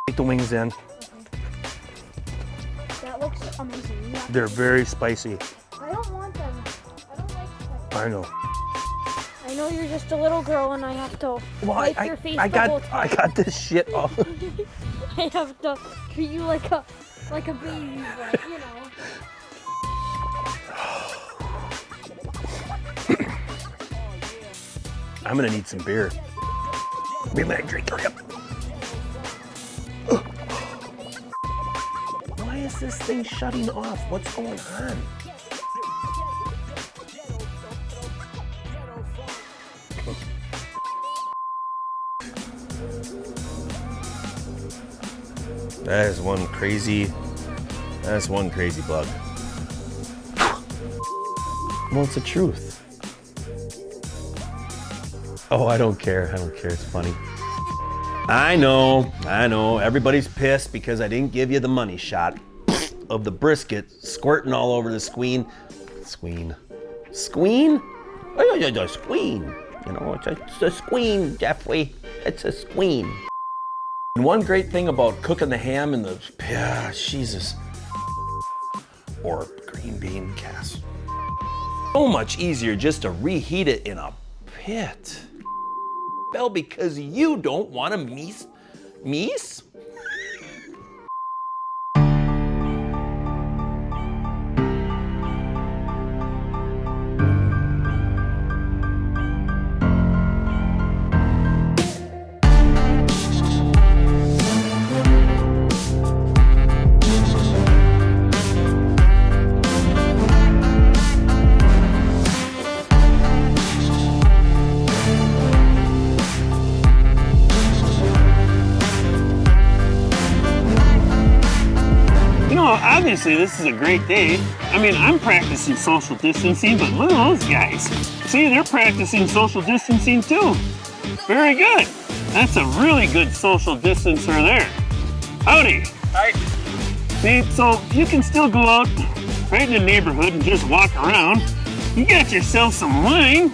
Take the wings in. That looks amazing. They're very spicy. I don't want them. I don't like spicy. I know. I know you're just a little girl and I have to wipe your face the whole time. I got this shit all. I have to treat you like a baby, but you know. I'm gonna need some beer. Give me that drink, hurry up. Why is this thing shutting off? What's going on? That's one crazy bug. Well, it's the truth. Oh, I don't care. It's funny. I know. Everybody's pissed because I didn't give you the money shot of the brisket squirting all over the squeen. Squeen? Oh, yeah, squeen. You know, it's a squeen, Jeffrey. It's a squeen. And one great thing about cooking the ham in the, Jesus, or green bean cast. So much easier just to reheat it in a pit. Well, because you don't want to meese? Obviously, this is a great day. I mean, I'm practicing social distancing, but look at those guys. See, they're practicing social distancing too. Very good. That's a really good social distancer there. Howdy. Hi. See, so you can still go out right in the neighborhood and just walk around. You got yourself some wine.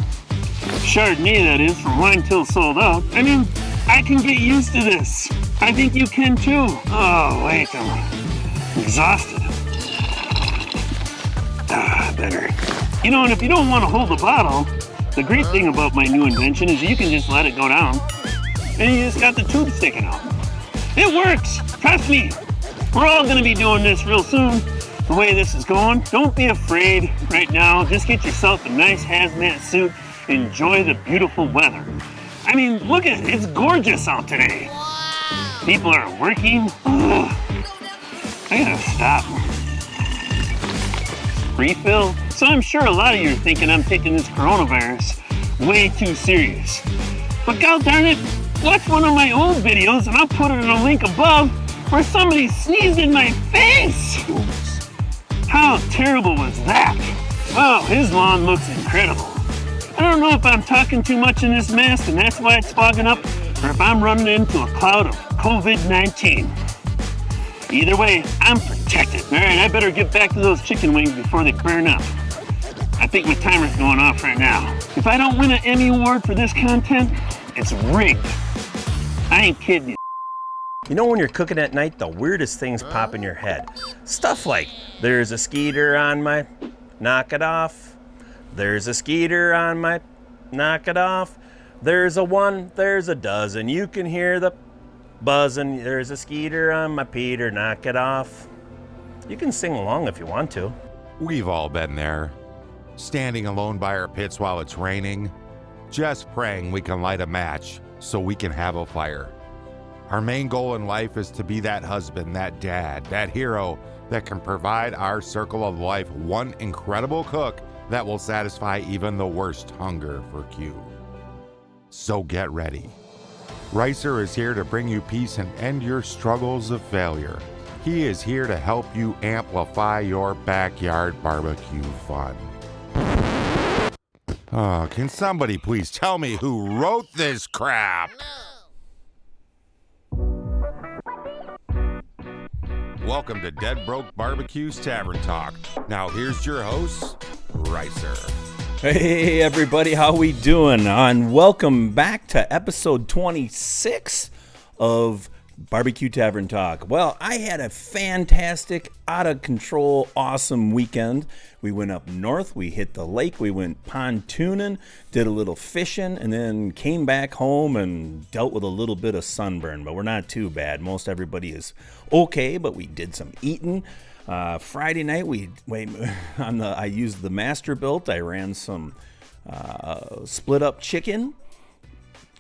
Chardonnay, that is, from Wine Till Sold Out. I mean, I can get used to this. I think you can too. Oh, wait, I'm exhausted. Better. You know, and if you don't want to hold the bottle, the great thing about my new invention is you can just let it go down and you just got the tube sticking out. It works, trust me. We're all gonna be doing this real soon, the way this is going. Don't be afraid right now. Just get yourself a nice hazmat suit. Enjoy the beautiful weather. I mean, look at it, it's gorgeous out today. People are working. Ugh. I gotta stop. Refill? So I'm sure a lot of you are thinking I'm taking this coronavirus way too serious. But god darn it, watch one of my old videos and I'll put it in a link above where somebody sneezed in my face. How terrible was that? Wow, his lawn looks incredible. I don't know if I'm talking too much in this mask and that's why it's fogging up, or if I'm running into a cloud of COVID-19. Either way, I'm protected. All right, I better get back to those chicken wings before they burn up. I think my timer's going off right now. If I don't win an Emmy Award for this content, it's rigged. I ain't kidding you. You know when you're cooking at night, the weirdest things pop in your head. Stuff like, there's a skeeter on my, knock it off. There's a skeeter on my, knock it off. There's a one, there's a dozen. You can hear the buzzing. There's a skeeter on my Peter, knock it off. You can sing along if you want to. We've all been there, standing alone by our pits while it's raining, just praying we can light a match so we can have a fire. Our main goal in life is to be that husband, that dad, that hero that can provide our circle of life one incredible cook that will satisfy even the worst hunger for Q. So get ready. Ricer is here to bring you peace and end your struggles of failure. He is here to help you amplify your backyard barbecue fun. Oh, can somebody please tell me who wrote this crap? Welcome to Dead Broke BBQ's Tavern Talk. Now here's your host, Ricer. Hey everybody, how we doing? And welcome back to episode 26 of BBQ Tavern Talk. Well, I had a fantastic, out of control, awesome weekend. We went up north, we hit the lake, we went pontooning, did a little fishing, and then came back home and dealt with a little bit of sunburn, but we're not too bad. Most everybody is okay, but we did some eating. Friday night, I used the Masterbuilt. I ran some split up chicken,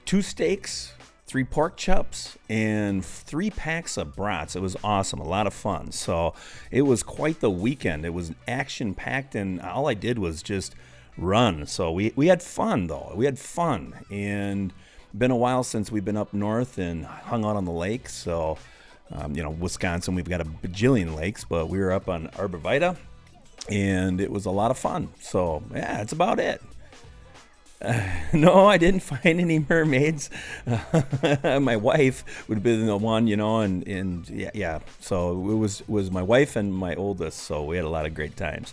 2 steaks, 3 pork chops, and 3 packs of brats. It was awesome, a lot of fun. So it was quite the weekend. It was action packed, and all I did was just run. So we had fun though. We had fun, and been a while since we've been up north and hung out on the lake. So. Wisconsin, we've got a bajillion lakes, but we were up on Arborvita, and it was a lot of fun. So, yeah, that's about it. No, I didn't find any mermaids. My wife would have been the one, and yeah. So it was my wife and my oldest, so we had a lot of great times.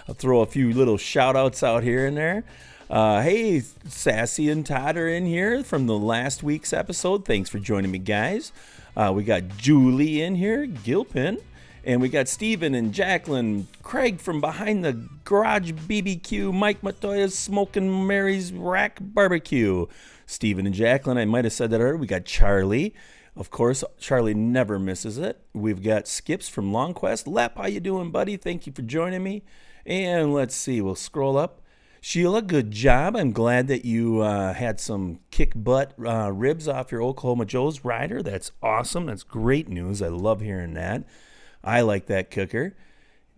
I'll throw a few little shout-outs out here and there. Hey, Sassy and Todd are in here from the last week's episode. Thanks for joining me, guys. We got Julie in here, Gilpin, and we got Steven and Jacqueline, Craig from behind the garage BBQ, Mike Matoya's Smoking Mary's Rack Barbecue. Steven and Jacqueline, I might have said that earlier. We got Charlie. Of course, Charlie never misses it. We've got Skips from Long Quest. Lep, how you doing, buddy? Thank you for joining me. And let's see, we'll scroll up. Sheila, good job. I'm glad that you had some kick butt ribs off your Oklahoma Joe's rider. That's awesome. That's great news. I love hearing that. I like that cooker.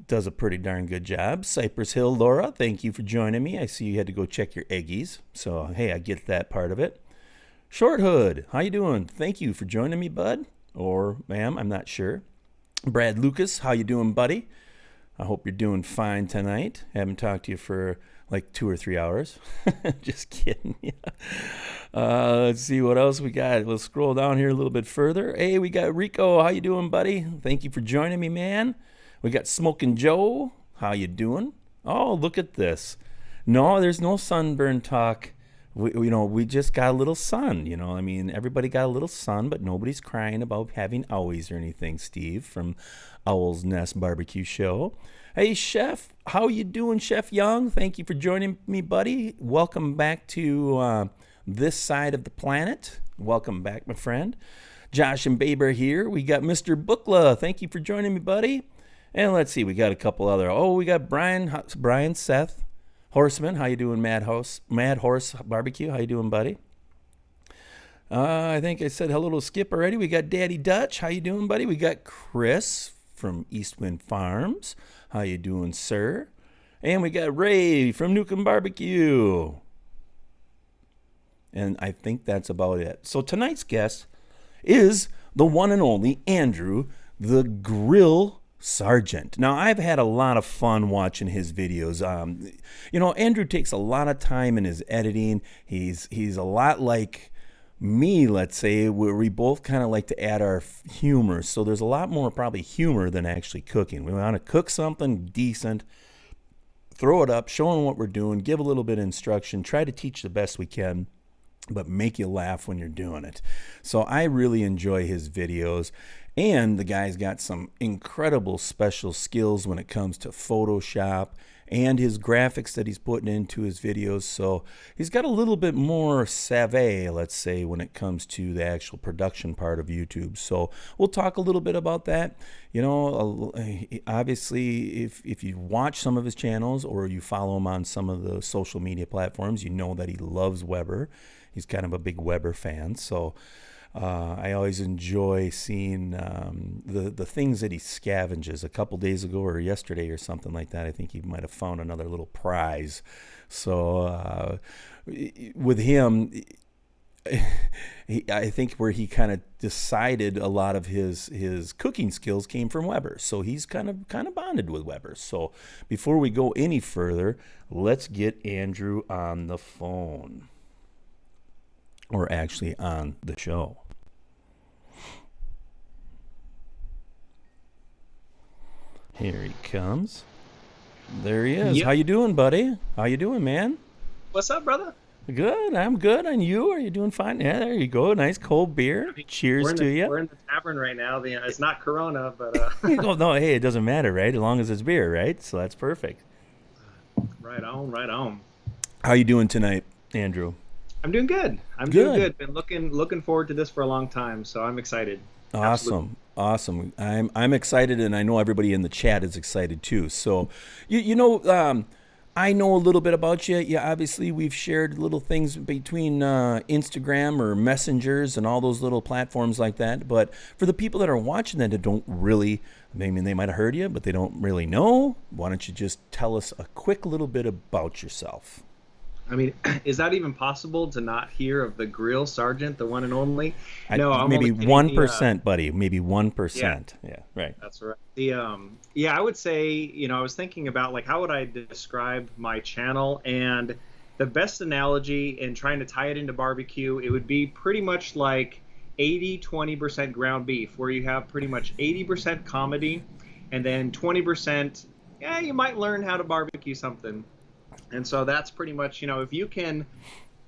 Does a pretty darn good job. Cypress Hill Laura, thank you for joining me. I see you had to go check your eggies. So, hey, I get that part of it. Short Hood, how you doing? Thank you for joining me, bud. Or ma'am, I'm not sure. Brad Lucas, how you doing, buddy? I hope you're doing fine tonight. Haven't talked to you for like 2 or 3 hours. Just kidding. Let's see what else we got. We'll scroll down here a little bit further. Hey, we got Rico. How you doing, buddy? Thank you for joining me, man. We got Smoking Joe. How you doing? Oh, look at this. No, there's no sunburn talk. We just got a little sun. I mean, everybody got a little sun, but nobody's crying about having owies or anything. Steve from Owl's Nest Barbecue Show. Hey, Chef, how you doing, Chef Young? Thank you for joining me, buddy. Welcome back to this side of the planet. Welcome back, my friend. Josh and Babe are here. We got Mr. Bookla. Thank you for joining me, buddy. And let's see, we got a couple other. Oh, we got Brian Seth Horseman. How you doing, Mad Horse Barbecue? How you doing, buddy? I think I said hello to Skip already. We got Daddy Dutch. How you doing, buddy? We got Chris from Eastwind Farms. How you doing, sir? And we got Ray from Newcomb Barbecue. And I think that's about it. So tonight's guest is the one and only Andrew, the Grill Sergeant. Now, I've had a lot of fun watching his videos. Andrew takes a lot of time in his editing. He's a lot like me, let's say, where we both kind of like to add our humor. So there's a lot more probably humor than actually cooking. We want to cook something decent, throw it up, show them what we're doing, give a little bit of instruction, try to teach the best we can, but make you laugh when you're doing it. So I really enjoy his videos. And the guy's got some incredible special skills when it comes to Photoshop and his graphics that he's putting into his videos. So he's got a little bit more savvy, let's say, when it comes to the actual production part of YouTube. So we'll talk a little bit about that. Obviously, if you watch some of his channels or you follow him on some of the social media platforms, you know that he loves Weber. He's kind of a big Weber fan. So I always enjoy seeing the things that he scavenges. A couple days ago or yesterday or something like that, I think he might have found another little prize. So with him, I think where he kind of decided a lot of his cooking skills came from Weber. So he's kind of bonded with Weber. So before we go any further, let's get Andrew on the phone. Or actually on the show. Here he comes. There he is. How Yep. you doing, buddy? How you doing, man? What's up, brother? Good. I'm good. And you? Are you doing fine? Yeah, there you go. Nice cold I beer. mean, Cheers to you. we're in the tavern right now. It's not Corona, but Oh no, hey, it doesn't matter, right? As long as it's beer, right? So that's perfect. right on, right on. How you doing tonight, Andrew? I'm doing good. I'm doing Good. good. Been looking forward to this for a long time, so I'm excited. Absolutely. Awesome. Awesome. I'm excited, and I know everybody in the chat is excited too. So, I know a little bit about you. Yeah, obviously we've shared little things between Instagram or messengers and all those little platforms like that. But for the people that are watching that don't really, maybe they might have heard you, but they don't really know. Why don't you just tell us a quick little bit about yourself? I mean, is that even possible to not hear of the grill sergeant, the one and only? No, I'm Maybe only kidding. 1%, buddy. Maybe Yeah, 1%. Yeah, right. that's right. Yeah, I would say, I was thinking about like how would I describe my channel, and the best analogy in trying to tie it into barbecue, it would be pretty much like 80-20% ground beef, where you have pretty much 80% comedy and then 20%, yeah, you might learn how to barbecue something. And so that's pretty much, if you can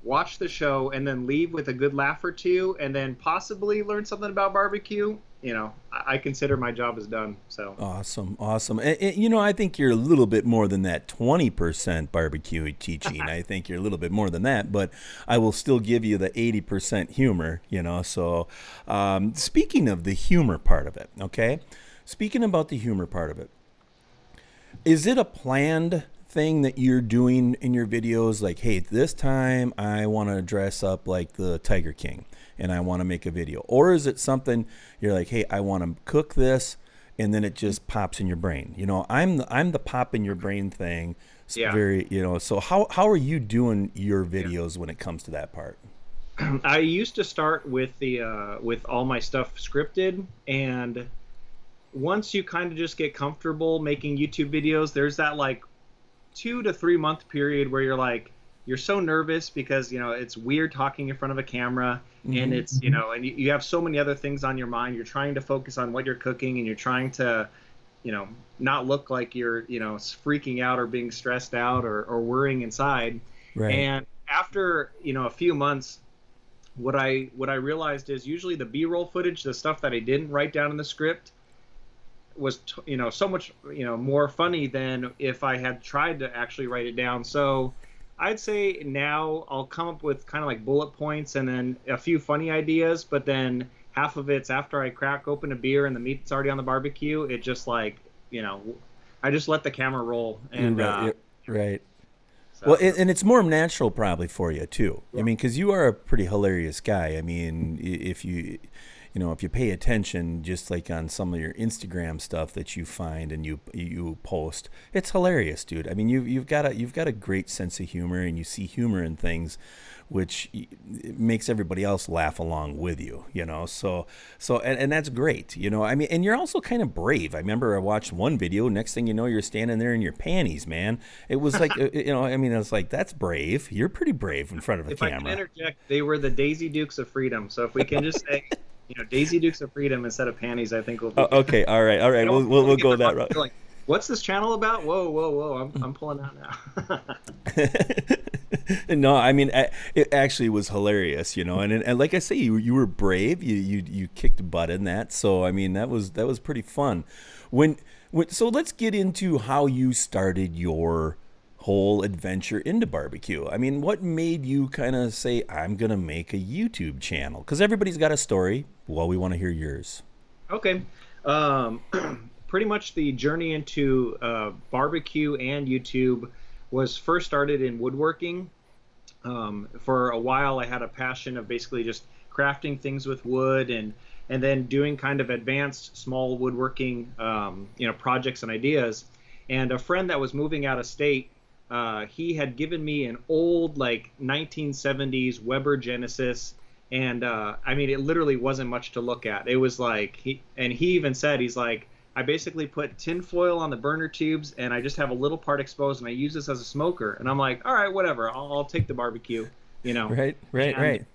watch the show and then leave with a good laugh or two and then possibly learn something about barbecue, I consider my job is done. So Awesome, awesome. I think you're a little bit more than that 20% barbecue teaching. I think you're a little bit more than that, but I will still give you the 80% humor. So, speaking of the humor part of it, okay? Speaking about the humor part of it, is it a planned thing that you're doing in your videos? Like, hey, this time I want to dress up like the Tiger King and I want to make a video. Or is it something you're like, hey, I want to cook this, and then it just pops in your brain? I'm the pop in your brain thing. It's yeah. very, so how are you doing your videos when it comes to that part? I used to start with with all my stuff scripted, and once you kind of just get comfortable making YouTube videos, there's that like 2 to 3 month period where you're so nervous because it's weird talking in front of a camera, and it's and you have so many other things on your mind. You're trying to focus on what you're cooking, and you're trying to not look like you're freaking out or being stressed out or worrying inside. Right. And after a few months, what I realized is usually the B-roll footage, the stuff that I didn't write down in the script, was so much more funny than if I had tried to actually write it down. So I'd say now I'll come up with kind of like bullet points and then a few funny ideas, but then half of it's after I crack open a beer and the meat's already on the barbecue. It just I just let the camera roll. And right. so, Well, and it's more natural probably for you too. I mean, because you are a pretty hilarious guy. I mean, if you pay attention, just like on some of your Instagram stuff that you find and you post, it's hilarious, dude. I mean, you've got a great sense of humor, and you see humor in things, which makes everybody else laugh along with you. And that's great. I mean, and you're also kind of brave. I remember I watched one video. Next thing you know, you're standing there in your panties, man. It was like, I mean, it's like, that's brave. You're pretty brave in front of a if camera. I can interject, they were the Daisy Dukes of Freedom. So if we can just say, Daisy Dukes of Freedom instead of panties, I think we'll be. Okay, all right. We'll go that route. Like, what's this channel about? Whoa! I'm pulling out now. No, I mean, it actually was hilarious, and like I say, you were brave. You kicked butt in that. So I mean, that was pretty fun. So let's get into how you started your whole adventure into barbecue. I mean, what made you kind of say, I'm going to make a YouTube channel? Because everybody's got a story. Well, we want to hear yours. Okay. Pretty much the journey into barbecue and YouTube was first started in woodworking. For a while, I had a passion of basically just crafting things with wood and then doing kind of advanced small woodworking, projects and ideas. And a friend that was moving out of state, he had given me an old like 1970s Weber Genesis, and I mean, it literally wasn't much to look at. It was like he even said, he's like, I basically put tin foil on the burner tubes and I just have a little part exposed and I use this as a smoker. And I'm like, all right, whatever, I'll take the barbecue, Right.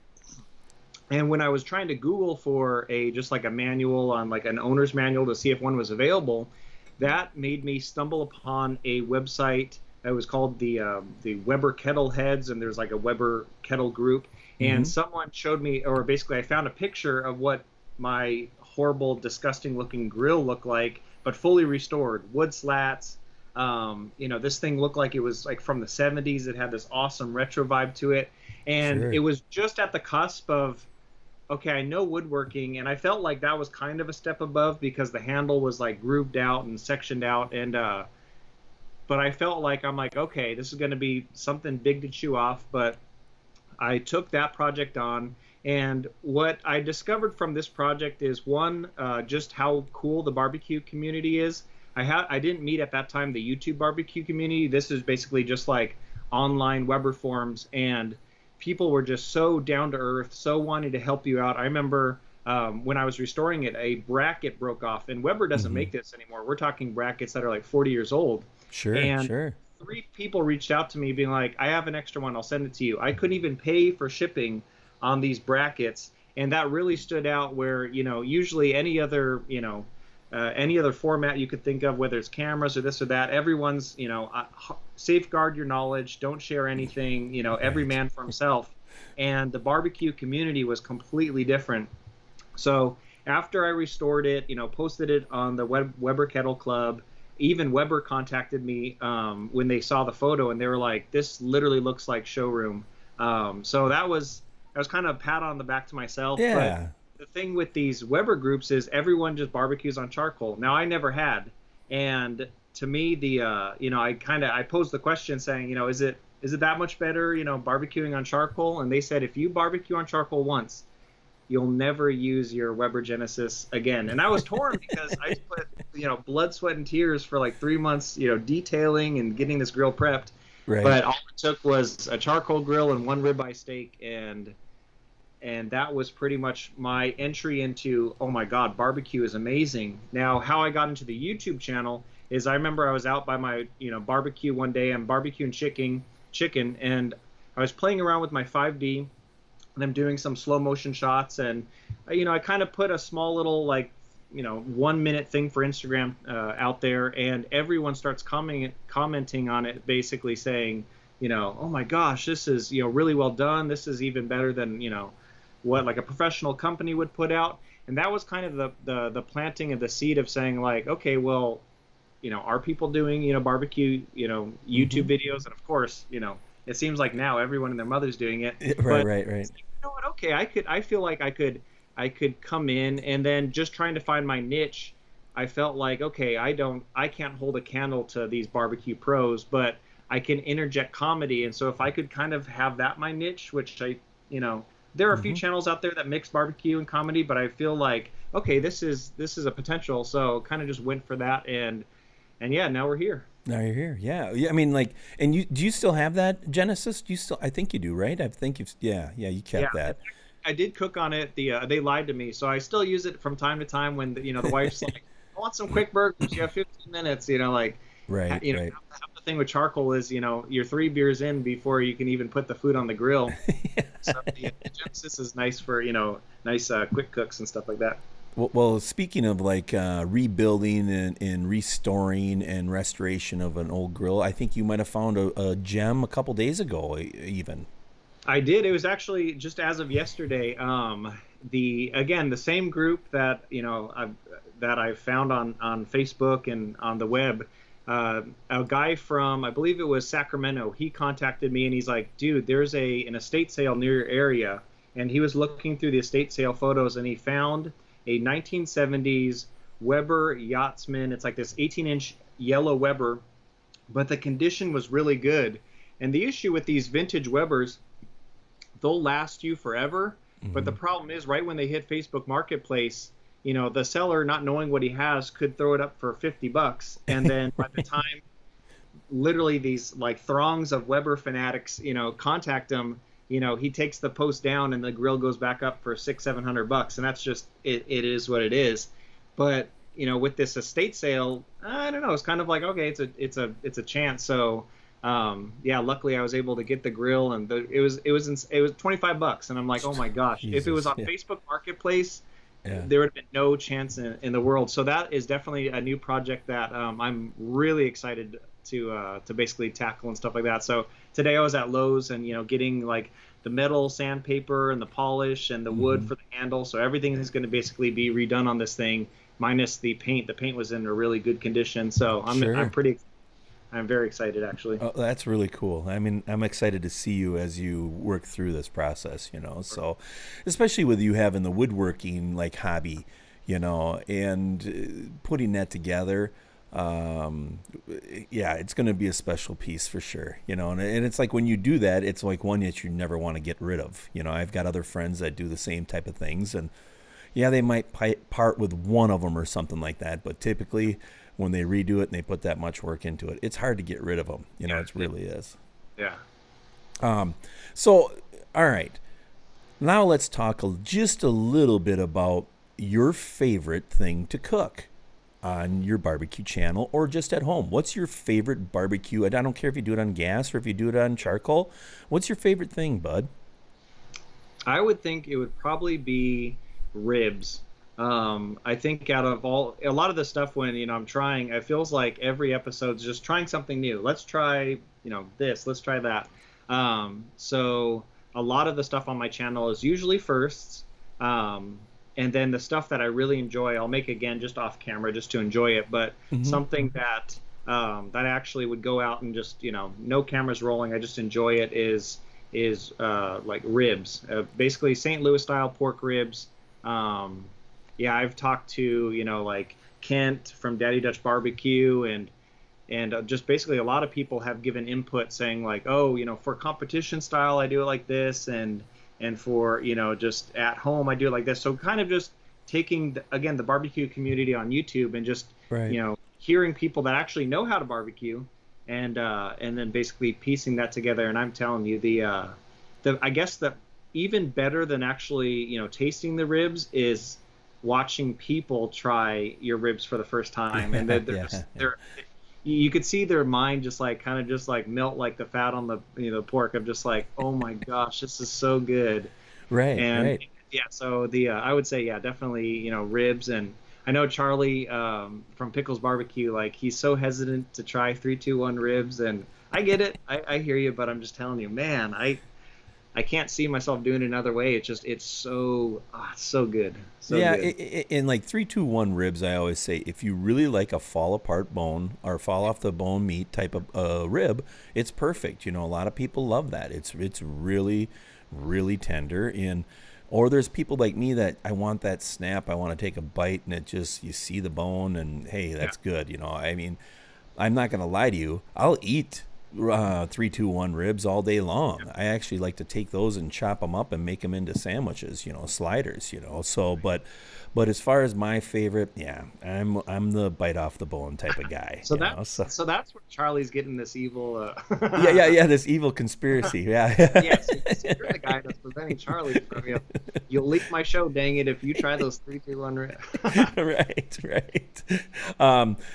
And when I was trying to Google for just like a manual on like an owner's manual to see if one was available, that made me stumble upon a website that was called the Weber Kettle Heads, and there's like a Weber Kettle group. And someone showed me, or basically I found a picture of what my horrible, disgusting looking grill looked like, but fully restored, wood slats. This thing looked like it was like from the 70s. It had this awesome retro vibe to it. And it was just at the cusp of, okay, I know woodworking, and I felt like that was kind of a step above because the handle was like grooved out and sectioned out. And, but I felt like, I'm like, okay, this is going to be something big to chew off. But I took that project on. And what I discovered from this project is one, just how cool the barbecue community is. I didn't meet at that time the YouTube barbecue community. This is basically just like online Weber forums, and people were just so down to earth, so wanting to help you out. I remember when I was restoring it, a bracket broke off, and Weber doesn't make this anymore. We're talking brackets that are like 40 years old. Sure. 3 people reached out to me being like, I have an extra one, I'll send it to you. I couldn't even pay for shipping on these brackets, and that really stood out where, usually any other format you could think of, whether it's cameras or this or that, everyone's, safeguard your knowledge, don't share anything, every man for himself. And the barbecue community was completely different. So after I restored it, posted it on the Weber Kettle Club, even Weber contacted me when they saw the photo, and they were like, this literally looks like showroom. So that was kind of a pat on the back to myself. Yeah. But the thing with these Weber groups is everyone just barbecues on charcoal. Now, I never had. And to me, I posed the question saying, is it that much better, barbecuing on charcoal? And they said, if you barbecue on charcoal once, you'll never use your Weber Genesis again. And I was torn because I put, blood, sweat, and tears for like 3 months, detailing and getting this grill prepped. Right. But all it took was a charcoal grill and 1 ribeye steak, and that was pretty much my entry into, oh my God, barbecue is amazing. Now, how I got into the YouTube channel is I remember I was out by my barbecue one day. I'm barbecuing chicken, and I was playing around with my 5D, and I'm doing some slow motion shots, and I kind of put a small little 1 minute thing for Instagram out there, and everyone starts commenting on it, basically saying, oh my gosh, this is really well done. This is even better than what like a professional company would put out. And that was kind of the planting of the seed of saying like, okay, well, are people doing barbecue YouTube videos? And of course, it seems like now everyone and their mother's doing it. Right. You know what? Okay, I feel like I could come in, and then just trying to find my niche, I felt like, okay, I can't hold a candle to these barbecue pros, but I can interject comedy. And so if I could kind of have that my niche, which there are a few channels out there that mix barbecue and comedy, but I feel like, okay, this is a potential. So kind of just went for that, and yeah, now we're here. Now you're here. Yeah. I mean, and do you still have that Genesis? I think you do, right? I think you kept that. I did cook on it. They lied to me, so I still use it from time to time when the wife's like, I want some quick burgers. You have 15 minutes. Right. Half the thing with charcoal is you're 3 beers in before you can even put the food on the grill. Yeah. So the Genesis is nice for nice quick cooks and stuff like that. Well, speaking of rebuilding and restoring and restoration of an old grill, I think you might have found a gem a couple days ago, even. I did. It was actually just as of yesterday. The same group that I found on Facebook and on the web. A guy from, I believe it was Sacramento, he contacted me and he's like, dude, there's an estate sale near your area. And he was looking through the estate sale photos, and he found a 1970s Weber Yachtsman. It's like this 18-inch yellow Weber, but the condition was really good. And the issue with these vintage Webers, they'll last you forever. But the problem is, right when they hit Facebook Marketplace, the seller, not knowing what he has, could throw it up for $50. And then by the time literally these like throngs of Weber fanatics, contact him, he takes the post down and the grill goes back up for $600-700. And that's just, it is what it is. But, with this estate sale, I don't know, it's kind of like, okay, it's a chance. So, luckily I was able to get the grill, and it was $25, and I'm like, oh my gosh, Jesus, if it was on Facebook Marketplace, Yeah. there would have been no chance in the world. So that is definitely a new project that I'm really excited to basically tackle and stuff like that. So today I was at Lowe's and getting like the metal sandpaper and the polish and the wood for the handle. So everything is going to basically be redone on this thing, minus the paint. The paint was in a really good condition. So I'm very excited actually. Oh, that's really cool. I mean, I'm excited to see you as you work through this process, So, especially with you having the woodworking like hobby, and putting that together. Yeah, it's going to be a special piece for sure, and it's like when you do that, it's like one that you never want to get rid of. I've got other friends that do the same type of things, and yeah, they might part with one of them or something like that, but typically when they redo it and they put that much work into it, it's hard to get rid of them. It really is. Yeah. So, all right, now let's talk just a little bit about your favorite thing to cook on your barbecue channel or just at home. What's your favorite barbecue? I don't care if you do it on gas or if you do it on charcoal. What's your favorite thing, bud? I would think it would probably be ribs. I think out of a lot of the stuff when I'm trying, it feels like every episode's just trying something new. Let's try this, let's try that. So a lot of the stuff on my channel is usually firsts, and then the stuff that I really enjoy I'll make again just off camera just to enjoy it, but something that that actually would go out and just no cameras rolling, I just enjoy it is like ribs, basically St. Louis style pork ribs. Yeah, I've talked to like Kent from Daddy Dutch Barbecue and just basically a lot of people have given input saying like, oh, for competition style I do it like this, and for just at home I do it like this. So kind of just taking again the barbecue community on YouTube and just hearing people that actually know how to barbecue and then basically piecing that together. And I'm telling you, the I guess that even better than actually tasting the ribs is watching people try your ribs for the first time, and they're you could see their mind just like kind of just like melt like the fat on the pork of just like, oh my gosh, this is so good. Right. Yeah, so I would say definitely ribs. And I know Charlie from Pickles Barbecue, like he's so hesitant to try 3-2-1 ribs, and I get it, I hear you, but I'm just telling you, man, I can't see myself doing it another way. It's so good. So good. In like 3-2-1 ribs, I always say if you really like a fall apart bone or fall off the bone meat type of rib, it's perfect. A lot of people love that. It's really, really tender. Or there's people like me that I want that snap. I want to take a bite and it just, you see the bone and hey, that's good. I mean, I'm not going to lie to you. I'll eat 3-2-1 ribs all day long. I actually like to take those and chop them up and make them into sandwiches, sliders, So, but as far as my favorite, I'm the bite off the bone type of guy. So so that's where Charlie's getting this evil. This evil conspiracy. Yeah. Yes, you're the guy that's preventing Charlie from You'll leak my show, dang it, if you try those 3-2-1 ribs. Right.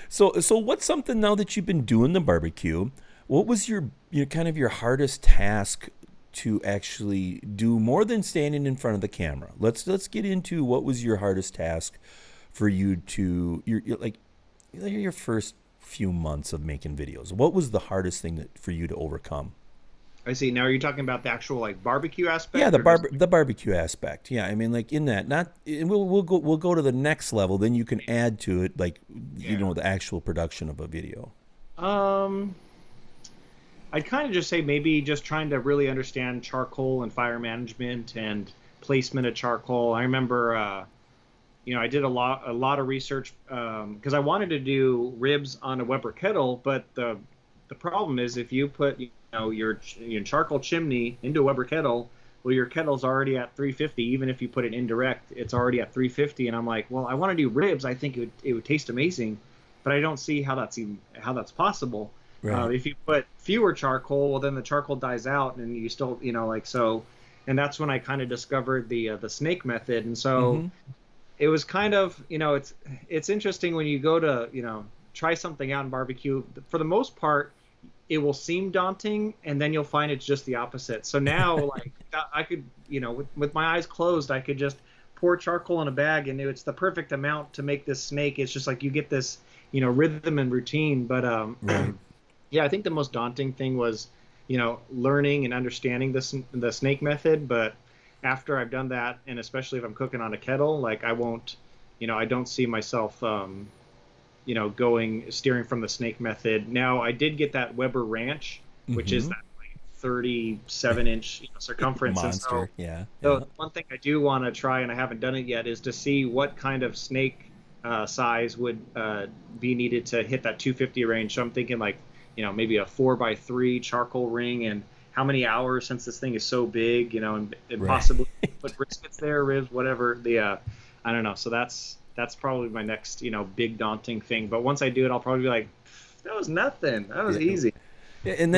So what's something now that you've been doing the barbecue? What was your kind of your hardest task to actually do more than standing in front of the camera? Let's get into what was your hardest task for you to your first few months of making videos. What was the hardest thing for you to overcome? I see. Now, are you talking about the actual like barbecue aspect? Yeah, the barbecue aspect. Yeah, I mean, like in that, not we'll go to the next level. Then you can add to it, like the actual production of a video. I'd kind of just say maybe just trying to really understand charcoal and fire management and placement of charcoal. I remember, I did a lot of research because I wanted to do ribs on a Weber kettle, but the problem is if you put your charcoal chimney into a Weber kettle, well, your kettle's already at 350. Even if you put it indirect, it's already at 350. And I'm like, well, I want to do ribs. I think it would taste amazing, but I don't see how that's possible. Right. If you put fewer charcoal, well, then the charcoal dies out, and you still, so. And that's when I kind of discovered the snake method. And so it was kind of, it's interesting when you go to, try something out in barbecue. For the most part, it will seem daunting, and then you'll find it's just the opposite. So now, like, I could, with my eyes closed, I could just pour charcoal in a bag, and it's the perfect amount to make this snake. It's just like you get this, rhythm and routine. But Right. yeah, I think the most daunting thing was, learning and understanding the snake method. But after I've done that, and especially if I'm cooking on a kettle, like I won't, I don't see myself, steering from the snake method. Now I did get that Weber Ranch, which is that like 37-inch circumference. And so Monster. Yeah. the one thing I do want to try, and I haven't done it yet, is to see what kind of snake size would be needed to hit that 250 range. So I'm thinking like, maybe a 4x3 charcoal ring, and how many hours, since this thing is so big, and Right. possibly put briskets there, ribs, whatever. I don't know. So that's probably my next, big daunting thing. But once I do it, I'll probably be like, that was nothing. That was easy. Yeah, and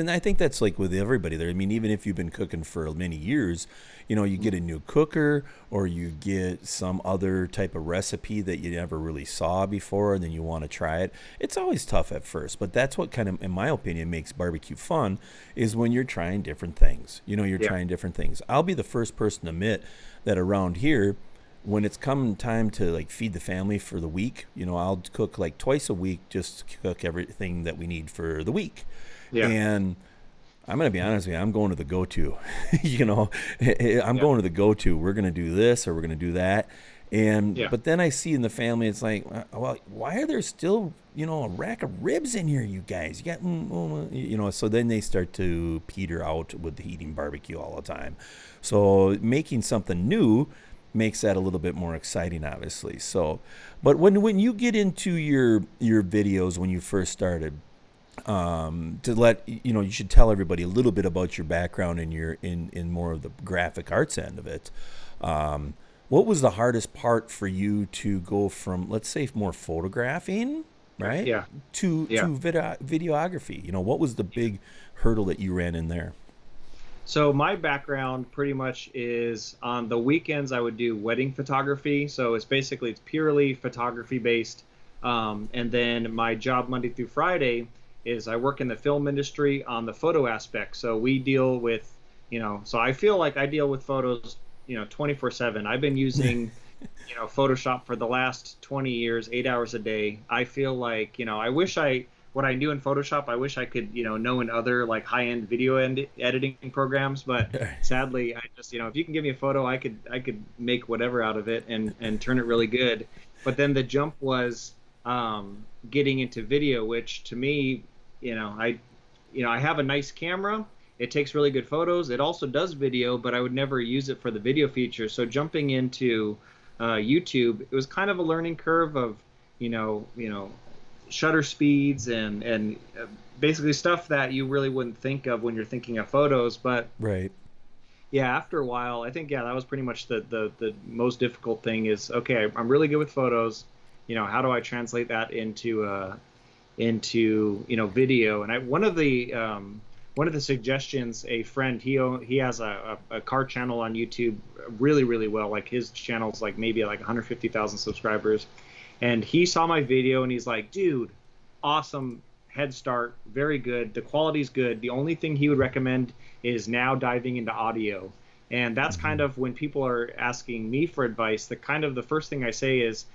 I think that's like with everybody there. I mean, even if you've been cooking for many years, you get a new cooker or you get some other type of recipe that you never really saw before, and then you want to try it. It's always tough at first, but that's what kind of, in my opinion, makes barbecue fun, is when you're trying different things. You're trying different things. I'll be the first person to admit that around here, when it's come time to like feed the family for the week, I'll cook like twice a week, just to cook everything that we need for the week. Yeah. And I'm going to be honest with you, I'm going to the go-to. I'm going to the go-to. We're going to do this or we're going to do that. But then I see in the family, it's like, well, why are there still, a rack of ribs in here, you guys? You got, so then they start to peter out with eating barbecue all the time. So making something new makes that a little bit more exciting, obviously. So, but when you get into your videos when you first started, to let you should tell everybody a little bit about your background and your in more of the graphic arts end of it. What was the hardest part for you to go from, let's say, more photographing, right? Yeah. To videography? What was the big hurdle that you ran in there? So my background pretty much is on the weekends I would do wedding photography. So it's purely photography based. And then my job Monday through Friday is I work in the film industry on the photo aspect. So we deal with, so I feel like I deal with photos, 24/7. I've been using, Photoshop for the last 20 years, 8 hours a day. I feel like, what I knew in Photoshop, I wish I could, know in other like high-end video editing programs. But sadly, I just, if you can give me a photo, I could make whatever out of it and turn it really good. But then the jump was getting into video, which to me, I have a nice camera. It takes really good photos. It also does video, but I would never use it for the video feature. So jumping into YouTube, it was kind of a learning curve of, shutter speeds and basically stuff that you really wouldn't think of when you're thinking of photos. But Right. yeah, after a while, I think, that was pretty much the most difficult thing is, okay, I'm really good with photos. How do I translate that into video? And one of the suggestions, a friend, he has a car channel on YouTube really, really well. Like his channel's like maybe like 150,000 subscribers. And he saw my video and he's like, dude, awesome head start, very good. The quality's good. The only thing he would recommend is now diving into audio. And that's kind of when people are asking me for advice, the first thing I say is,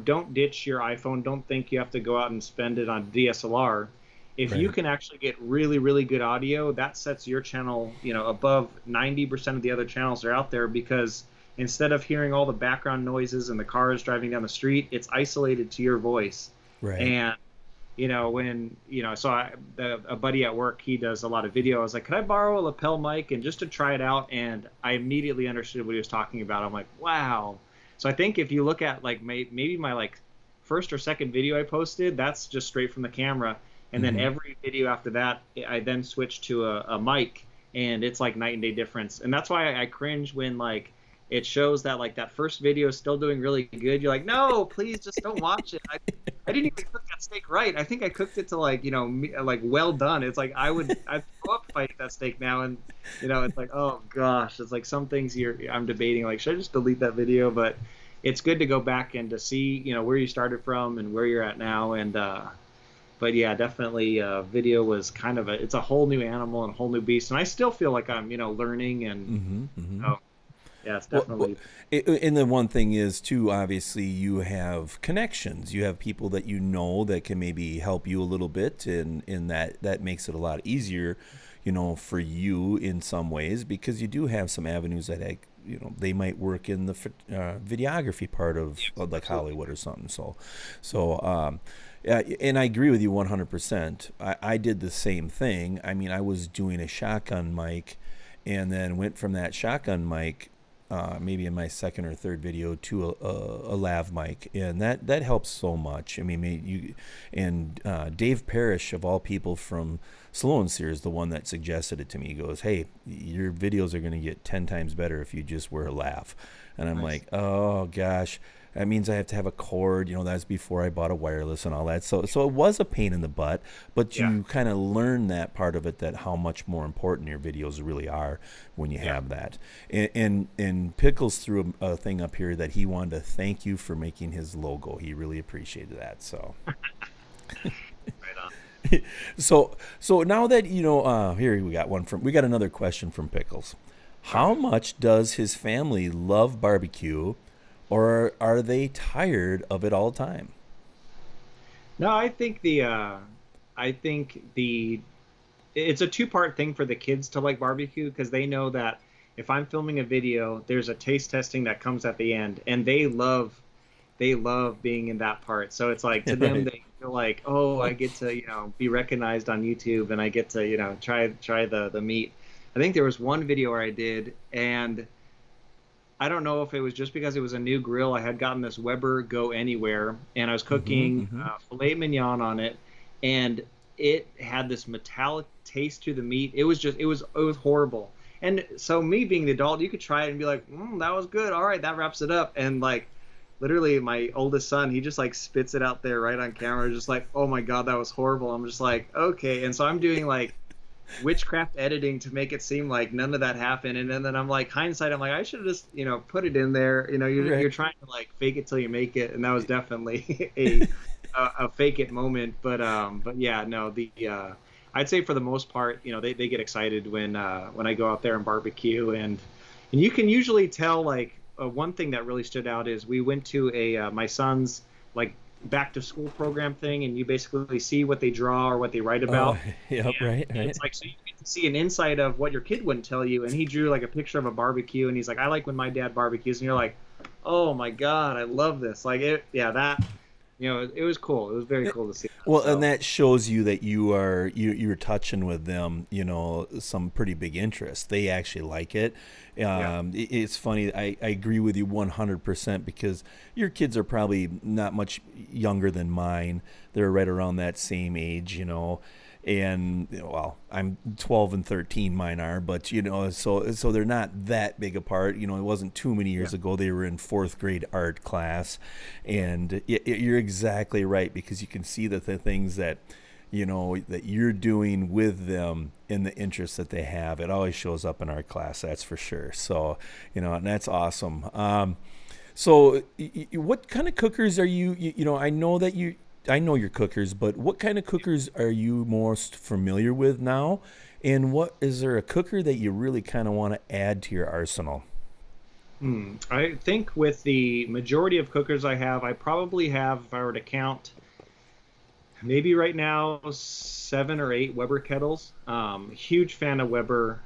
don't ditch your iPhone. Don't think you have to go out and spend it on DSLR. If you can actually get really, really good audio, that sets your channel, above 90% of the other channels that are out there, because instead of hearing all the background noises and the cars driving down the street, it's isolated to your voice. Right. And, a buddy at work, he does a lot of video. I was like, could I borrow a lapel mic and just to try it out? And I immediately understood what he was talking about. I'm like, wow. So I think if you look at like maybe my like first or second video I posted, that's just straight from the camera. And then every video after that, I then switched to a mic, and it's like night and day difference. And that's why I cringe when like it shows that like that first video is still doing really good. You're like, no, please just don't watch it. I didn't even cook that steak right. I think I cooked it to like, like well done. It's like I'd throw up if I ate that steak now. And, it's like, oh gosh, it's like some things I'm debating, like, should I just delete that video? But it's good to go back and to see, where you started from and where you're at now. And, but yeah, definitely video was kind of it's a whole new animal and a whole new beast. And I still feel like I'm, learning and, yeah, it's Well, definitely. and the one thing is too, obviously, you have connections. You have people that you know that can maybe help you a little bit, and that makes it a lot easier, for you in some ways because you do have some avenues that they might work in the videography part of like Absolutely. Hollywood or something. So, yeah, and I agree with you 100%. I did the same thing. I mean, I was doing a shotgun mic and then went from that shotgun mic maybe in my second or third video to a lav mic, and that helps so much. I mean, you and Dave Parrish of all people from Sloan Sear is the one that suggested it to me. He goes, "Hey, your videos are going to get 10 times better if you just wear a lav," and I'm Nice. like, "Oh gosh." That means I have to have a cord, that's before I bought a wireless and all that. So it was a pain in the butt, but Yeah. you kind of learn that part of it, that how much more important your videos really are when you Yeah. have that. And Pickles threw a thing up here that he wanted to thank you for making his logo. He really appreciated that. So Right on. so now that here we got another question from Pickles. All How right. much does his family love barbecue, or are they tired of it all the time? No, I think it's a two-part thing for the kids to like barbecue because they know that if I'm filming a video, there's a taste testing that comes at the end, and they love being in that part. So it's like to them, Right. they feel like, oh, I get to be recognized on YouTube, and I get to try the meat. I think there was one video where I did, and I don't know if it was just because it was a new grill. I had gotten this Weber Go Anywhere, and I was Mm-hmm. cooking Mm-hmm. filet mignon on it, and it had this metallic taste to the meat. It was horrible. And so me being the adult, you could try it and be like, that was good. All right, that wraps it up. And like, literally, my oldest son, he just like spits it out there right on camera, just like, oh my God, that was horrible. I'm just like, okay. And so I'm doing like witchcraft editing to make it seem like none of that happened, and then I'm like, hindsight, I'm like, I should have just put it in there. You're Right. trying to like fake it till you make it, and that was definitely a fake it moment. But yeah, no, the I'd say for the most part, they get excited when I go out there and barbecue, and you can usually tell like one thing that really stood out is we went to a my son's like back to school program thing, and you basically see what they draw or what they write Oh, about, yep. Right. and Right. it's like, so you get to see an insight of what your kid wouldn't tell you. And he drew like a picture of a barbecue, and he's like, I like when my dad barbecues. And you're like, oh my God, I love this. Like it, yeah, it was cool. It was very cool to see that. Well, and So that shows you that you're touching with them, some pretty big interest. They actually like it. yeah, It's funny. I agree with you 100% because your kids are probably not much younger than mine. They're right around that same age, and well, I'm 12 and 13, mine are, but so they're not that big apart. It wasn't too many yeah, years ago they were in fourth grade art class, and you're exactly right because you can see that the things that that you're doing with them and the interest that they have, it always shows up in our class, that's for sure. So and that's awesome. So, what kind of cookers are I know you're cookers, but what kind of cookers are you most familiar with now? And what is there a cooker that you really kind of want to add to your arsenal? I think with the majority of cookers I have, I probably have, if I were to count, maybe right now 7 or 8 Weber kettles. Huge fan of Weber.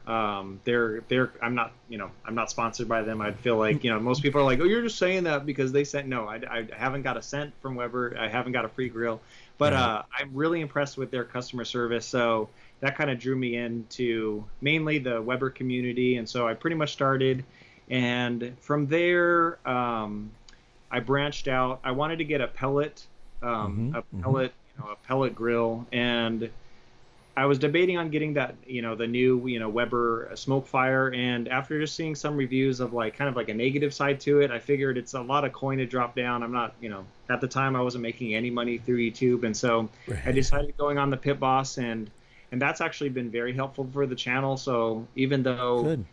They're I'm not sponsored by them. I'd feel like most people are like, oh, you're just saying that because they sent. No, I haven't got a cent from Weber. I haven't got a free grill, but Right. I'm really impressed with their customer service. So that kind of drew me into mainly the Weber community, and so I pretty much started, and from there I branched out. I wanted to get a pellet Mm-hmm. a Mm-hmm. pellet a pellet grill, and I was debating on getting that, the new, Weber smoke fire. And after just seeing some reviews of like kind of like a negative side to it, I figured it's a lot of coin to drop down. I'm not, at the time I wasn't making any money through YouTube. And so I Right. decided going on the Pit Boss, and that's actually been very helpful for the channel. So even though Good.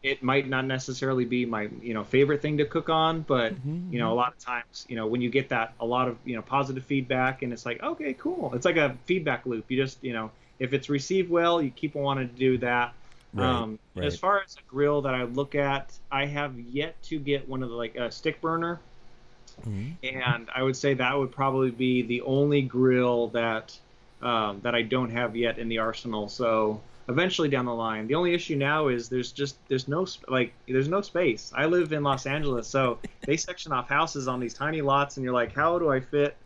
it might not necessarily be my, favorite thing to cook on, but a Mm-hmm. lot of times, when you get that a lot of, positive feedback, and it's like, okay, cool. It's like a feedback loop. You just, if it's received well, you keep wanting to do that. As far as a grill that I look at, I have yet to get one of the like a stick burner. And I would say that would probably be the only grill that that I don't have yet in the arsenal. So eventually down the line, the only issue now is there's no space. I live in Los Angeles, so they section off houses on these tiny lots, and you're like, how do I fit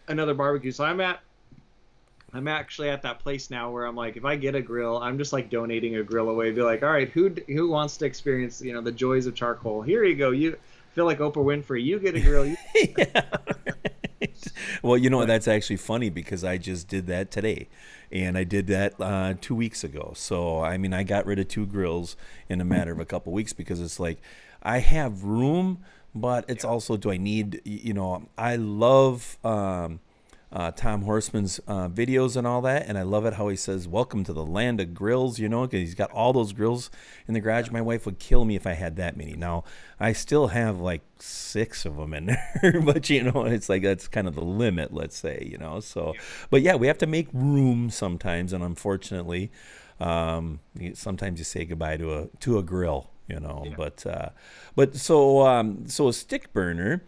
another barbecue? So I'm actually at that place now where I'm like, if I get a grill, I'm just like donating a grill away. Be like, all right, who wants to experience the joys of charcoal? Here you go. You feel like Oprah Winfrey. You get a grill. Yeah. Well, that's actually funny because I just did that today, and I did that 2 weeks ago. So I mean, I got rid of 2 grills in a matter of a couple weeks because it's like I have room, but it's also, do I need? I love Tom Horseman's videos and all that, and I love it how he says, "Welcome to the land of grills," because he's got all those grills in the garage. My wife would kill me if I had that many. Now, I still have like 6 of them in there, but it's like that's kind of the limit, let's say, So, but yeah, we have to make room sometimes, and unfortunately, sometimes you say goodbye to a grill, But so a stick burner.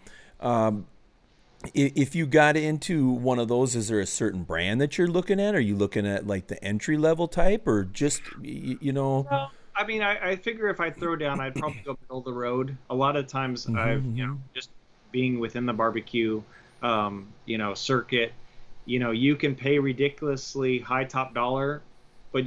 If you got into one of those, is there a certain brand that you're looking at? Are you looking at like the entry level type, or just Well, I mean, I figure if I throw down, I'd probably go middle of the road. A lot of times, I've just being within the barbecue, circuit, you can pay ridiculously high top dollar, but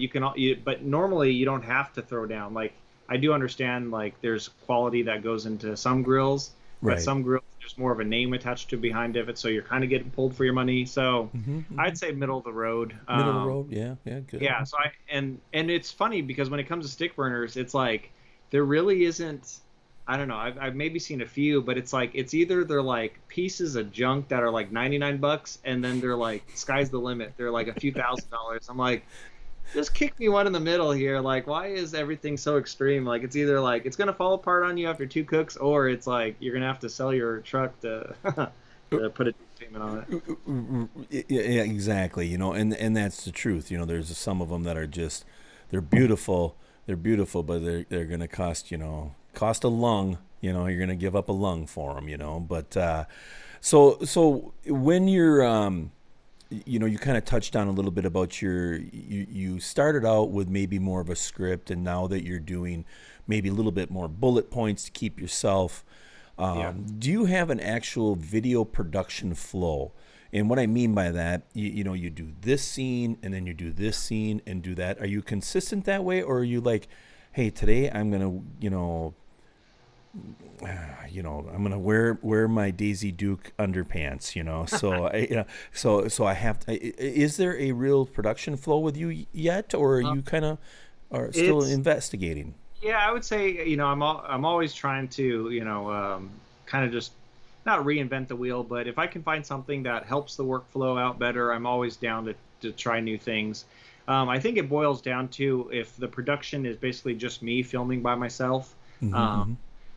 but normally you don't have to throw down. Like I do understand, like there's quality that goes into some grills. But some grills, there's more of a name attached to behind of it, so you're kind of getting pulled for your money. So I'd say middle of the road. Middle of the road, yeah, good. Yeah, so and it's funny because when it comes to stick burners, it's like there really isn't. I don't know. I've maybe seen a few, but it's like it's either they're like pieces of junk that are like $99, and then they're like sky's the limit. They're like a few $1,000s. I'm like, just kick me one in the middle here. Like, why is everything so extreme? Like, it's either like it's gonna fall apart on you after 2 cooks, or it's like you're gonna have to sell your truck to put a payment on it. Yeah, exactly. And that's the truth. There's some of them that are just they're beautiful, but they're gonna cost a lung. You're gonna give up a lung for them. But so when you're you kind of touched on a little bit about you started out with maybe more of a script, and now that you're doing maybe a little bit more bullet points to keep yourself. Do you have an actual video production flow? And what I mean by that, you do this scene and then you do this scene and do that. Are you consistent that way, or are you like, hey, today I'm gonna I'm gonna wear my Daisy Duke underpants, so I have to. Is there a real production flow with you yet, or are you kind of still investigating? Yeah, I would say I'm always trying to kind of just not reinvent the wheel, but if I can find something that helps the workflow out better, I'm always down to try new things. I think it boils down to if the production is basically just me filming by myself.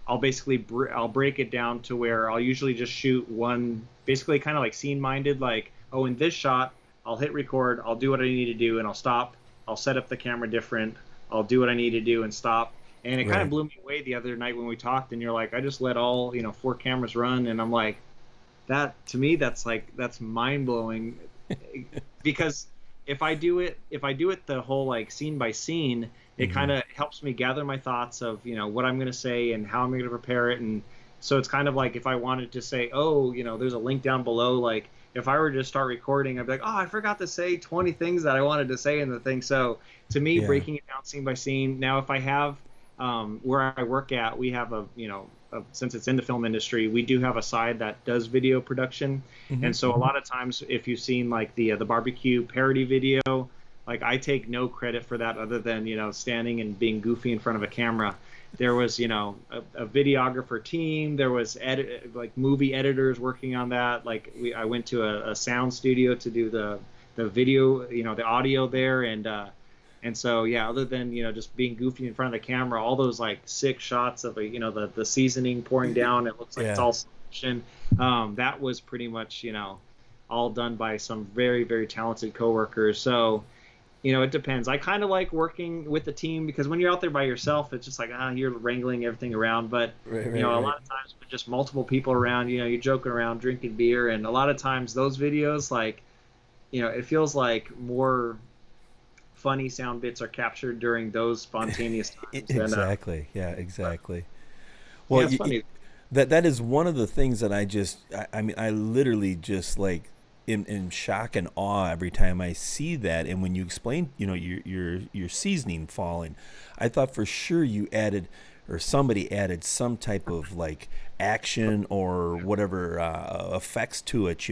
I'll break it down to where I'll usually just shoot one, basically kind of like scene minded, like, oh, in this shot, I'll hit record, I'll do what I need to do, and I'll stop. I'll set up the camera different. I'll do what I need to do and stop. And it kind of blew me away the other night when we talked, and you're like, I just let all 4 cameras run, and I'm like, that to me, that's mind blowing, because if I do it the whole like scene by scene, it kind of helps me gather my thoughts of what I'm going to say and how I'm going to prepare it. And so it's kind of like if I wanted to say, oh, there's a link down below, like if I were to start recording, I'd be like, oh, I forgot to say 20 things that I wanted to say in the thing. So to me, breaking it down scene by scene. Now if I have where I work at, we have since it's in the film industry, we do have a side that does video production. And so a lot of times, if you've seen like the barbecue parody video, like I take no credit for that other than standing and being goofy in front of a camera. There was a videographer team. There was movie editors working on that. Like I went to a sound studio to do the video, the audio there, and so other than just being goofy in front of the camera, all those like 6 shots of the seasoning pouring down, it looks like it's all slow motion. That was pretty much all done by some very, very talented coworkers. So it depends. I kind of like working with the team because when you're out there by yourself, it's just like, you're wrangling everything around. But, Right, a right. lot of times with just multiple people around, you're joking around, drinking beer. And a lot of times those videos, like, it feels like more funny sound bits are captured during those spontaneous times than, Exactly. Yeah, exactly. Well, yeah, it's funny. that is one of the things that I mean, I literally just like in shock and awe every time I see that. And when you explain, your seasoning falling, I thought for sure you added or somebody added some type of like action or whatever effects to it,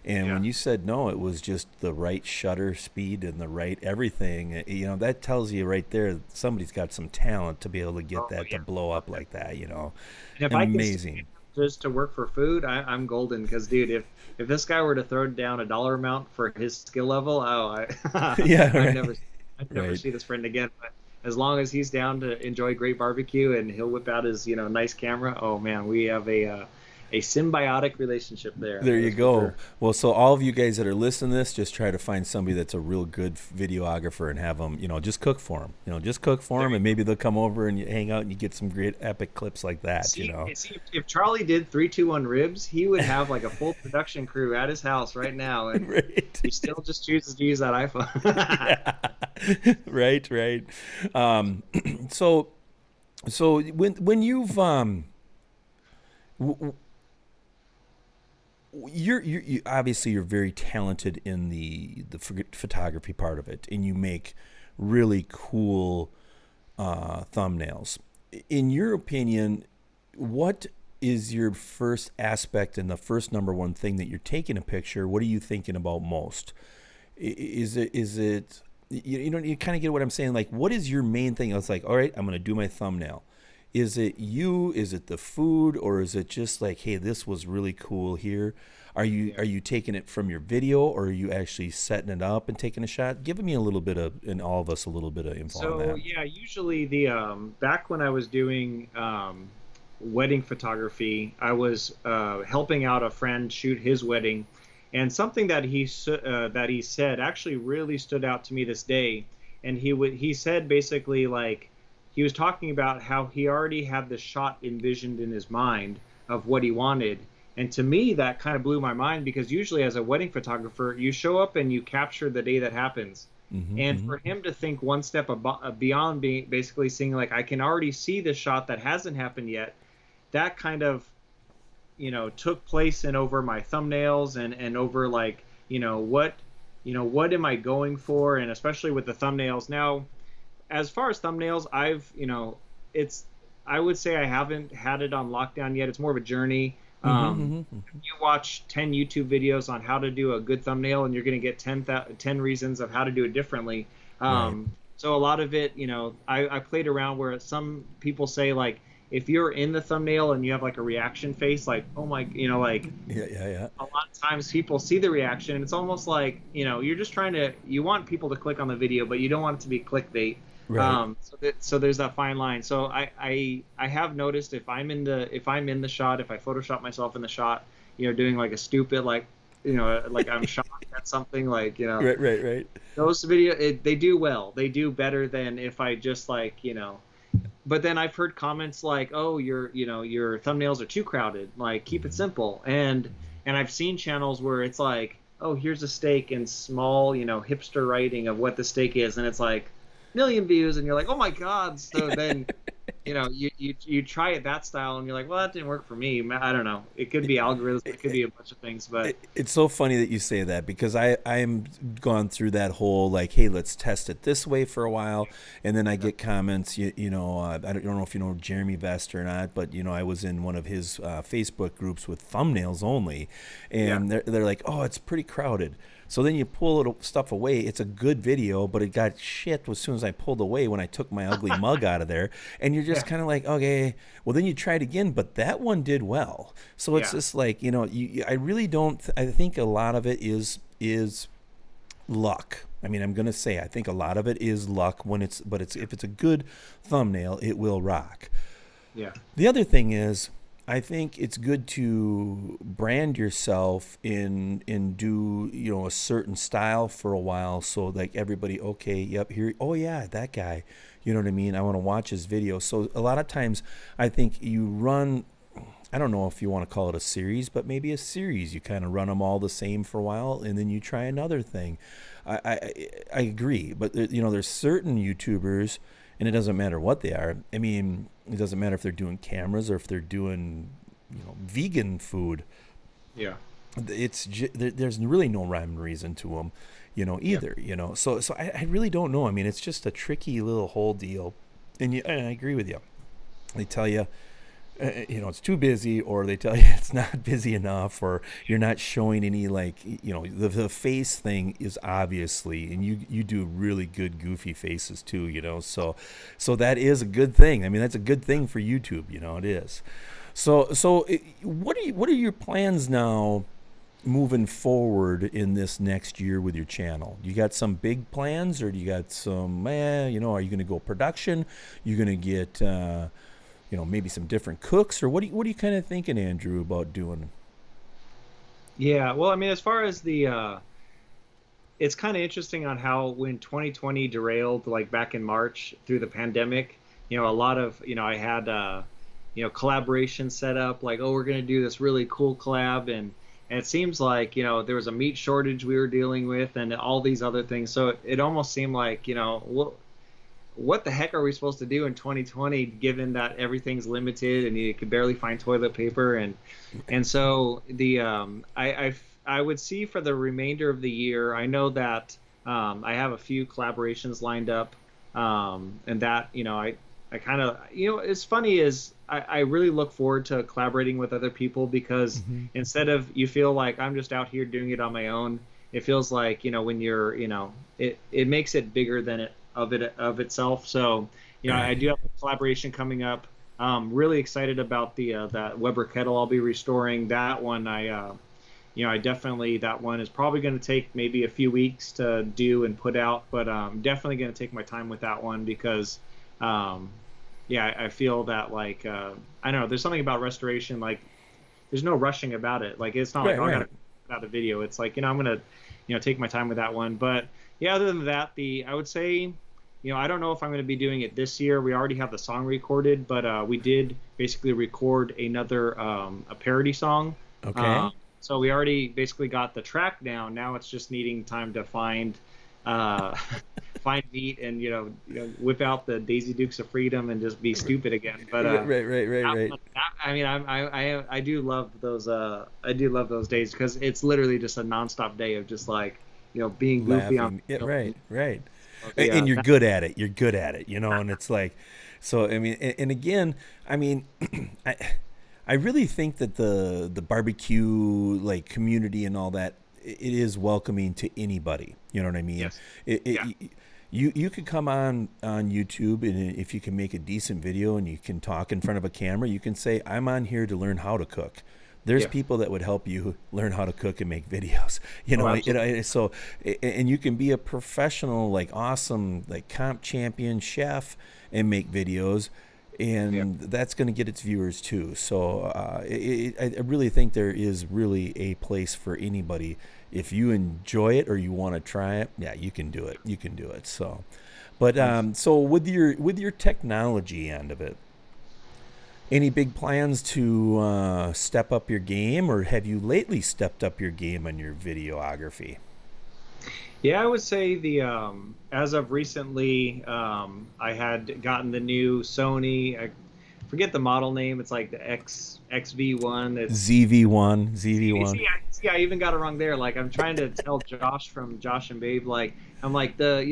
And Yeah. when you said no, it was just the right shutter speed and the right everything. That tells you right there somebody's got some talent to be able to get Oh, that to yeah. blow up like that. And if I can Amazing. just to work for food, I'm golden. Because, dude, if this guy were to throw down a dollar amount for his skill level, Yeah, I'd right. never, I'd never Right. see this friend again. But as long as he's down to enjoy great barbecue and he'll whip out his, nice camera, oh man, we have a symbiotic relationship there. There That you is for go. sure. Well, so all of you guys that are listening to this, just try to find somebody that's a real good videographer and have them, just cook for them. Just cook for There them, you and go. maybe they'll come over and you hang out and you get some great epic clips like that. See, if Charlie did 3, 2, 1 ribs, he would have like a full production crew at his house right now, and Right. he still just chooses to use that iPhone. Yeah. Right, right. Um, so so when you've w- you obviously you're very talented in the photography part of it, and you make really cool thumbnails. In your opinion, what is your first aspect and the first number one thing that you're taking a picture? What are you thinking about most? Is it you kind of get what I'm saying? Like, what is your main thing? It's like, all right, I'm going to do my thumbnail. Is it you? Is it the food, or is it just like, hey, this was really cool here? Yeah. Are you taking it from your video, or are you actually setting it up and taking a shot? Give me a little bit of, and all of us a little bit of info on So that. yeah, usually the back when I was doing wedding photography, I was helping out a friend shoot his wedding, and something that he said actually really stood out to me this day. And he said basically like he was talking about how he already had the shot envisioned in his mind of what he wanted. And to me, that kind of blew my mind because usually as a wedding photographer, you show up and you capture the day that happens. Hmm, And hmm. for him to think one step beyond being basically seeing like I can already see the shot that hasn't happened yet, that kind of took place in over my thumbnails and over like what am I going for, and especially with the thumbnails now. As far as thumbnails, it's I would say I haven't had it on lockdown yet. It's more of a journey. Hmm, hmm. You watch 10 YouTube videos on how to do a good thumbnail, and you're going to get 10 reasons of how to do it differently. Right. So a lot of it, I played around where some people say like if you're in the thumbnail and you have like a reaction face, like oh my, like Yeah, yeah, yeah. a lot of times people see the reaction and it's almost like you're just you want people to click on the video but you don't want it to be clickbait. Right. So there's that fine line. So I have noticed if I'm in the shot, if I Photoshop myself in the shot, doing like a stupid like like I'm shocked at something like Right, right, right. those they do well, they do better than if I just like but then I've heard comments like, "Oh, your thumbnails are too crowded. Like, keep it simple." And I've seen channels where it's like, "Oh, here's a steak," and small, hipster writing of what the steak is, and it's like million views, and you're like, "Oh my God!" So then, you try it that style, and you're like, "Well, that didn't work for me." I don't know. It could be algorithms. It could be a bunch of things, but It's so funny that you say that because I'm gone through that whole like, hey, let's test it this way for a while, and then I get comments. I don't know if you know Jeremy Vest or not, but I was in one of his Facebook groups with thumbnails only, yeah, and they're like, oh, it's pretty crowded. So then you pull it stuff away. It's a good video, but it got shit as soon as I pulled away when I took my ugly mug out of there. And you're just yeah, kind of like, okay, well then you try it again, but that one did well. So it's yeah. just like I really don't. I think a lot of it is luck. I mean, I'm gonna say I think a lot of it is luck but if it's a good thumbnail, it will rock. Yeah. The other thing is I think it's good to brand yourself in do a certain style for a while, so like everybody, okay, yep, here, oh yeah, that guy, you know what I mean? I want to watch his video. So a lot of times, I think you run. I don't know if you want to call it a series, but maybe a series. You kind of run them all the same for a while, and then you try another thing. I agree, but there's certain YouTubers, and it doesn't matter what they are. I mean, it doesn't matter if they're doing cameras or if they're doing vegan food. Yeah. There's really no rhyme and reason to them, either. So I really don't know. I mean, it's just a tricky little whole deal, and I agree with you. They tell you, it's too busy, or they tell you it's not busy enough, or you're not showing any, like, the face thing is obviously, and you do really good goofy faces too, so that is a good thing. I mean, that's a good thing for YouTube, it is. So what are your plans now moving forward in this next year with your channel? You got some big plans, or do you got some, are you going to go production? You going to get maybe some different cooks, or what are you kind of thinking, Andrew, about doing? Yeah, well, I mean, as far as the it's kind of interesting on how when 2020 derailed, like back in March through the pandemic, a lot of, I had collaboration set up, like, oh, we're going to do this really cool collab, and it seems like, there was a meat shortage we were dealing with and all these other things. So it almost seemed like, what the heck are we supposed to do in 2020, given that everything's limited and you could barely find toilet paper, and so the I would see for the remainder of the year. I know that I have a few collaborations lined up, and that I kind of it's funny is I really look forward to collaborating with other people, because instead of, you feel like I'm just out here doing it on my own, it feels like when you're it makes it bigger than it of itself. So I do have a collaboration coming up. Really excited about that Weber kettle I'll be restoring. That one I definitely, that one is probably going to take maybe a few weeks to do and put out, but definitely going to take my time with that one, because I feel that, like, I don't know, there's something about restoration, like, there's no rushing about it. Like, it's not like, oh, I gotta put out a video. It's like, I'm gonna take my time with that one. But yeah, other than that, I would say, I don't know if I'm going to be doing it this year. We already have the song recorded, but we did basically record another a parody song. Okay. So we already basically got the track down. Now it's just needing time to find find beat and whip out the Daisy Dukes of Freedom and just be stupid again. But right. I mean, I do love those. I do love those days, because it's literally just a nonstop day of just, like, being goofy on. Yeah, right. Yeah, and you're good at it. You're good at it, and it's like, so I mean, and again, I mean, I really think that the barbecue, like, community and all that, it is welcoming to anybody. You know what I mean? Yes. You could come on YouTube, and if you can make a decent video and you can talk in front of a camera, you can say, I'm on here to learn how to cook. There's people that would help you learn how to cook and make videos, so, and you can be a professional, like, awesome, like, comp champion chef and make videos, and that's going to get its viewers too. So I really think there is really a place for anybody. If you enjoy it or you want to try it, yeah, you can do it. So, but so with your technology end of it, any big plans to step up your game, or have you lately stepped up your game on your videography? Yeah, I would say as of recently, I had gotten the new Sony. I forget the model name. It's like the XV1. It's ZV1. See, I even got it wrong there. Like, I'm trying to tell Josh from Josh and Babe. Like, I'm like, the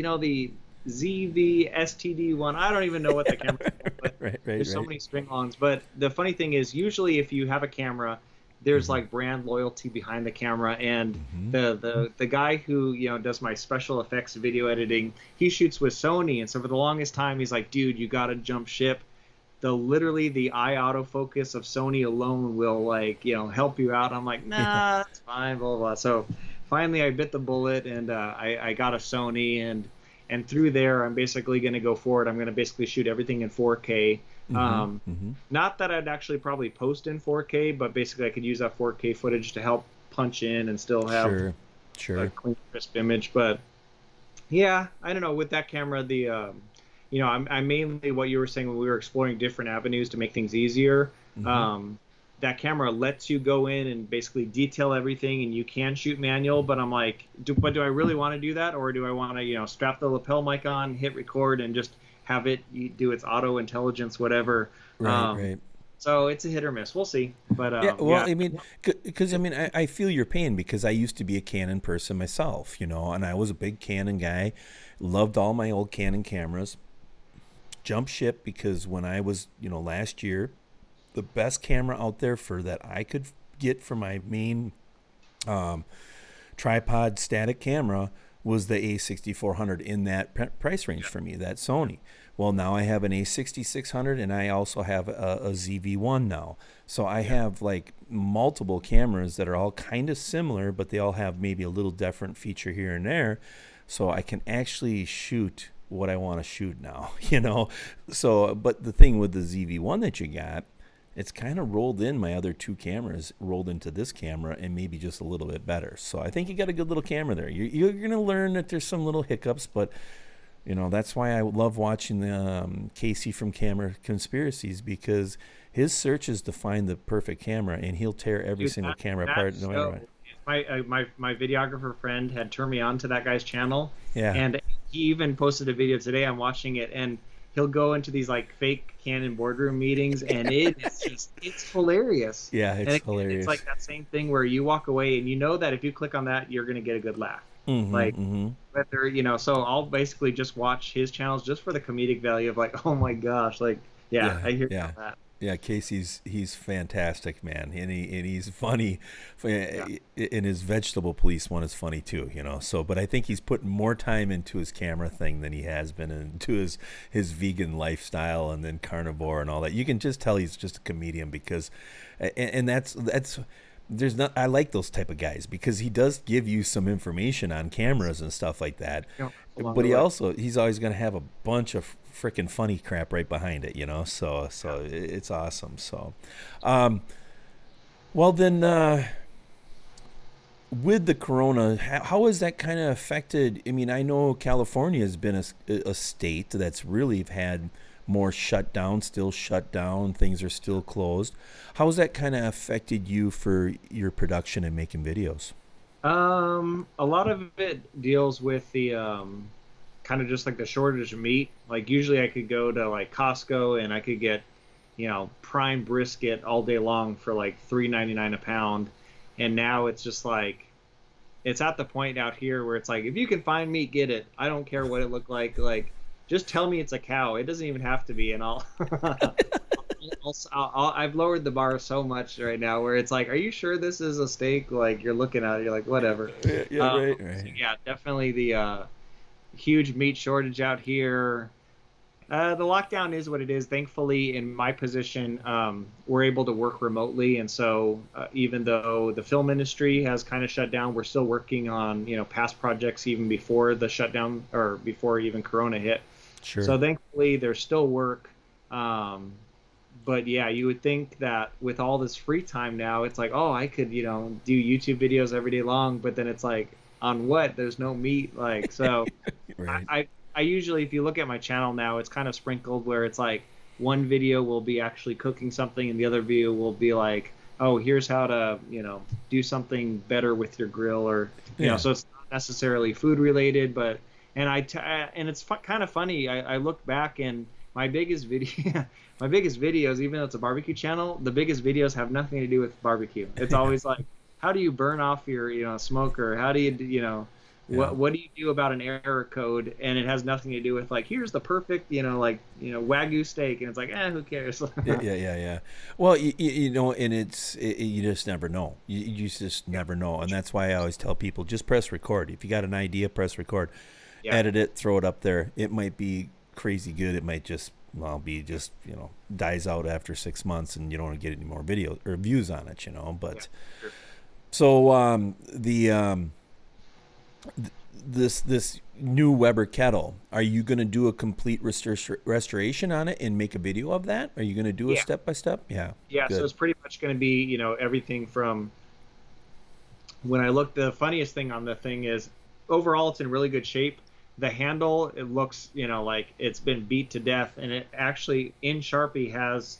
ZV-STD1. I don't even know what the camera is, but there's so many string-alongs. But the funny thing is, usually if you have a camera, there's like brand loyalty behind the camera, and the guy who does my special effects video editing, he shoots with Sony, and so for the longest time he's like, dude, you gotta jump ship. Literally the eye autofocus of Sony alone will, like, help you out. I'm like, nah, that's fine, blah, blah, blah. So finally I bit the bullet, and I got a Sony, and through there I'm basically going to go forward. I'm going to basically shoot everything in 4K. Not that I'd actually probably post in 4K, but basically I could use that 4K footage to help punch in and still have Sure. a Sure. clean, crisp image. But yeah, I don't know. With that camera, I'm mainly what you were saying when we were exploring different avenues to make things easier. That camera lets you go in and basically detail everything, and you can shoot manual. But I'm like, do I really want to do that, or do I want to, strap the lapel mic on, hit record, and just have it do its auto intelligence, whatever. Right. So it's a hit or miss. We'll see. But Yeah, well, yeah. I mean, because I feel your pain because I used to be a Canon person myself, and I was a big Canon guy, loved all my old Canon cameras. Jumped ship because when I was, last year, the best camera out there for that I could get for my main tripod static camera was the A6400 in that price range for me, that Sony. Well, now I have an A6600 and I also have a ZV-1 now. So I have like multiple cameras that are all kind of similar, but they all have maybe a little different feature here and there. So I can actually shoot what I want to shoot now, So, but the thing with the ZV-1 that you got, it's kind of rolled in my other two cameras, rolled into this camera, and maybe just a little bit better. So I think you got a good little camera there. You're going to learn that there's some little hiccups, but that's why I love watching the Casey from Camera Conspiracies, because his search is to find the perfect camera, and he'll tear every single camera apart. No matter what. My videographer friend had turned me on to that guy's channel. Yeah. And he even posted a video today. I'm watching it, and he'll go into these like fake Canon boardroom meetings, and it's hilarious. Yeah, it's hilarious. It's like that same thing where you walk away and you know that if you click on that, you're gonna get a good laugh. Whether so I'll basically just watch his channels just for the comedic value of like, oh my gosh, like I hear that. Yeah, he's fantastic, man, and he's funny, and his Vegetable Police one is funny too, So, but I think he's putting more time into his camera thing than he has been into his vegan lifestyle and then carnivore and all that. You can just tell he's just a comedian because, and that's. There's not. I like those type of guys because he does give you some information on cameras and stuff like that. But he's always going to have a bunch of freaking funny crap right behind it, So it's awesome. So, well then, with the corona, how has that kind of affected? I mean, I know California has been a state that's really had more shut down, still shut down. Things are still closed. How has that kind of affected you for your production and making videos? A lot of it deals with the kind of just like the shortage of meat. Like usually I could go to like Costco and I could get, prime brisket all day long for like $3.99 a pound. And now it's just like, it's at the point out here where it's like, if you can find meat, get it. I don't care what it looked like. Like, just tell me it's a cow. It doesn't even have to be, and I've lowered the bar so much right now where it's like, are you sure this is a steak? Like you're looking at it, you're like, whatever. Right. So yeah, definitely the huge meat shortage out here. The lockdown is what it is. Thankfully, in my position, we're able to work remotely, and so even though the film industry has kind of shut down, we're still working on past projects even before the shutdown or before even Corona hit. Sure. So thankfully, there's still work. But yeah, you would think that with all this free time now, it's like, oh, I could, do YouTube videos every day long. But then it's like, on what? There's no meat. Like, so Right. I usually, if you look at my channel now, it's kind of sprinkled where it's like one video will be actually cooking something and the other video will be like, oh, here's how to, do something better with your grill or, so it's not necessarily food related, but, and it's kind of funny. I look back and my biggest videos, even though it's a barbecue channel, the biggest videos have nothing to do with barbecue. It's always like, how do you burn off your, smoker? How do you, what do you do about an error code? And it has nothing to do with like, here's the perfect, Wagyu steak. And it's like, who cares? Yeah. Well, and you just never know. You just never know. And that's why I always tell people, just press record. If you got an idea, press record. Yeah. Edit it, throw it up there. It might be crazy good. It might just dies out after 6 months and you don't get any more video or views on it, but sure. So this new Weber kettle, are you going to do a complete restoration on it and make a video of that? Are you going to do a Yeah. step by step? Yeah. Yeah, so Good. it's pretty much going to be, everything from when I look. The funniest thing on the thing is overall it's in really good shape. The handle, it looks, like it's been beat to death, and it actually in Sharpie has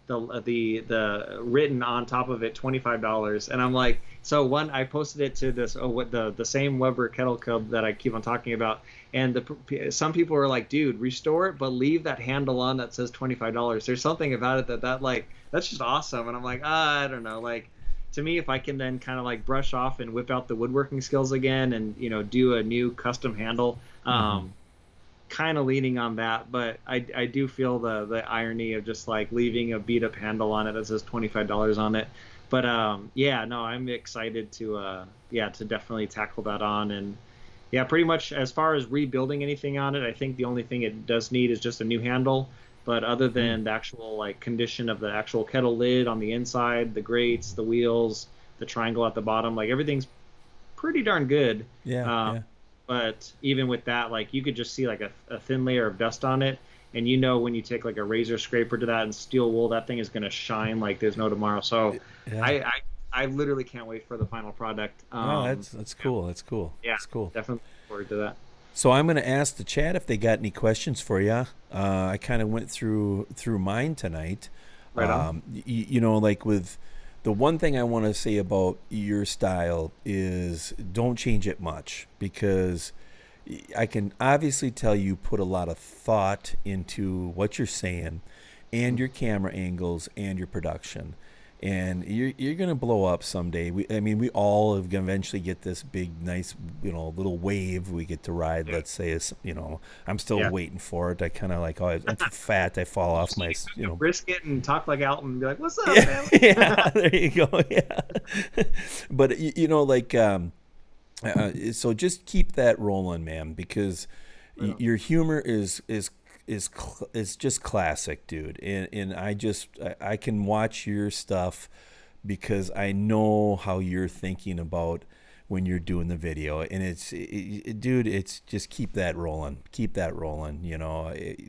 the written on top of it $25. And I'm like, so one, I posted it to this what the same Weber Kettle Club that I keep on talking about, and some people are like, dude, restore it but leave that handle on that says $25. There's something about it that like that's just awesome. And I'm like, I don't know, like, to me, if I can then kind of like brush off and whip out the woodworking skills again and do a new custom handle, kind of leaning on that. But I do feel the irony of just like leaving a beat up handle on it that says $25 on it. But yeah, no, I'm excited to definitely tackle that on. And yeah, pretty much as far as rebuilding anything on it, I think the only thing it does need is just a new handle. But other than the actual like condition of the actual kettle lid on the inside, the grates, the wheels, the triangle at the bottom, like everything's pretty darn good. Yeah. But even with that, like you could just see like a thin layer of dust on it, and when you take like a razor scraper to that and steel wool, that thing is going to shine like there's no tomorrow. So Yeah. I literally can't wait for the final product. Oh, that's cool. That's cool. Yeah, That's cool. definitely look forward to that. So I'm going to ask the chat if they got any questions for you. I kind of went through mine tonight. Right on. Like with the one thing I want to say about your style is don't change it much, because I can obviously tell you put a lot of thought into what you're saying and your camera angles and your production. And you're gonna blow up someday. We all have gonna eventually get this big, nice, little wave we get to ride. Let's say, I'm still waiting for it. I kind of like, I'm too fat. I fall off my, Brisket and talk like Alton and be like, "What's up, yeah, man?" yeah, there you go. Yeah, but so just keep that rolling, man, because your humor is just classic, dude. And I can watch your stuff because I know how you're thinking about when you're doing the video, and dude, it's just keep that rolling,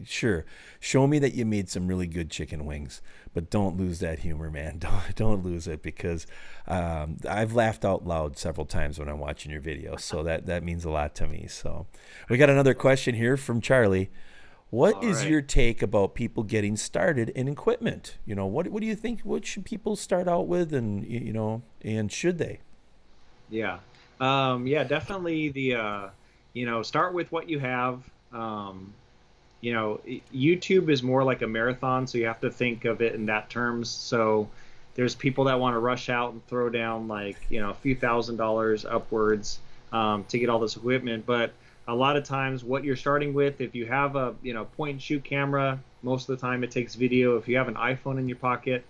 sure, show me that you made some really good chicken wings, but don't lose that humor, man. Don't lose it, because I've laughed out loud several times when I'm watching your videos, so that means a lot to me. So we got another question here from Charlie. What is your take about people getting started in equipment? What do you think? What should people start out with, and and should they? Yeah. Definitely start with what you have. YouTube is more like a marathon, so you have to think of it in that terms. So there's people that want to rush out and throw down like, a few $1,000s upwards to get all this equipment. But a lot of times what you're starting with, if you have a, point and shoot camera, most of the time it takes video. If you have an iPhone in your pocket,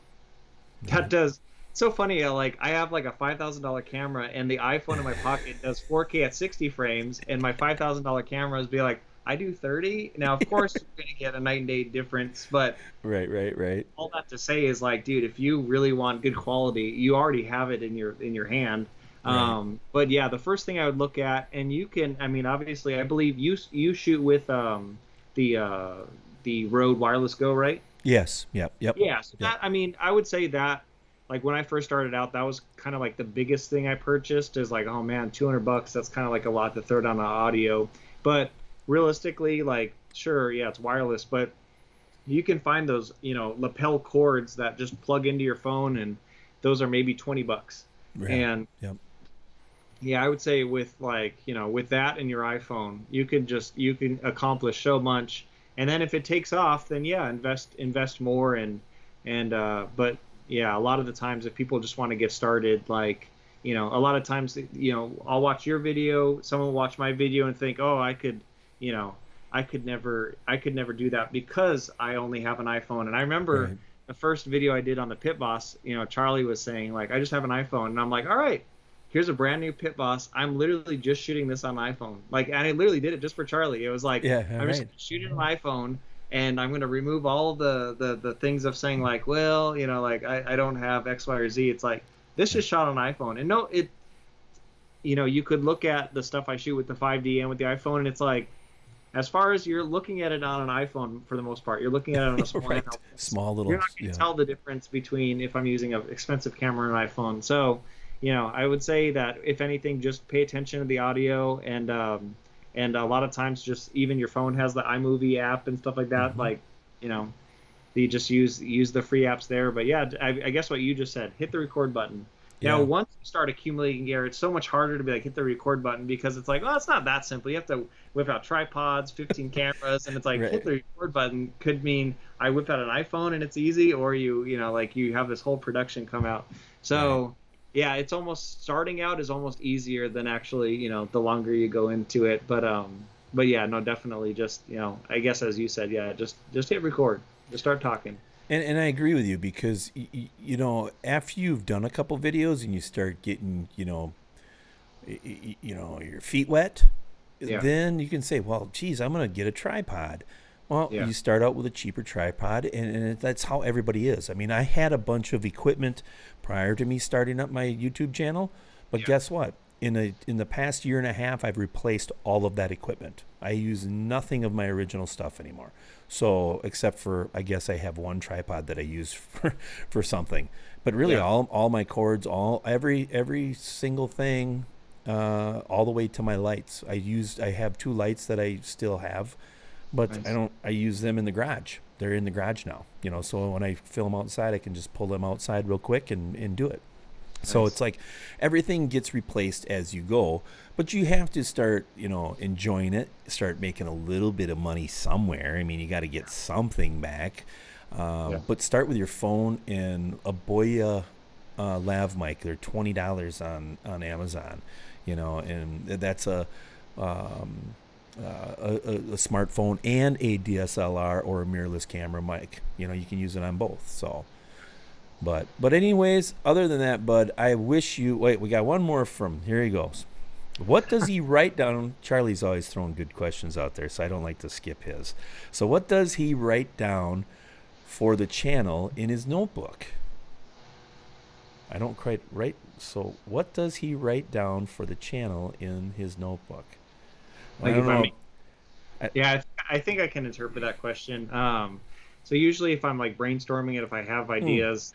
that does. So funny, like I have like a $5,000 camera, and the iPhone in my pocket does 4K at 60 frames, and my $5,000 cameras be like, I do 30. Now, of course, you're gonna get a night and day difference, but right. All that to say is like, dude, if you really want good quality, you already have it in your hand. Right. But yeah, the first thing I would look at, and you can, obviously, I believe you shoot with the Rode Wireless Go, right? Yes. Yep. Yeah. So Yep. that, I would say that. Like when I first started out, that was kind of like the biggest thing I purchased, is like, oh man, $200. That's kind of like a lot to throw down on audio. But realistically, like, sure, yeah, it's wireless, but you can find those, lapel cords that just plug into your phone, and those are maybe $20. Right. And Yep. yeah, I would say with like, with that and your iPhone, you can accomplish so much. And then if it takes off, then yeah, invest more but yeah, a lot of the times if people just want to get started, like, a lot of times, I'll watch your video, someone will watch my video and think, oh, I could never do that because I only have an iPhone. And I remember the first video I did on the Pit Boss, Charlie was saying like, I just have an iPhone. And I'm like, all right, here's a brand new Pit Boss. I'm literally just shooting this on my iPhone. Like, and I literally did it just for Charlie. It was like, I'm just shooting on my iPhone, and I'm going to remove all the things of saying like, well, like I don't have X, Y, or Z. It's like, this is shot on iPhone. And no, you could look at the stuff I shoot with the 5D and with the iPhone, and it's like, as far as you're looking at it on an iPhone, for the most part, you're looking at it on a small Right. handheld. Small You're little, not going yeah. to tell the difference between if I'm using an expensive camera and an iPhone. So, I would say that if anything, just pay attention to the audio, and a lot of times, just even your phone has the iMovie app and stuff like that. Like, you know, you just use the free apps there. But yeah, I guess what you just said, hit the record button. Now, Yeah. once you start accumulating gear, it's so much harder to be like hit the record button, because it's like, oh, it's not that simple. You have to whip out tripods, 15 cameras, and it's like hit Right. the record button could mean I whip out an iPhone and it's easy, or like you have this whole production come out. So yeah, it's almost, starting out is almost easier than actually, the longer you go into it. But yeah, no, definitely just, I guess as you said, yeah, just hit record, just start talking. And I agree with you because after you've done a couple videos and you start getting your feet wet, Yeah. then you can say, well, geez, I'm gonna get a tripod. Well, Yeah. you start out with a cheaper tripod, and that's how everybody is. I mean, I had a bunch of equipment prior to me starting up my YouTube channel, but guess what? In the past year and a half, I've replaced all of that equipment. I use nothing of my original stuff anymore. So, except for, I guess I have one tripod that I use for something. But really, Yeah. all my cords, every single thing, all the way to my lights. I have two lights that I still have, but Nice. I use them in the garage. They're in the garage now. So when I film outside, I can just pull them outside real quick and do it. So Nice. it's like everything gets replaced as you go, but you have to start, enjoying it, start making a little bit of money somewhere. I mean, you got to get something back. Yeah. But start with your phone and a Boya lav mic. They're $20 on Amazon, and that's a smartphone and a DSLR or a mirrorless camera mic. You can use it on both. So. But anyways, other than that, Bud, I wish you wait. We got one more from here. He goes. What does he write down? Charlie's always throwing good questions out there, so I don't like to skip his. So what does he write down for the channel in his notebook? I don't quite write. So what does he write down for the channel in his notebook? I Like don't if I'm, know. yeah, I think I can interpret that question. So usually if I'm like brainstorming it, if I have ideas,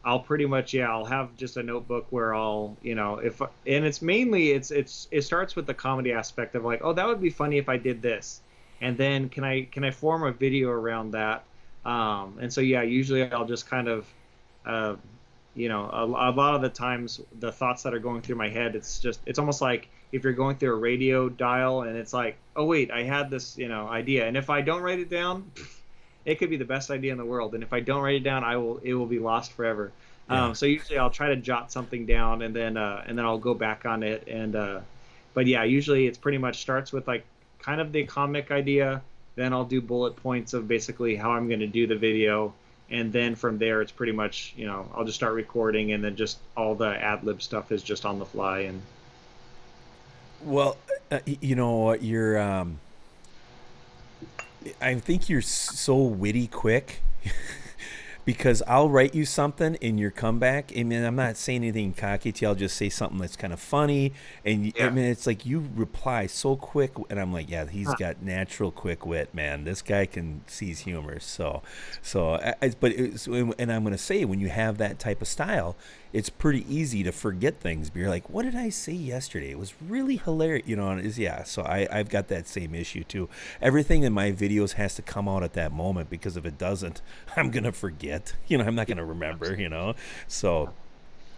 I'll pretty much, yeah, I'll have just a notebook where I'll, and it's mainly, it starts with the comedy aspect of like, oh, that would be funny if I did this. And then can I form a video around that? And so, yeah, usually I'll just kind of, uh, a lot of the times the thoughts that are going through my head, it's almost like if you're going through a radio dial and it's like, oh wait, I had this, idea. And if I don't write it down, it could be the best idea in the world. And if I don't write it down, it will be lost forever. Yeah. So usually I'll try to jot something down, and then I'll go back on it. But yeah, usually it's pretty much starts with like kind of the comic idea. Then I'll do bullet points of basically how I'm going to do the video. And then from there, it's pretty much, I'll just start recording, and then just all the ad lib stuff is just on the fly. And Well, you're. I think you're so witty quick because I'll write you something in your comeback. I mean, I'm not saying anything cocky to you. I'll just say something that's kind of funny. And I yeah, mean, it's like you reply so quick. And I'm like, yeah, he's got natural quick wit, man. This guy can seize humor. And I'm going to say, when you have that type of style, it's pretty easy to forget things. But you're like, what did I say yesterday? It was really hilarious. And yeah. So I've got that same issue too. Everything in my videos has to come out at that moment, because if it doesn't, I'm going to forget. I'm not going to remember, So,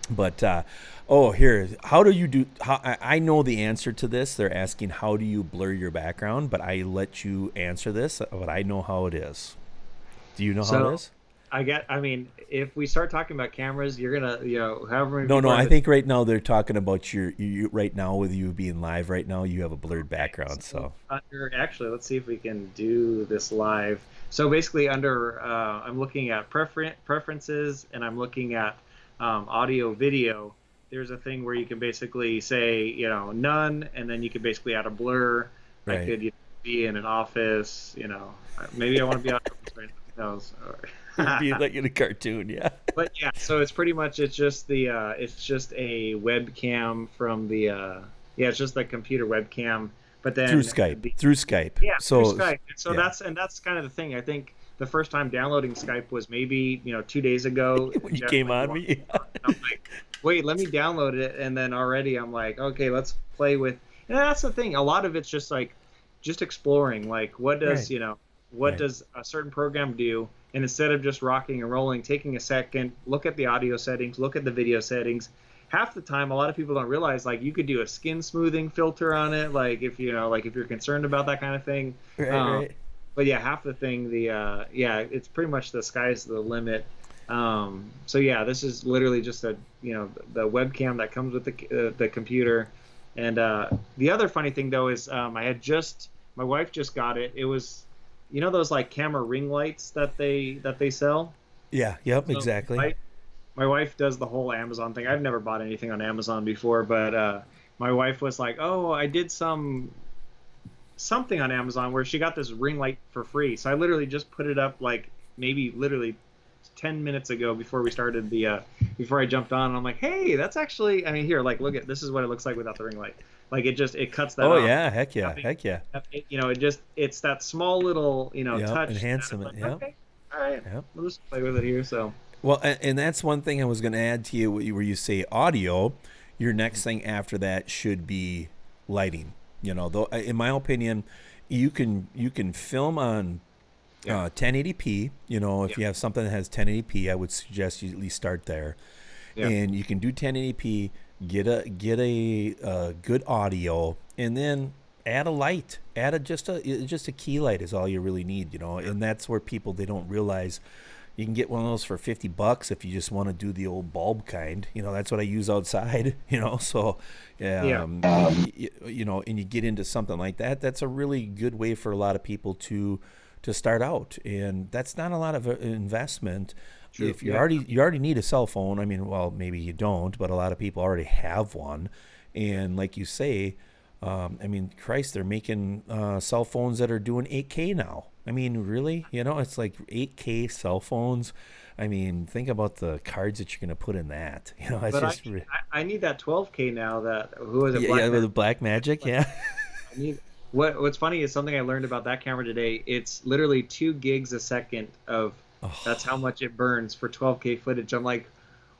but, here, how do you do, I know the answer to this. They're asking, how do you blur your background? But I let you answer this, but I know how it is. Do you know how it so is? I mean, if we start talking about cameras, you're gonna, however many No, people I think right now they're talking about you right now, with you being live right now, you have a blurred background. So actually, let's see if we can do this live. So basically, under I'm looking at preferences, and I'm looking at audio video. There's a thing where you can basically say, none, and then you can basically add a blur. I right. could be in an office, maybe I want to be out of office right now. knows. It'd be like in a cartoon, yeah. But yeah, so it's pretty much it's just a webcam from the it's just the computer webcam. But then Through Skype. Through Skype. yeah, through So Skype. And so yeah. that's kind of the thing. I think the first time downloading Skype was maybe 2 days ago. When you Jeff, came like, on walked me. around, and I'm like, wait, let me download it, and then already I'm like, okay, let's play with. And that's the thing. A lot of it's just like, just exploring. Like, what does Right. what Right. does a certain program do? And instead of just rocking and rolling, taking a second, look at the audio settings, look at the video settings. Half the time, a lot of people don't realize like you could do a skin smoothing filter on it, like if if you're concerned about that kind of thing. Right, Um, right. but yeah, half the thing, it's pretty much the sky's the limit. So yeah, this is literally just the webcam that comes with the computer. And the other funny thing though is my wife just got it. It was those like camera ring lights that they sell. Yeah, yep, So exactly. my wife does the whole Amazon thing. I've never bought anything on Amazon before, but my wife was like, "Oh, I did something on Amazon where she got this ring light for free." So I literally just put it up like maybe literally 10 minutes ago before we started before I jumped on. And I'm like, "Hey, that's actually, I mean, here, like, look at this is what it looks like without the ring light." Like it cuts that Oh off. yeah, heck yeah, Nothing- heck yeah. it's that small little Yep, touch. enhancement, Like, yep. okay, all right, Yep. we'll just play with it here. So Well, and that's one thing I was going to add to you where you say audio. Your next thing after that should be lighting. Though in my opinion, you can film on Yeah. 1080p. If Yeah. you have something that has 1080p, I would suggest you at least start there. Yeah. And you can do 1080p, get a good audio, and then add a light. Add just a key light is all you really need. And that's where people they don't realize. You can get one of those for $50 if you just want to do the old bulb kind. That's what I use outside. So, Yeah. and you get into something like that. That's a really good way for a lot of people to start out, and that's not a lot of investment. True. If you Yeah. already need a cell phone. I mean, well, maybe you don't, but a lot of people already have one, and like you say. I mean, Christ, they're making cell phones that are doing 8K now. I mean, really? It's like 8K cell phones. I mean, think about the cards that you're going to put in that. It's But just... I need that 12K now. That who was it? Yeah, with the Black Magic, yeah. I need what's funny is something I learned about that camera today. It's literally 2 gigs a second of that's how much it burns for 12K footage. I'm like,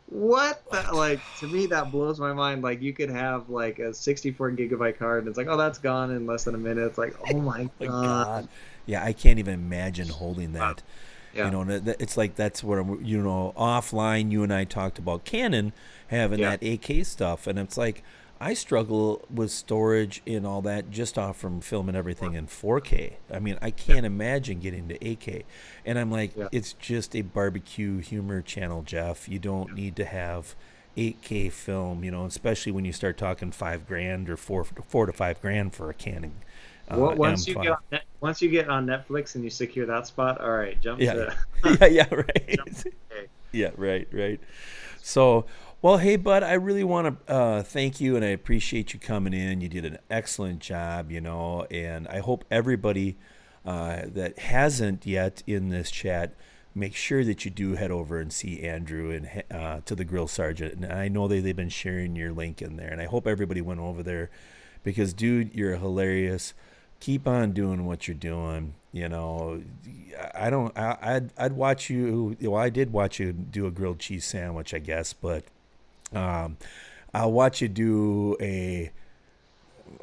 what? Like, to me that blows my mind. Like, you could have like a 64 gigabyte card and it's like, oh, that's gone in less than a minute. It's like, oh my My god. God. Yeah, I can't even imagine holding that. Yeah. It's like that's what offline. You and I talked about Canon having Yeah. that 8K stuff, and it's like I struggle with storage and all that just off from filming everything in 4K. I mean, I can't imagine getting to 8K, and I'm like, Yeah. it's just a barbecue humor channel, Jeff. You don't need to have 8K film, especially when you start talking $5,000 or four to $5,000 for a Canon. Once M5. once you get on Netflix and you secure that spot, all right, jump Yeah. to yeah, right. jump to 8K. Yeah, right. So, well, hey, bud, I really want to thank you, and I appreciate you coming in. You did an excellent job, and I hope everybody that hasn't yet in this chat, make sure that you do head over and see Andrew and to the Grill Sergeant. And I know they've been sharing your link in there, and I hope everybody went over there because, dude, you're hilarious. Keep on doing what you're doing. I'd watch you. Well, I did watch you do a grilled cheese sandwich, I guess, but I'll watch you do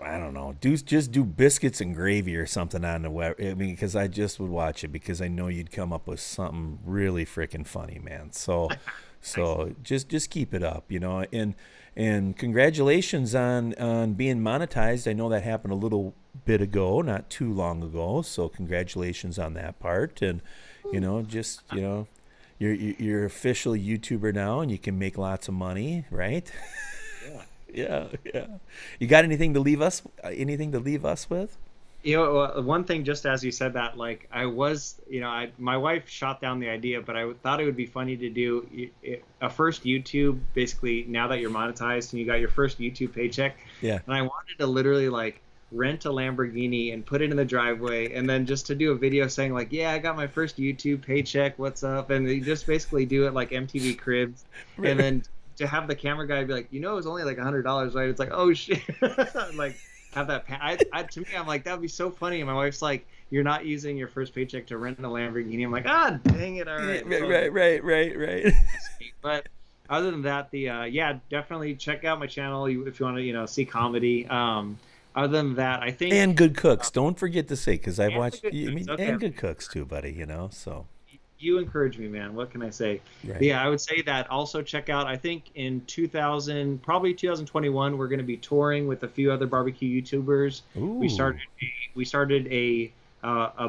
I don't know, just do biscuits and gravy or something on the web. I mean, because I just would watch it because I know you'd come up with something really freaking funny, man. So just keep it up, and congratulations on being monetized. I know that happened a little bit ago, not too long ago. So congratulations on that part. And you're official YouTuber now, and you can make lots of money, right? Yeah. Yeah. You got anything to leave us? Anything to leave us with? One thing, just as you said that, like my wife shot down the idea, but I thought it would be funny to do a first YouTube, basically now that you're monetized and you got your first YouTube paycheck. Yeah. And I wanted to literally like rent a Lamborghini and put it in the driveway, and then just to do a video saying like, yeah, I got my first YouTube paycheck, what's up? And they just basically do it like MTV Cribs. And then to have the camera guy be like, it was only like $100, right? It's like, oh shit. Like, have that to me, I'm like, that'd be so funny. And my wife's like, you're not using your first paycheck to rent a Lamborghini. I'm like, ah, dang it. All right. Right. But other than that, definitely check out my channel if you want to, see comedy. Other than that, I think, And good cooks. Don't forget to say, because I've watched, Okay. and good cooks too, buddy, so. You encourage me, man. What can I say? Right. But yeah, I would say that also check out, I think in 2021, we're going to be touring with a few other barbecue YouTubers. Ooh. We started a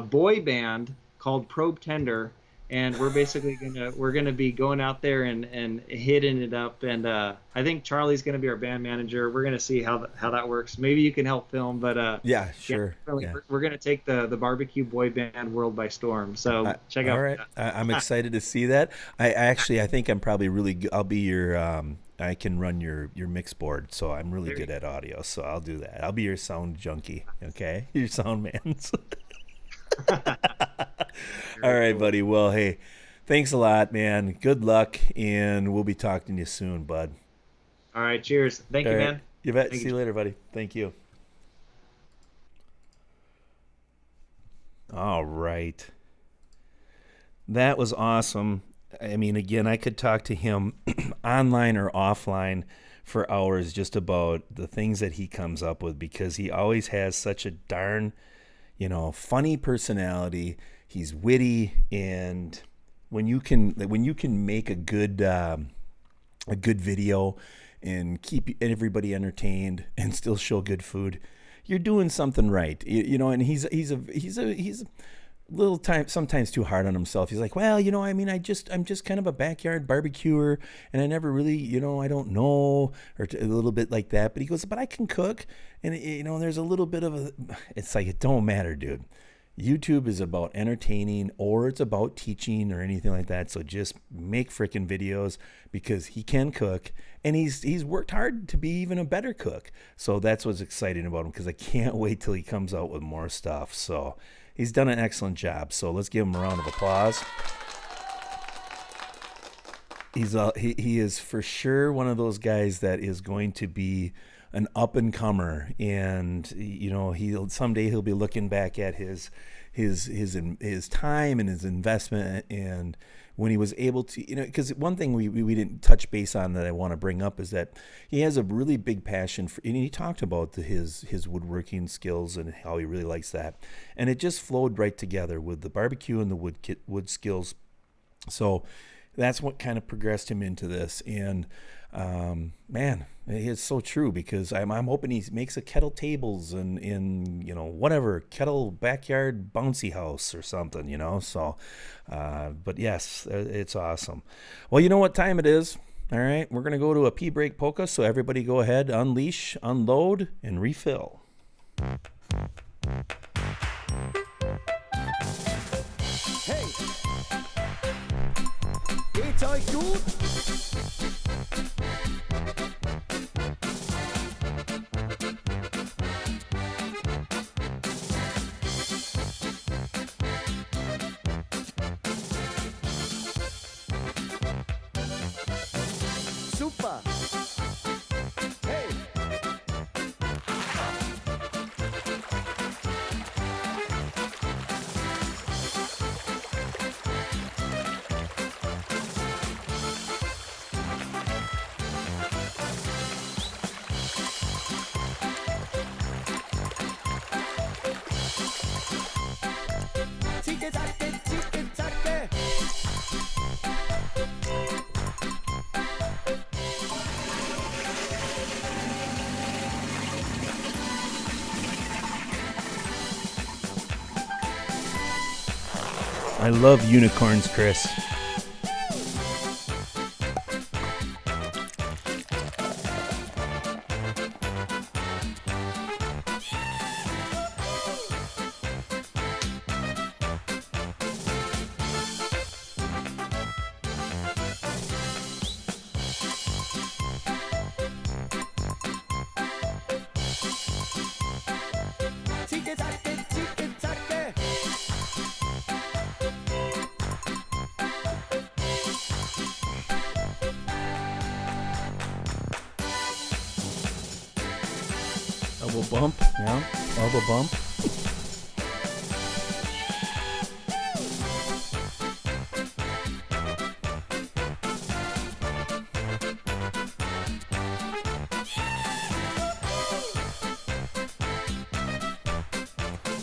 boy band called Probe Tender, and we're basically gonna be going out there and hitting it up. And I think Charlie's gonna be our band manager. We're gonna see how that works. Maybe you can help film, but Yeah, sure. Yeah. We're gonna take the barbecue boy band world by storm. So check out. All right, I'm excited to see that. I think I'm probably really good. I'll be your I can run your mix board, so I'm really good at audio. So I'll do that. I'll be your sound junkie. Okay, your sound man. All right, buddy. Well, hey, thanks a lot, man. Good luck, and we'll be talking to you soon, bud. All right, cheers. Thank you, man. You bet. See you later, buddy. Thank you. All right. That was awesome. I mean, again, I could talk to him online or offline for hours just about the things that he comes up with, because he always has such a darn, funny personality. He's witty, and when you can make a good video and keep everybody entertained and still show good food, you're doing something right. And he's a little sometimes too hard on himself. He's like, well, I'm just kind of a backyard barbecuer, and I never really, I don't know, or a little bit like that. But he goes, but I can cook, and there's a little bit of it's like, it don't matter, dude. YouTube is about entertaining, or it's about teaching or anything like that. So just make freaking videos, because he can cook, and he's worked hard to be even a better cook. So that's what's exciting about him, because I can't wait till he comes out with more stuff. So he's done an excellent job. So let's give him a round of applause. He is for sure one of those guys that is going to be an up and comer, and someday he'll be looking back at his time and his investment, and when he was able to, because one thing we didn't touch base on that I want to bring up is that he has a really big passion for, and he talked about his woodworking skills and how he really likes that, and it just flowed right together with the barbecue and the wood skills. So that's what kind of progressed him into this. And man, it's so true, because I'm hoping he makes a kettle tables and in whatever, kettle backyard bouncy house or something, so but yes, it's awesome. Well, you know what time it is. All right, we're gonna go to a pee break polka, so everybody go ahead, unleash, unload, and refill. Hey, geht's euch gut? Super. Hey. Zicke-Zacke, Zicke-Zacke. I love unicorns, Chris. Elbow bump. Yeah, elbow bump.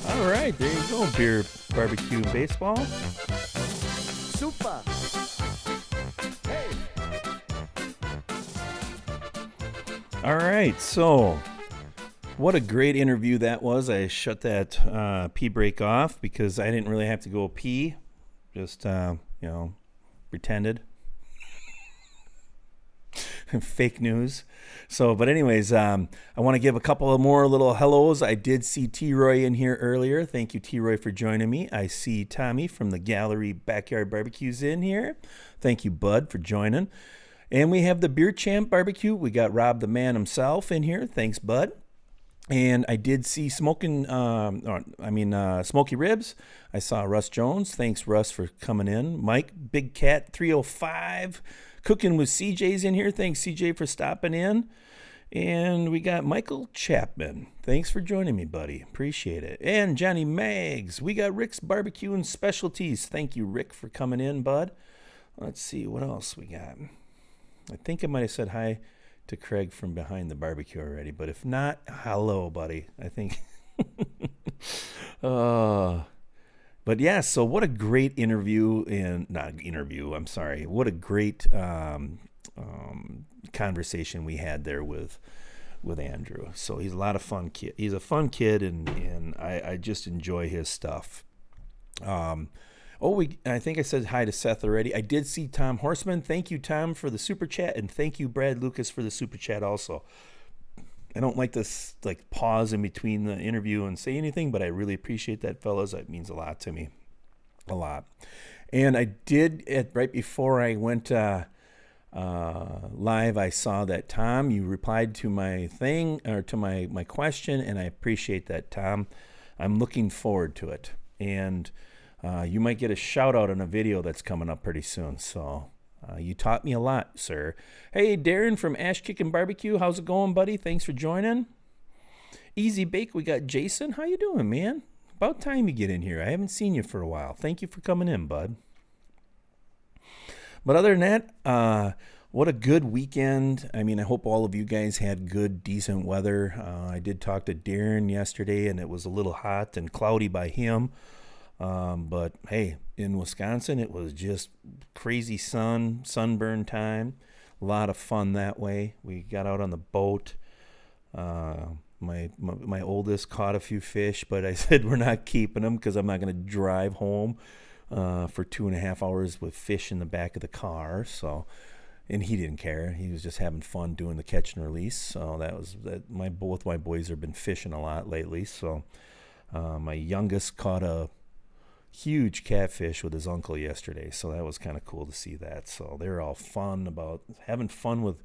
All right, there you go. Beer, barbecue, and baseball. Super. Hey. All right, so what a great interview that was. I shut that pee break off because I didn't really have to go pee. Just, pretended. Fake news. So, but anyways, I want to give a couple of more little hellos. I did see T-Roy in here earlier. Thank you, T-Roy, for joining me. I see Tommy from the Gallery Backyard Barbecues in here. Thank you, Bud, for joining. And we have the Beer Champ Barbecue. We got Rob the man himself in here. Thanks, Bud. And I did see Smoky Ribs. I saw Russ Jones. Thanks, Russ, for coming in. Mike, Big Cat 305. Cooking with CJ's in here. Thanks, CJ, for stopping in. And we got Michael Chapman. Thanks for joining me, buddy. Appreciate it. And Johnny Maggs. We got Rick's Barbecue and Specialties. Thank you, Rick, for coming in, bud. Let's see what else we got. I think I might have said hi to Craig from behind the barbecue already, but if not, hello, buddy. I think. But yeah, so what a great interview what a great conversation we had there with Andrew. So he's a lot of fun kid. He's a fun kid, and I just enjoy his stuff. I think I said hi to Seth already. I did see Tom Horseman. Thank you, Tom, for the super chat, and thank you, Brad Lucas, for the super chat also. I don't like this pause in between the interview and say anything, but I really appreciate that, fellas. That means a lot to me. A lot. And I did, right before I went live, I saw that, Tom, you replied to my thing, or to my question, and I appreciate that, Tom. I'm looking forward to it. And you might get a shout out on a video that's coming up pretty soon. So you taught me a lot, sir. Hey, Darren from Ash Kickin' Barbecue. How's it going, buddy? Thanks for joining. Easy Bake, we got Jason. How you doing, man? About time you get in here. I haven't seen you for a while. Thank you for coming in, bud. But other than that, what a good weekend. I mean, I hope all of you guys had good, decent weather. I did talk to Darren yesterday, and it was a little hot and cloudy by him. But hey, in Wisconsin, it was just crazy sunburn time. A lot of fun that way. We got out on the boat. My oldest caught a few fish, but I said we're not keeping them because I'm not going to drive home for 2.5 hours with fish in the back of the car. So, and he didn't care. He was just having fun doing the catch and release. So both my boys have been fishing a lot lately. So my youngest caught a huge catfish with his uncle yesterday, so that was kind of cool to see that. So they're all having fun with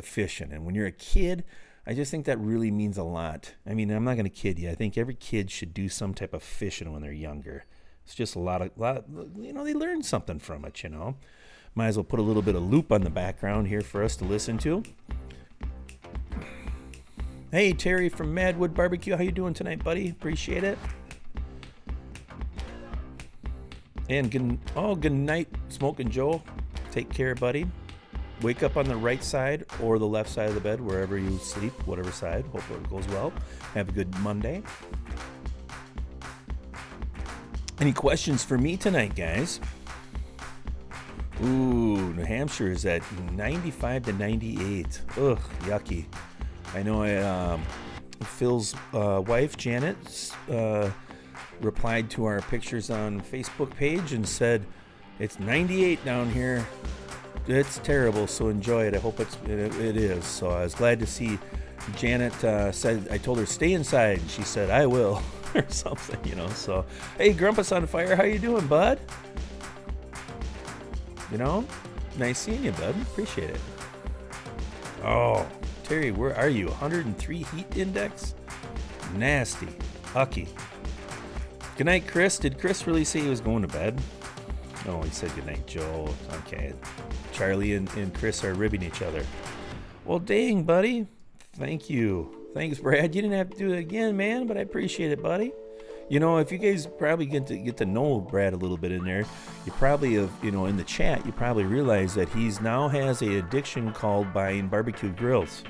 fishing. And when you're a kid, I just think that really means a lot. I mean, I'm not going to kid you. I think every kid should do some type of fishing when they're younger. It's just a lot, they learn something from it, Might as well put a little bit of loop on the background here for us to listen to. Hey, Terry from Madwood Barbecue. How you doing tonight, buddy? Appreciate it. And good night, Smoking Joe. Take care, buddy. Wake up on the right side or the left side of the bed, wherever you sleep, whatever side. Hope it goes well. Have a good Monday. Any questions for me tonight, guys? Ooh, New Hampshire is at 95 to 98. Ugh, yucky. I know Phil's wife, Janet, replied to our pictures on Facebook page and said, it's 98 down here. It's terrible, so enjoy it. I hope it is. So I was glad to see Janet said, I told her, stay inside. And she said, I will, or something, So, hey, Grumpus on Fire, how you doing, bud? Nice seeing you, bud. Appreciate it. Oh, Terry, where are you? 103 heat index? Nasty. Ucky. Good night, Chris. Did Chris really say he was going to bed? Oh, he said good night, Joe. Okay. Charlie and Chris are ribbing each other. Well, dang, buddy. Thank you. Thanks, Brad. You didn't have to do it again, man, but I appreciate it, buddy. You know, if you guys probably get to know Brad a little bit in there, you probably have, you know, in the chat, you probably realize that he's now has a addiction called buying barbecue grills.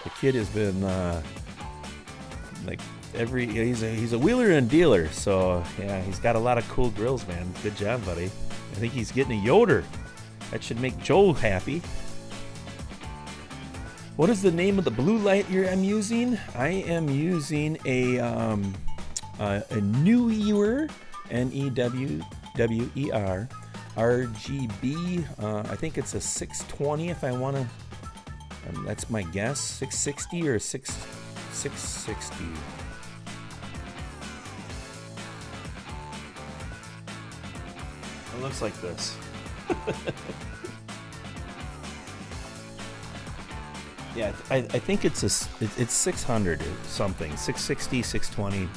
The kid has been like he's a wheeler and dealer, so yeah, he's got a lot of cool grills, man. Good job, buddy. I think he's getting a Yoder. That should make Joe happy. What is the name of the blue light I'm using? I am using a Newer, Newer, RGB. I think it's a 620 if I want to. That's my guess. 660 or 660. It looks like this. Yeah, I think it's 600 or something. 660, 620,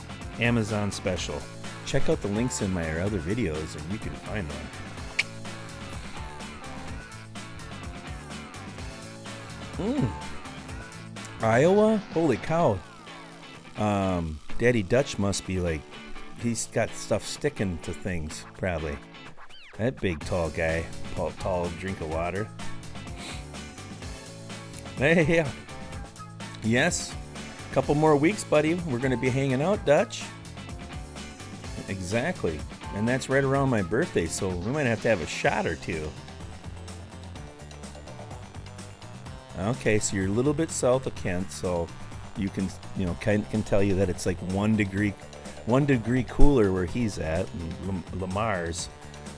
Amazon special. Check out the links in my other videos and you can find one. Iowa? Holy cow. Daddy Dutch must be like, he's got stuff sticking to things, probably. That big, tall guy. Tall drink of water. Hey, yeah. Yes. A couple more weeks, buddy. We're going to be hanging out, Dutch. Exactly. And that's right around my birthday, so we might have to have a shot or two. Okay, so you're a little bit south of Kent, so you can, you know, can tell you that it's like 1 degree cooler where he's at, in Lamar's,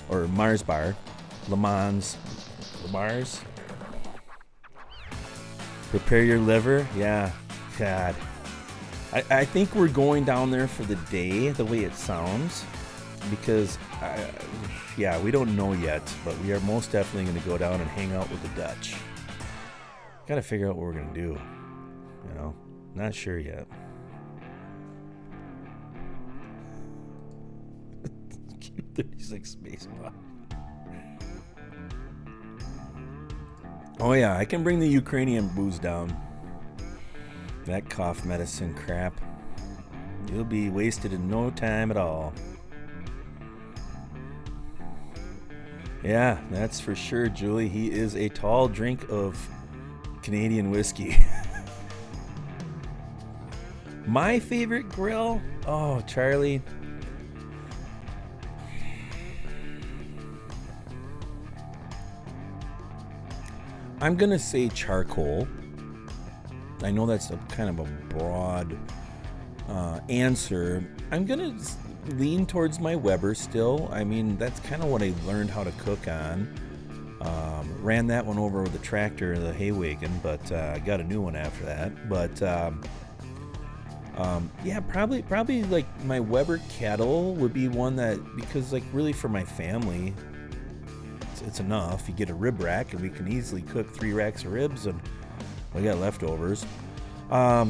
or Mars Bar, Lamar's. Prepare your liver, yeah. God, I think we're going down there for the day, the way it sounds, because yeah, we don't know yet, but we are most definitely going to go down and hang out with the Dutch. Got to figure out what we're going to do, you know, not sure yet. Q36 space bar. Oh yeah, I can bring the Ukrainian booze down. That cough medicine crap. You'll be wasted in no time at all. Yeah, that's for sure, Julie. He is a tall drink of Canadian whiskey. My favorite grill? Oh, Charlie. I'm gonna say charcoal. I know that's a kind of a broad answer. I'm gonna lean towards my Weber still. I mean, that's kind of what I learned how to cook on. Ran that one over with the tractor, the hay wagon, but I got a new one after that. But yeah, probably like my Weber kettle would be one that, because like really for my family, it's enough. You get a rib rack and we can easily cook 3 racks of ribs and we got leftovers. I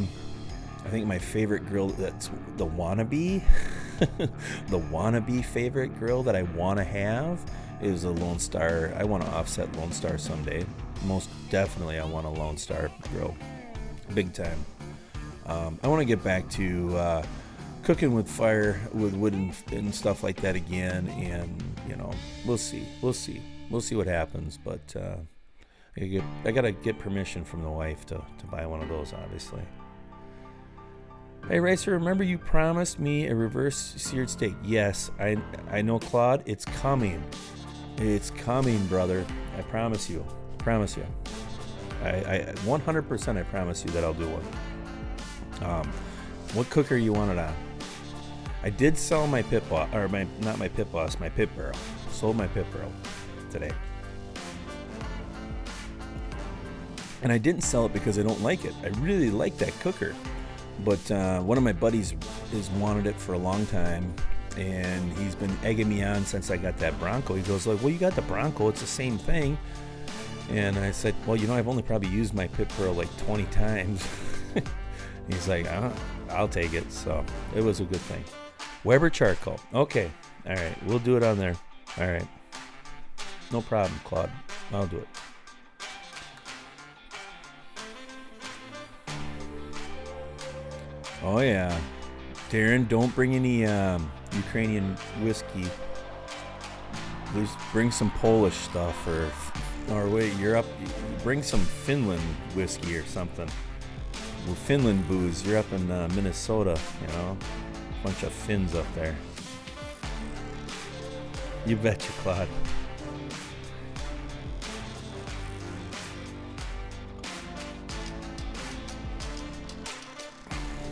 think my favorite grill, that's the Wannabe. The Wannabe favorite grill that I want to have is a Lone Star. I want to offset Lone Star someday. Most definitely I want a Lone Star grill. Big time. I want to get back to cooking with fire, with wood and stuff like that again. And, you know, we'll see what happens. But I gotta get permission from the wife to buy one of those, obviously. Hey Racer, remember you promised me a reverse seared steak? Yes, I know, Claude. It's coming. It's coming, brother. I promise you. I 100% I promise you that I'll do one. What cooker you want it on? I did sell my pit boss, or my pit barrel. Sold my pit barrel today. And I didn't sell it because I don't like it. I really like that cooker. But one of my buddies has wanted it for a long time, and he's been egging me on since I got that Bronco. He goes like, well, you got the Bronco, it's the same thing. And I said, well, you know, I've only probably used my pit pearl like 20 times. He's like, I'll take it. So it was a good thing. Weber charcoal. Okay. All right. We'll do it on there. All right. No problem, Claude. I'll do it. Oh yeah, Darren, don't bring any Ukrainian whiskey. Just bring some Polish stuff, or wait, you're up. Bring some Finland whiskey or something. Well, Finland booze. You're up in Minnesota, you know, bunch of Finns up there. You betcha, Claude.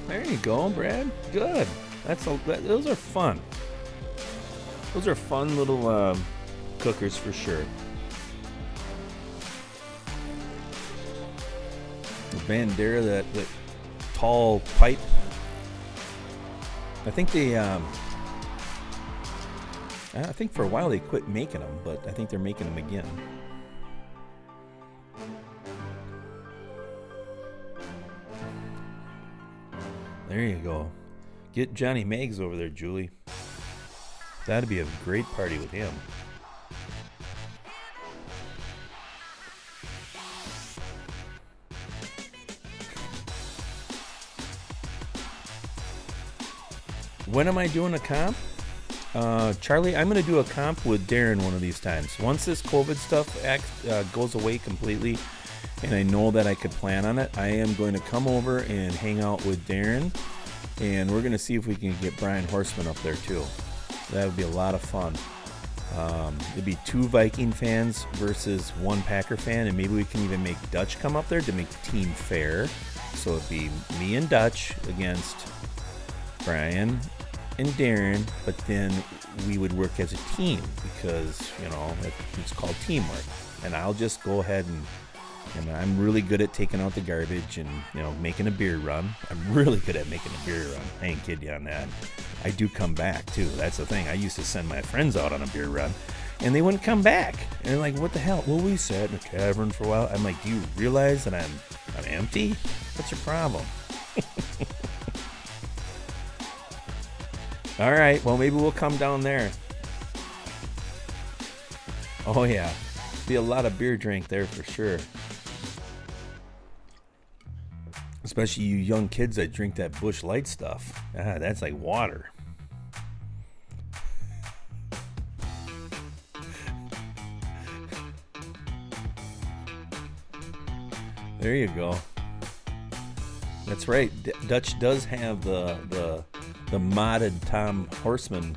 There you go, Brad. Good. Those are fun. Those are fun little cookers for sure. The Bandera, that tall pipe. I think I think for a while they quit making them, but I think they're making them again. There you go. Get Johnny Meggs over there, Julie. That'd be a great party with him. When am I doing a comp? Charlie, I'm going to do a comp with Darren one of these times. Once this COVID stuff goes away completely, and I know that I could plan on it, I am going to come over and hang out with Darren, and we're going to see if we can get Brian Horseman up there too. That would be a lot of fun. It'd be 2 Viking fans versus 1 Packer fan, and maybe we can even make Dutch come up there to make the team fair. So it'd be me and Dutch against Brian and Darren, but then we would work as a team because, you know, it's called teamwork. And I'll just go ahead and I'm really good at taking out the garbage and, you know, making a beer run. I'm really good at making a beer run. I ain't kidding you on that. I do come back too. That's the thing. I used to send my friends out on a beer run and they wouldn't come back. And they're like, what the hell? Well, we sat in a tavern for a while. I'm like, do you realize that I'm empty? What's your problem? All right. Well, maybe we'll come down there. Oh yeah. Be a lot of beer drink there for sure. Especially you young kids that drink that Busch Light stuff. That's like water. There you go. That's right. Dutch does have the modded Tom Horseman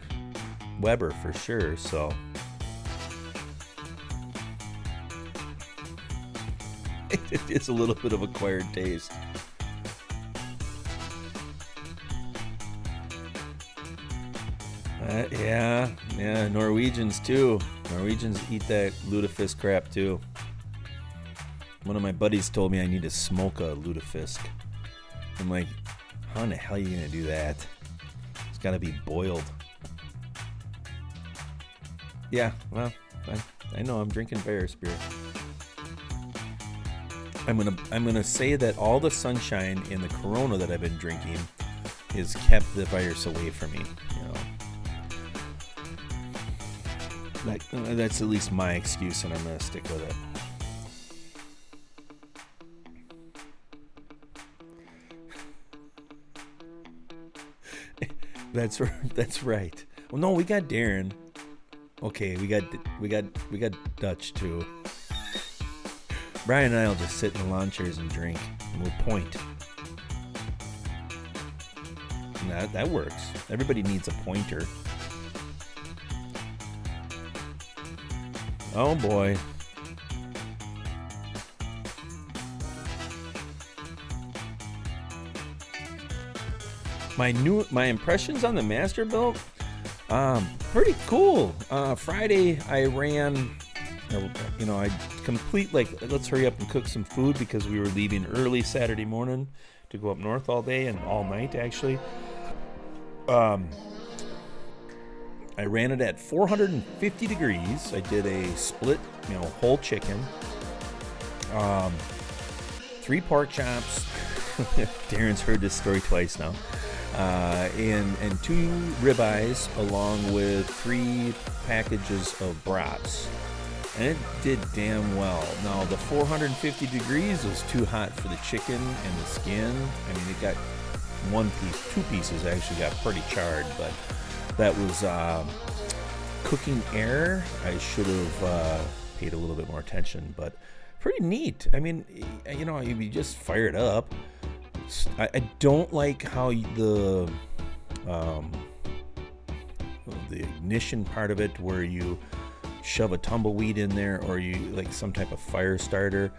Weber for sure. So it's a little bit of acquired taste. Yeah, Norwegians too. Norwegians eat that lutefisk crap too. One of my buddies told me I need to smoke a lutefisk. I'm like, how in the hell are you gonna do that? It's gotta be boiled. Yeah, well, I know I'm drinking Bears beer. I'm gonna say that all the sunshine in the Corona that I've been drinking has kept the virus away from me. You know. That's at least my excuse, and I'm gonna stick with it. That's right. Well, no, we got Darren. Okay, we got Dutch too. Brian and I will just sit in the lawn chairs and drink, and we'll point. And that works. Everybody needs a pointer. Oh boy. My impressions on the Masterbuilt, pretty cool. Friday I ran, I complete, like, let's hurry up and cook some food because we were leaving early Saturday morning to go up north all day and all night actually. I ran it at 450 degrees. I did a split, whole chicken, 3 pork chops. Darren's heard this story twice now. And 2 ribeyes along with 3 packages of brats. And it did damn well. Now, the 450 degrees was too hot for the chicken and the skin. I mean, it got one piece, two pieces actually got pretty charred, but that was cooking air. I should have paid a little bit more attention, but pretty neat. I mean, you know, you just fire it up. I don't like how the ignition part of it, where you shove a tumbleweed in there, or you like some type of fire starter.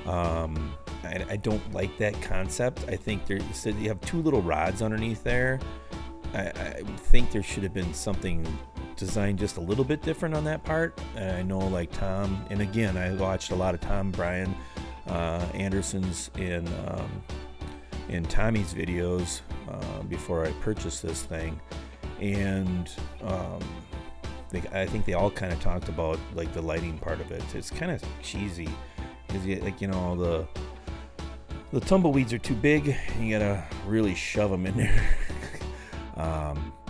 I don't like that concept. I think you have two little rods underneath there. I think there should have been something designed just a little bit different on that part. And I know, like Tom, and again, I watched a lot of Tom Brian Anderson's and Tommy's videos before I purchased this thing, and I think they all kind of talked about like the lighting part of it. It's kind of cheesy, because like, you know, the tumbleweeds are too big, and you gotta really shove them in there.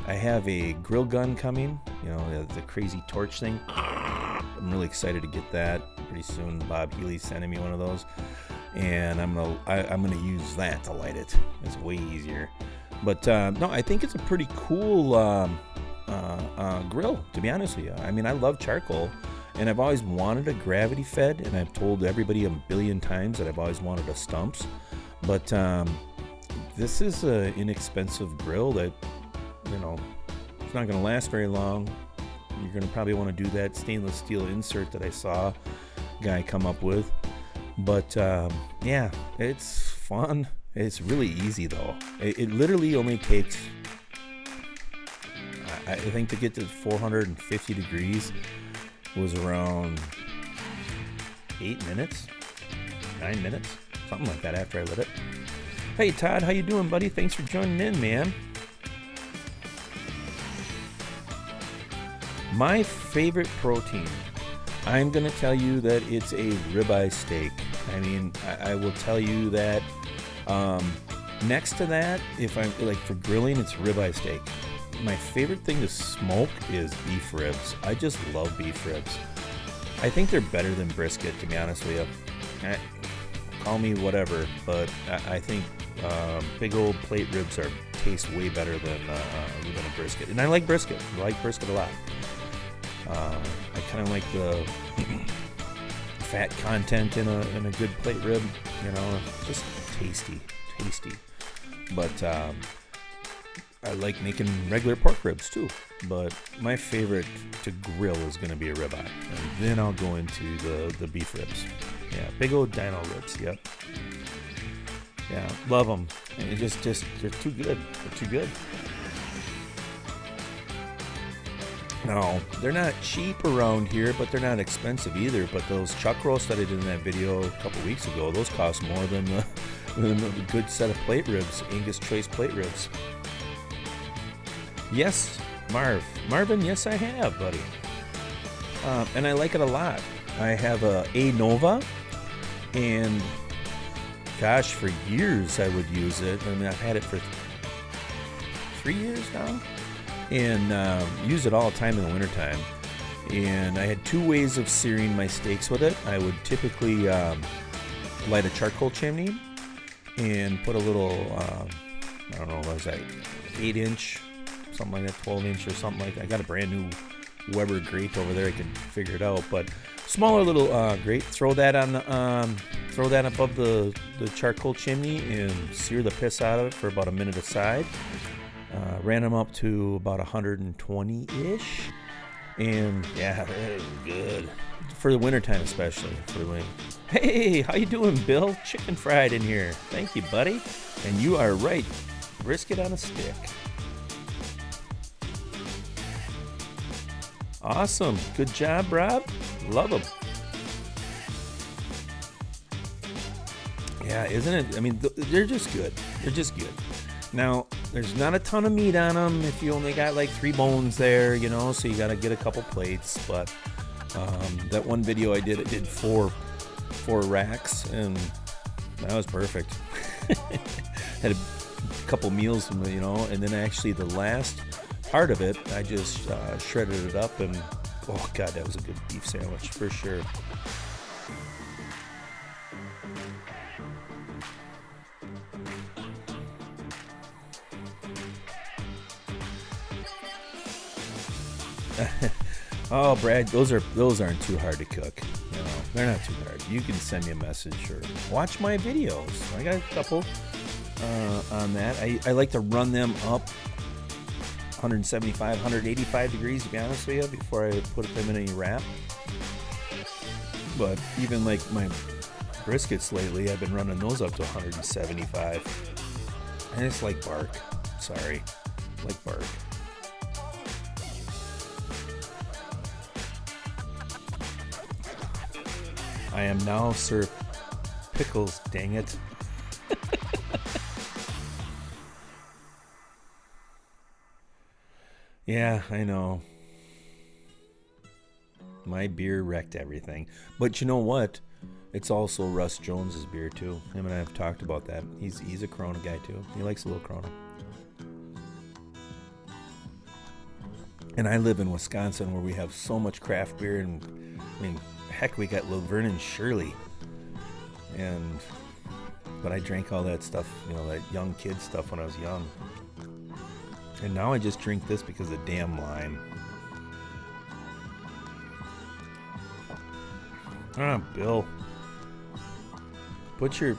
I have a grill gun coming, you know, the crazy torch thing. I'm really excited to get that pretty soon. Bob Healy's sending me one of those, and I'm gonna use that to light it. It's way easier. But no, I think it's a pretty cool grill, to be honest with you. I mean, I love charcoal, and I've always wanted a gravity fed, and I've told everybody a billion times that I've always wanted a Stumps. But this is an inexpensive grill that, you know, it's not going to last very long. You're going to probably want to do that stainless steel insert that I saw a guy come up with. But yeah, it's fun. It's really easy though. It literally only takes, I think, to get to 450 degrees was around 8 minutes, 9 minutes, something like that after I lit it. Hey Todd, how you doing, buddy? Thanks for joining in, man. My favorite protein, I'm going to tell you that it's a ribeye steak. I mean, I will tell you that next to that, if I'm like for grilling, it's ribeye steak. My favorite thing to smoke is beef ribs. I just love beef ribs. I think they're better than brisket, to be honest with you. Call me whatever, but I think big old plate ribs taste way better than a brisket. And I like brisket. I like brisket a lot. I kind of like the fat content in a good plate rib. You know, just tasty. But I like making regular pork ribs too. But my favorite to grill is going to be a ribeye, and then I'll go into the beef ribs. Yeah, big old dino ribs. Yep. Yeah, love them. And just they're too good. They're too good. No, they're not cheap around here, but they're not expensive either. But those chuck roasts that I did in that video a couple weeks ago, those cost more than a good set of plate ribs, Angus Choice plate ribs. Yes, Marvin, yes I have, buddy. And I like it a lot. I have a Nova, and gosh, for years I would use it. I mean, I've had it for 3 years now, and use it all the time in the wintertime. And I had two ways of searing my steaks with it. I would typically light a charcoal chimney and put a little, I don't know, what was that, 8-inch, something like that, 12-inch or something like that. I got a brand new Weber grate over there. I can figure it out, but smaller little grate. Throw that above the charcoal chimney and sear the piss out of it for about a minute aside. Ran them up to about 120-ish, and yeah, that is good for the wintertime, especially for the winter. Hey, how you doing, Bill? Chicken fried in here. Thank you, buddy. And you are right, brisket on a stick. Awesome. Good job, Rob. Love them. Yeah, isn't it? I mean, they're just good. They're just good. Now, there's not a ton of meat on them if you only got like 3 bones there, you know, so you got to get a couple plates. But that one video I did 4 racks, and that was perfect. Had a couple meals, you know, and then actually the last part of it, I just shredded it up, and oh god, that was a good beef sandwich for sure. Oh, Brad, those aren't too hard to cook. You know, they're not too hard. You can send me a message or watch my videos. I got a couple on that. I like to run them up 175, 185 degrees, to be honest with you, before I put them in any wrap. But even like my briskets lately, I've been running those up to 175. And it's like bark. Sorry. Like bark. I am now Sir Pickles, dang it. Yeah, I know. My beer wrecked everything. But you know what? It's also Russ Jones's beer too. Him and I have talked about that. He's a Corona guy too. He likes a little Corona. And I live in Wisconsin where we have so much craft beer, and I mean, heck, we got Laverne and Shirley. But I drank all that stuff, you know, that young kid stuff when I was young. And now I just drink this because of the damn lime. Ah, Bill. Put your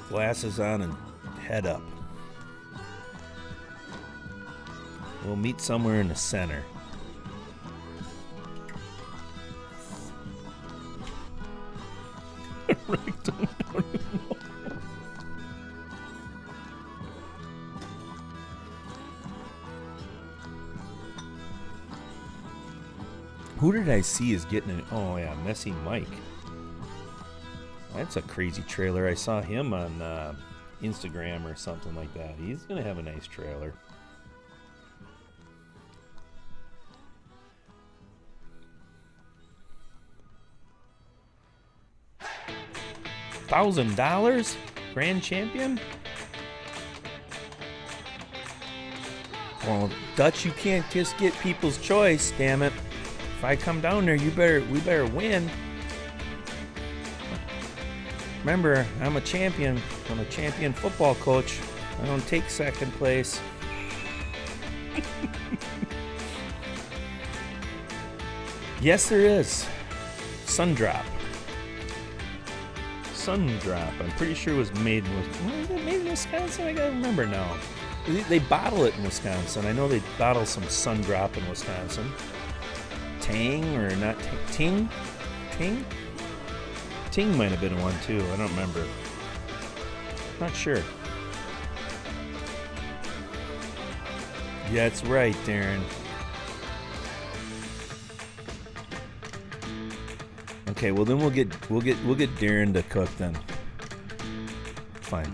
glasses on and head up. We'll meet somewhere in the center. Who did I see is getting an... Oh, yeah, Messy Mike. That's a crazy trailer. I saw him on Instagram or something like that. He's going to have a nice trailer. $1,000? Grand champion? Well, Dutch, you can't just get people's choice, damn it. If I come down there, we better win. Remember, I'm a champion. I'm a champion football coach. I don't take second place. Yes, there is. Sundrop. I'm pretty sure it was made in Wisconsin? I gotta remember now. They bottle it in Wisconsin. I know they bottle some Sundrop in Wisconsin. Tang or not Ting? Ting? Ting might have been one too. I don't remember. Not sure. Yeah, that's right, Darren. Okay, well then we'll get Darren to cook then. Fine.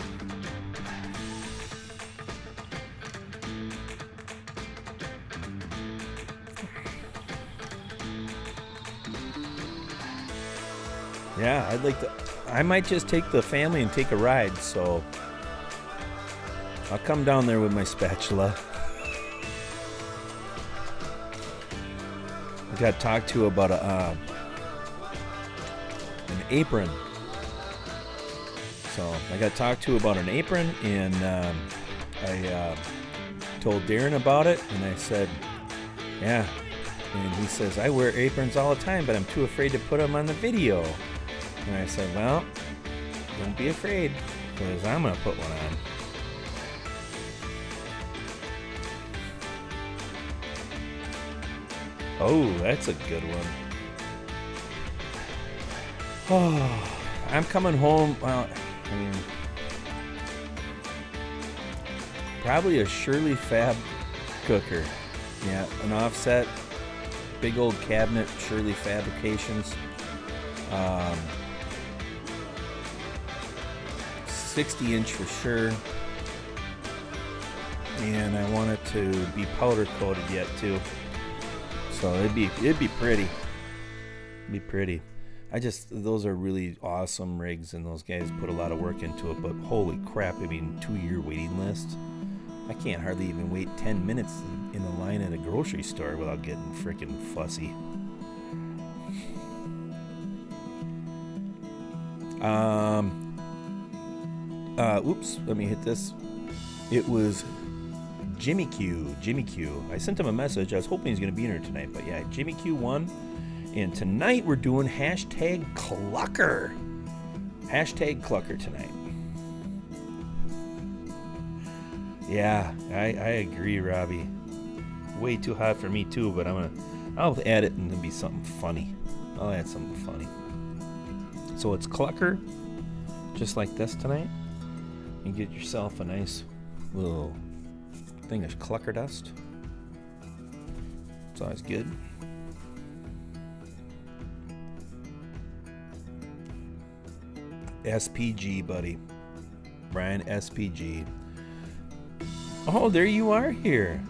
Yeah, I might just take the family and take a ride, so I'll come down there with my spatula. I got talked to about an apron. So I got talked to about an apron, and I told Darren about it, and I said, yeah. And he says, I wear aprons all the time, but I'm too afraid to put them on the video. And I said, well, don't be afraid, because I'm going to put one on. Oh, that's a good one. Oh, I'm coming home. Well, I mean, probably a Shirley Fab cooker. Yeah, an offset, big old cabinet, Shirley Fabrications. 60-inch for sure. And I want it to be powder coated yet too. So it'd be pretty. It'd be pretty. Those are really awesome rigs, and those guys put a lot of work into it, but holy crap, I mean, 2-year waiting list. I can't hardly even wait 10 minutes in the line at a grocery store without getting freaking fussy. Oops, let me hit this. It was Jimmy Q. I sent him a message. I was hoping he's going to be in here tonight, but yeah, Jimmy Q won. And tonight we're doing hashtag Clucker. Hashtag Clucker tonight. Yeah, I agree, Robbie. Way too hot for me too, but I'll add it and it'll be something funny. I'll add something funny. So it's Clucker, just like this tonight. You get yourself a nice little thing of Clucker dust. It's always good. SPG, buddy. Brian SPG. Oh, there you are here.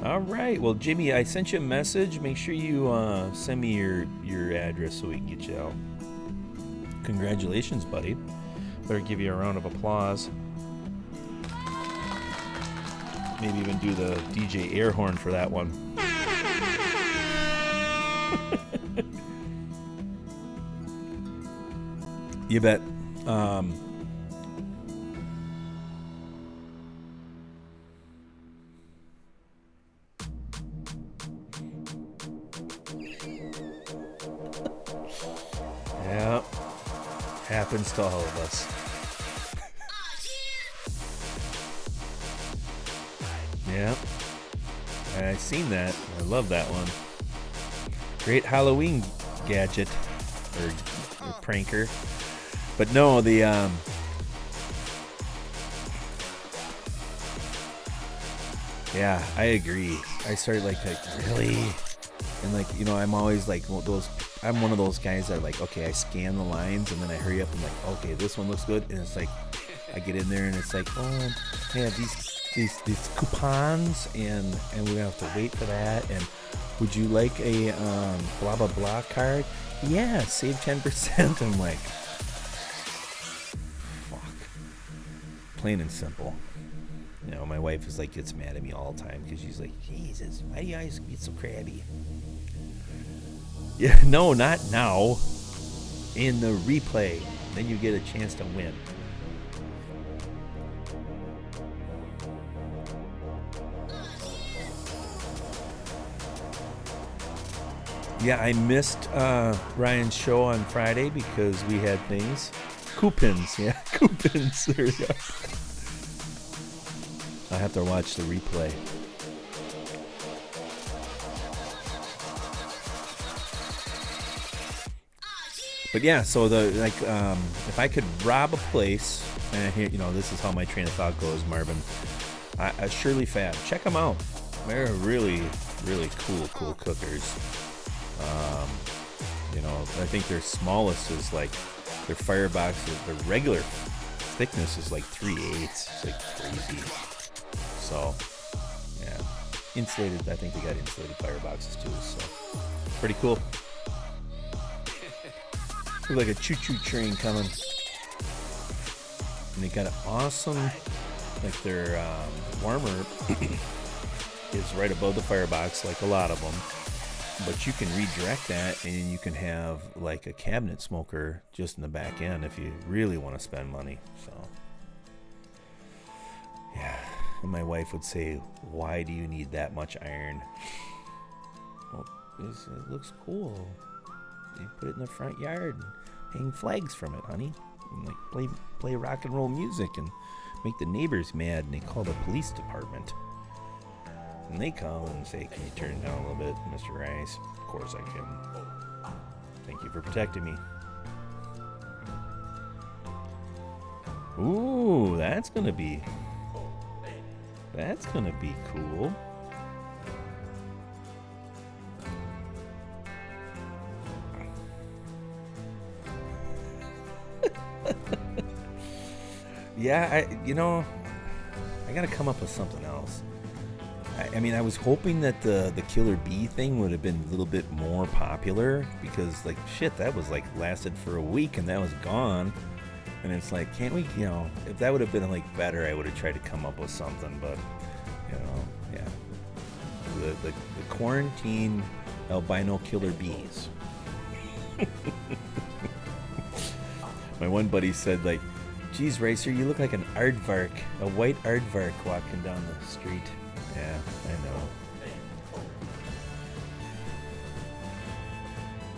All right. Well, Jimmy, I sent you a message. Make sure you send me your address so we can get you out. Congratulations, buddy. Better give you a round of applause. Maybe even do the DJ air horn for that one. You bet. Yeah, happens to all of us. Yeah, I seen that. I love that one. Great Halloween gadget or pranker. But no, the yeah, I agree. I started like really, and like, you know, I'm always like I'm one of those guys that are like, okay, I scan the lines and then I hurry up and like, okay, this one looks good, and it's like I get in there and it's like, oh, yeah, these coupons and we have to wait for that, and would you like a blah blah blah card? Yeah, save 10%. I'm like, fuck. Plain and simple. You know, my wife is like, gets mad at me all the time because she's like, Jesus, why do you always get so crabby? Yeah, no, not now. In the replay, then you get a chance to win. Yeah, I missed Ryan's show on Friday because we had things. Coupons, yeah, coupons. There we go. I have to watch the replay. But yeah, so if I could rob a place, and here, you know, this is how my train of thought goes, Marvin. Shirley Fab, check them out. They're really, really cool cookers. You know, I think their smallest is like their firebox. Their regular thickness is like 3/8. It's like crazy. So, yeah, insulated. I think they got insulated fireboxes too. So, pretty cool. Look like a choo-choo train coming. And they got an awesome, like their warmer is right above the firebox, like a lot of them. But you can redirect that, and you can have like a cabinet smoker just in the back end if you really want to spend money. So, yeah. And my wife would say, "Why do you need that much iron?" Well, it looks cool. You put it in the front yard and hang flags from it, honey. And like play rock and roll music and make the neighbors mad, and they call the police department. And they call and say, "Can you turn it down a little bit, Mr. Rice?" Of course I can. Thank you for protecting me. Ooh, that's gonna be cool. Yeah, I gotta come up with something else. I mean, I was hoping that the Killer Bee thing would have been a little bit more popular, because like shit, that was like lasted for a week and that was gone. And it's like, can't we, you know, if that would have been like better, I would have tried to come up with something. But you know, yeah, the quarantine albino killer bees. My one buddy said, like, "Geez, Racer, you look like an aardvark, a white aardvark walking down the street." Yeah, I know.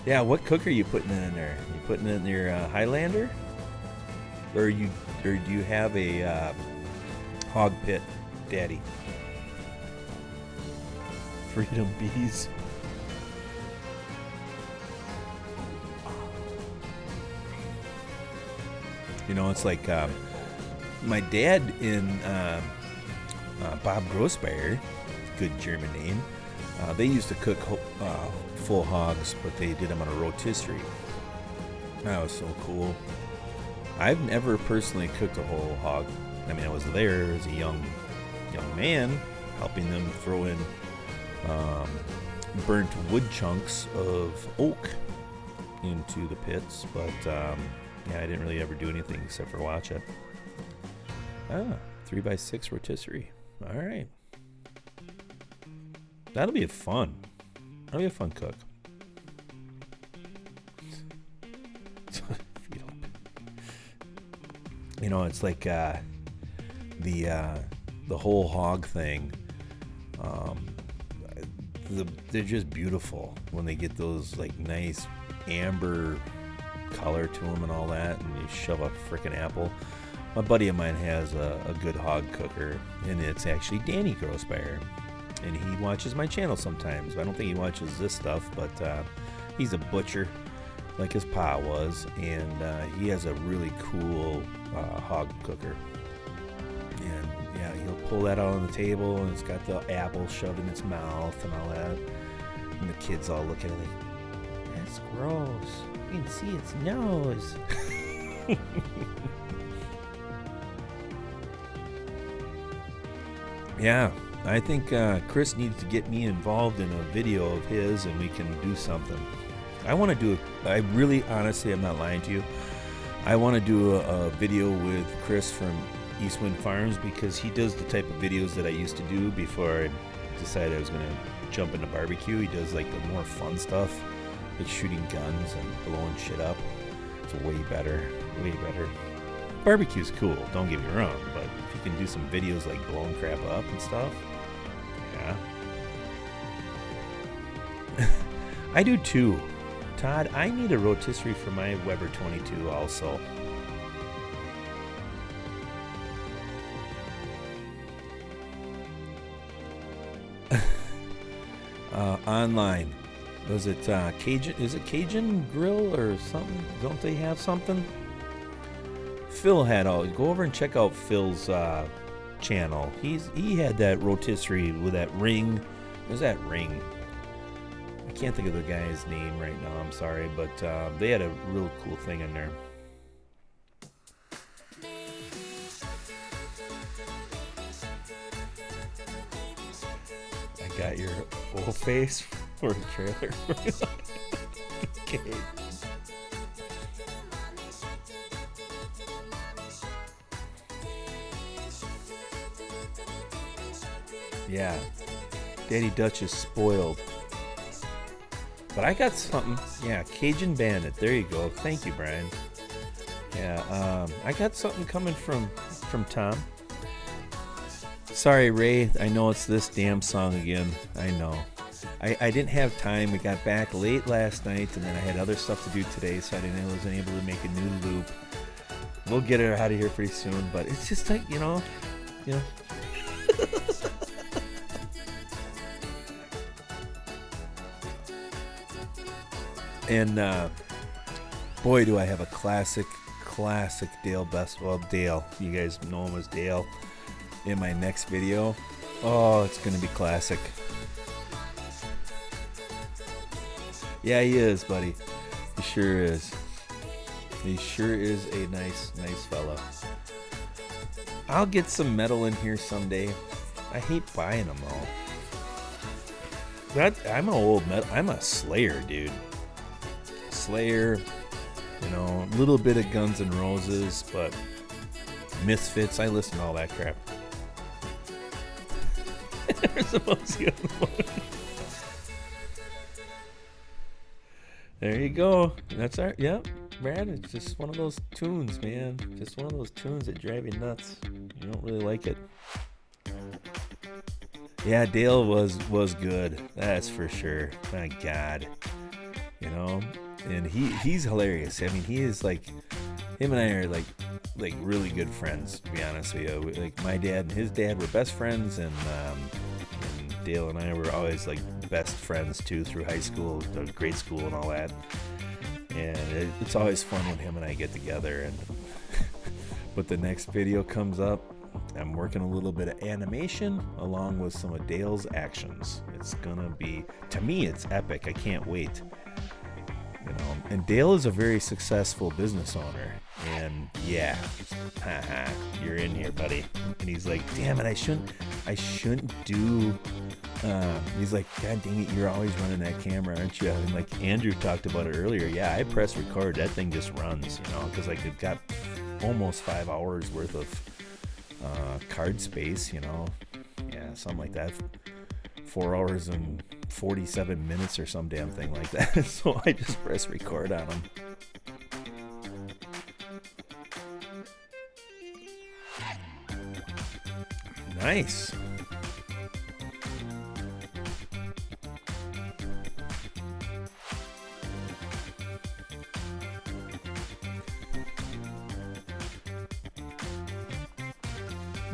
Yeah, what cooker are you putting in there? You putting it in your Highlander, or do you have a hog pit, Daddy? Freedom bees. You know, it's like my dad in Bob Grossbeyer, good German name. They used to cook full hogs, but they did them on a rotisserie. That was so cool. I've never personally cooked a whole hog. I mean, I was there as a young man, helping them throw in burnt wood chunks of oak into the pits, but yeah, I didn't really ever do anything except for watch it. 3x6 rotisserie. All right. That'll be fun. That'll be a fun cook. You know, it's like the whole hog thing. They're just beautiful when they get those like nice amber color to them and all that, and you shove a freaking apple. My buddy of mine has a good hog cooker, and it's actually Danny Grossbeyer, and he watches my channel sometimes. I don't think he watches this stuff, but he's a butcher like his pa was, and he has a really cool hog cooker. And yeah, he'll pull that out on the table, and it's got the apple shoved in its mouth and all that, and the kids all look at it like, that's gross. You can see its nose. Yeah, I think Chris needs to get me involved in a video of his, and we can do something. I want to do it. I really, honestly, I'm not lying to you. I want to do a video with Chris from Eastwind Farms, because he does the type of videos that I used to do before I decided I was going to jump into barbecue. He does like the more fun stuff, like shooting guns and blowing shit up. It's way better, way better. Barbecue's cool, don't get me wrong, but if you can do some videos like blowing crap up and stuff, yeah. I do too. Todd, I need a rotisserie for my Weber 22 also. Online. Was it Cajun? Is it Cajun Grill or something? Don't they have something? Phil had all. Go over and check out Phil's channel. He had that rotisserie with that ring. What was that ring? I can't think of the guy's name right now. I'm sorry, but they had a real cool thing in there. I got your whole face for a trailer. Okay. Yeah, Daddy Dutch is spoiled. But I got something. Yeah, Cajun Bandit. There you go. Thank you, Brian. Yeah, I got something coming from Tom. Sorry, Ray. I know it's this damn song again. I know. I didn't have time. We got back late last night, and then I had other stuff to do today, so I wasn't able to make a new loop. We'll get her out of here pretty soon, but it's just like, you know. And boy, do I have a classic Dale Best. Well, Dale, you guys know him as Dale. In my next video, oh, it's gonna be classic. Yeah, he is, buddy. He sure is. He sure is a nice fella. I'll get some metal in here someday. I hate buying them though. I'm an old metal. I'm a Slayer dude. Slayer, you know, a little bit of Guns N' Roses, but Misfits. I listen to all that crap. There's a monkey on the phone. There you go. That's our, yep, Brad. It's just one of those tunes, man. Just one of those tunes that drive you nuts. You don't really like it. Yeah, Dale was good. That's for sure. My God, you know, and he's hilarious. I mean, he is like, him and I are like really good friends. To be honest with you, like my dad and his dad were best friends, and Dale and I were always like best friends too through high school, grade school, and all that. And it's always fun when him and I get together. And but the next video comes up, I'm working a little bit of animation along with some of Dale's actions. It's gonna be, to me, it's epic. I can't wait. You know, and Dale is a very successful business owner. And yeah, haha, you're in here, buddy. And he's like, damn it, I shouldn't do. He's like, God dang it, you're always running that camera, aren't you? And like Andrew talked about it earlier. Yeah, I press record. That thing just runs, you know, because like it got almost 5 hours worth of card space, you know. Yeah, something like that. 4 hours and 47 minutes or some damn thing like that. So I just press record on them. Nice.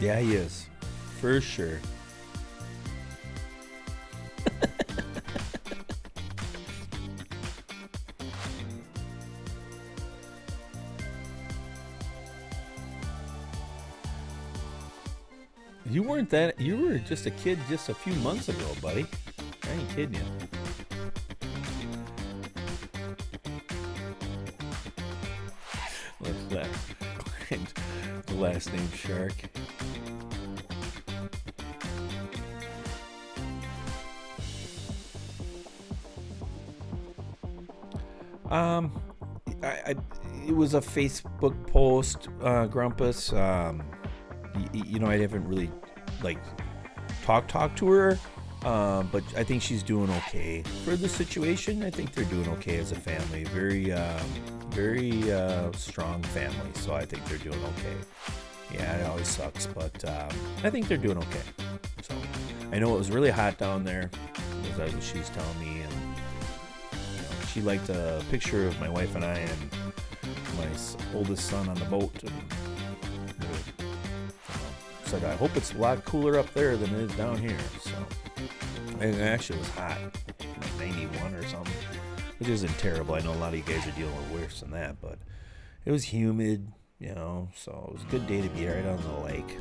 Yeah, he is. For sure. You were just a kid just a few months ago, buddy. I ain't kidding you. What's that? The last name Shark. It was a Facebook post, Grumpus. You know, I haven't really like talked to her, but I think she's doing okay for the situation. I think they're doing okay as a family. Very strong family, so I think they're doing okay. Yeah, it always sucks, but I think they're doing okay. So I know it was really hot down there, as she's telling me, and you know, she liked a picture of my wife and I and my oldest son on the boat, and said, I hope it's a lot cooler up there than it is down here. So it actually was hot, like 91 or something, which isn't terrible. I know a lot of you guys are dealing with worse than that, but it was humid, you know, so it was a good day to be right on the lake.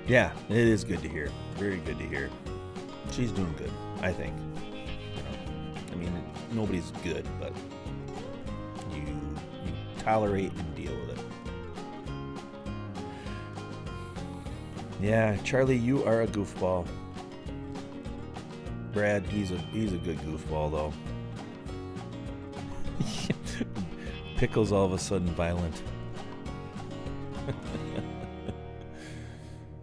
Yeah, it is good to hear. Very good to hear. She's doing good, I think. You know, I mean, nobody's good, but you tolerate and deal with it. Yeah, Charlie, you are a goofball. Brad, he's a good goofball though. Pickle's all of a sudden violent.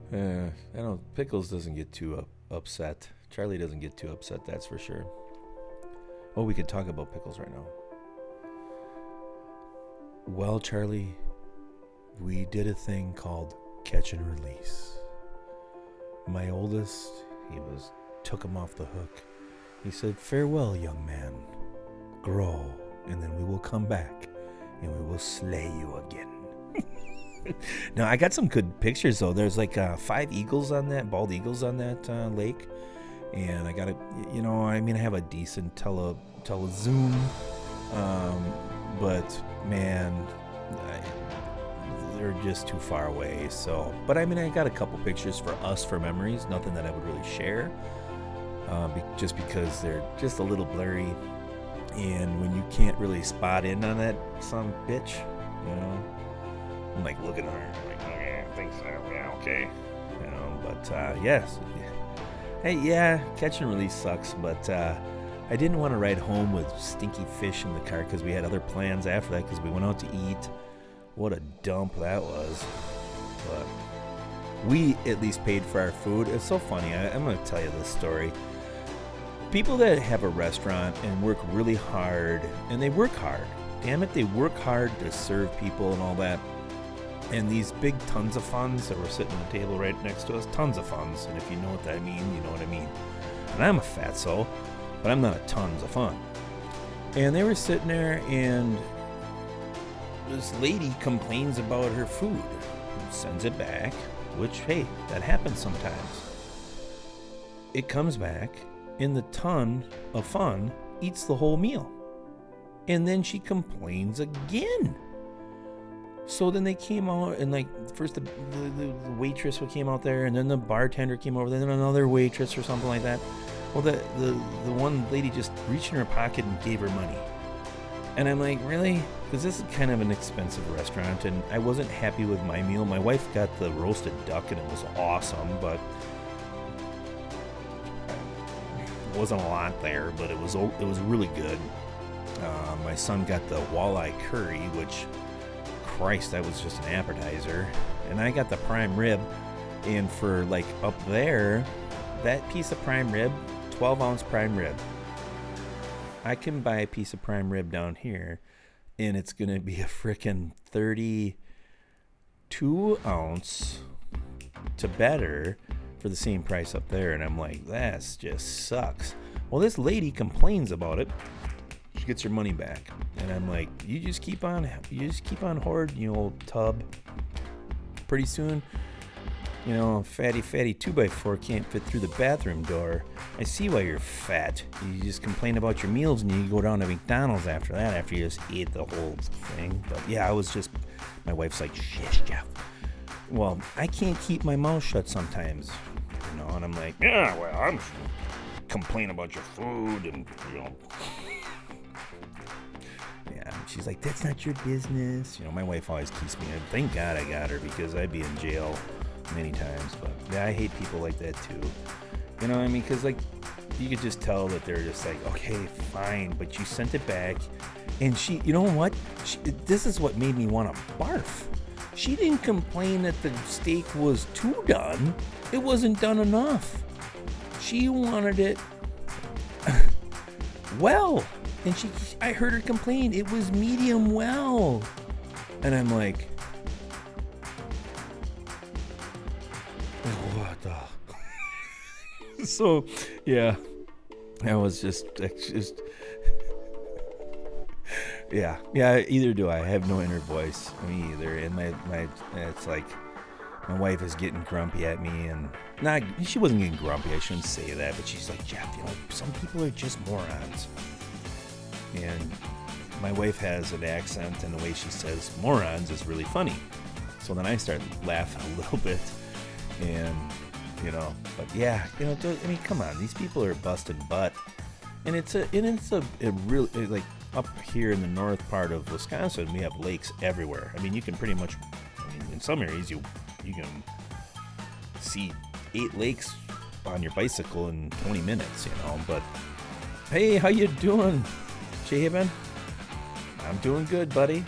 I know Pickles doesn't get too upset. Charlie doesn't get too upset, that's for sure. Oh, we could talk about Pickles right now. Well, Charlie, we did a thing called catch and release. My oldest, took him off the hook. He said, farewell, young man. Grow, and then we will come back, and we will slay you again. Now, I got some good pictures, though. There's like 5 eagles on that, bald eagles on that lake. And I got I have a decent telezoom. But, man, they're just too far away. So, but I got a couple pictures for us for memories. Nothing that I would really share. Just because they're just a little blurry. And when you can't really spot in on that son of a bitch, you know. I'm like looking at her, like, okay, I think so, yeah, okay, you know, but yes, hey, yeah, catch and release sucks, but I didn't want to ride home with stinky fish in the car because we had other plans after that because we went out to eat. What a dump that was, but we at least paid for our food. It's so funny. I'm going to tell you this story. People that have a restaurant and work really hard, and they work hard. Damn it, they work hard to serve people and all that. And these big tons of funds that were sitting at the table right next to us, tons of funds. And if you know what that means, you know what I mean. And I'm a fatso, but I'm not a tons of fun. And they were sitting there, and this lady complains about her food, sends it back, which, hey, that happens sometimes. It comes back, and the ton of fun eats the whole meal. And then she complains again. So then they came out, and like first the waitress came out there, and then the bartender came over, then another waitress or something like that. Well, the one lady just reached in her pocket and gave her money. And I'm like, really? Because this is kind of an expensive restaurant, and I wasn't happy with my meal. My wife got the roasted duck, and it was awesome, but it wasn't a lot there, but it was really good. My son got the walleye curry, which, Christ, that was just an appetizer. And I got the prime rib, and for like up there, that piece of prime rib, 12-ounce prime rib, I can buy a piece of prime rib down here, and it's going to be a frickin' 32-ounce to better for the same price up there. And I'm like, that just sucks. Well, this lady complains about it. She gets her money back. And I'm like, you just keep on hoarding, you old tub. Pretty soon, you know, fatty 2x4 can't fit through the bathroom door. I see why you're fat. You just complain about your meals, and you go down to McDonald's after that, after you just ate the whole thing. But yeah, my wife's like, shit, Jeff. Well, I can't keep my mouth shut sometimes, you know, and I'm like, yeah, well, I'm complaining about your food, and, you know. Yeah, she's like, that's not your business. You know, my wife always keeps me. Thank God I got her, because I'd be in jail many times. But yeah, I hate people like that too. You know what I mean? Because like, you could just tell that they're just like, okay, fine, but you sent it back. And she, you know what? This is what made me want to barf. She didn't complain that the steak was too done. It wasn't done enough. She wanted it well. And I heard her complain, it was medium well. And I'm like, what the? So, yeah, I was just, yeah, either do I. have no inner voice, me either. And it's like, my wife is getting grumpy at me, and she wasn't getting grumpy, I shouldn't say that, but she's like, Jeff, you know, some people are just morons. And my wife has an accent, and the way she says morons is really funny. So then I start laughing a little bit, and, you know, but yeah, you know, I mean, come on, these people are busting butt. And it's a really, like, up here in the north part of Wisconsin, we have lakes everywhere. I mean, you can pretty much, in some areas, you can see 8 lakes on your bicycle in 20 minutes, you know. But hey, how you doing, Javen? I'm doing good, buddy.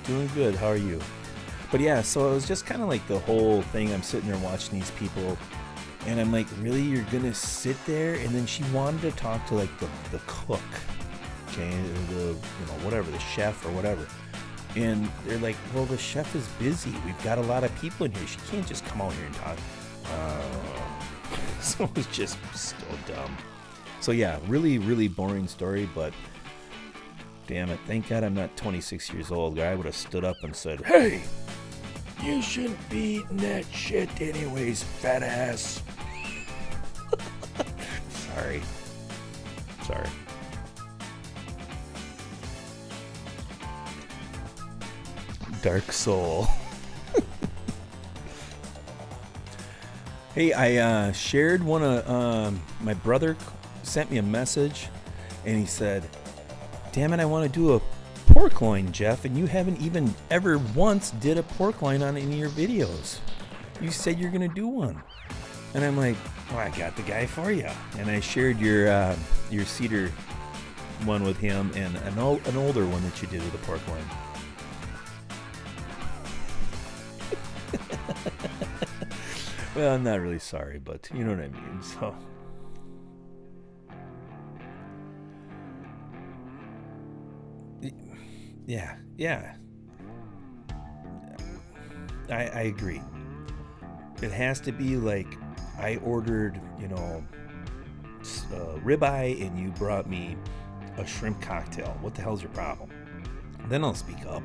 Doing good. How are you? But yeah, so it was just kind of like the whole thing. I'm sitting there watching these people, and I'm like, really, you're gonna sit there? And then she wanted to talk to like the cook, okay, or whatever, the chef or whatever. And they're like, well, the chef is busy. We've got a lot of people in here. She can't just come out here and talk. So it was just so dumb. So yeah, really, really boring story, but damn it. Thank God I'm not 26 years old. I would have stood up and said, hey, you shouldn't be eating that shit anyways, fat ass. Sorry. Dark soul. Hey, I shared one of my brother sent me a message, and he said, damn it, I want to do a pork loin, Jeff, and you haven't even ever once did a pork loin on any of your videos. You said you're going to do one. And I'm like, well, I got the guy for you. And I shared your cedar one with him, and an older one that you did with the pork loin. Well, I'm not really sorry, but you know what I mean. So, yeah. I agree. It has to be like I ordered, ribeye, and you brought me a shrimp cocktail. What the hell's your problem? Then I'll speak up.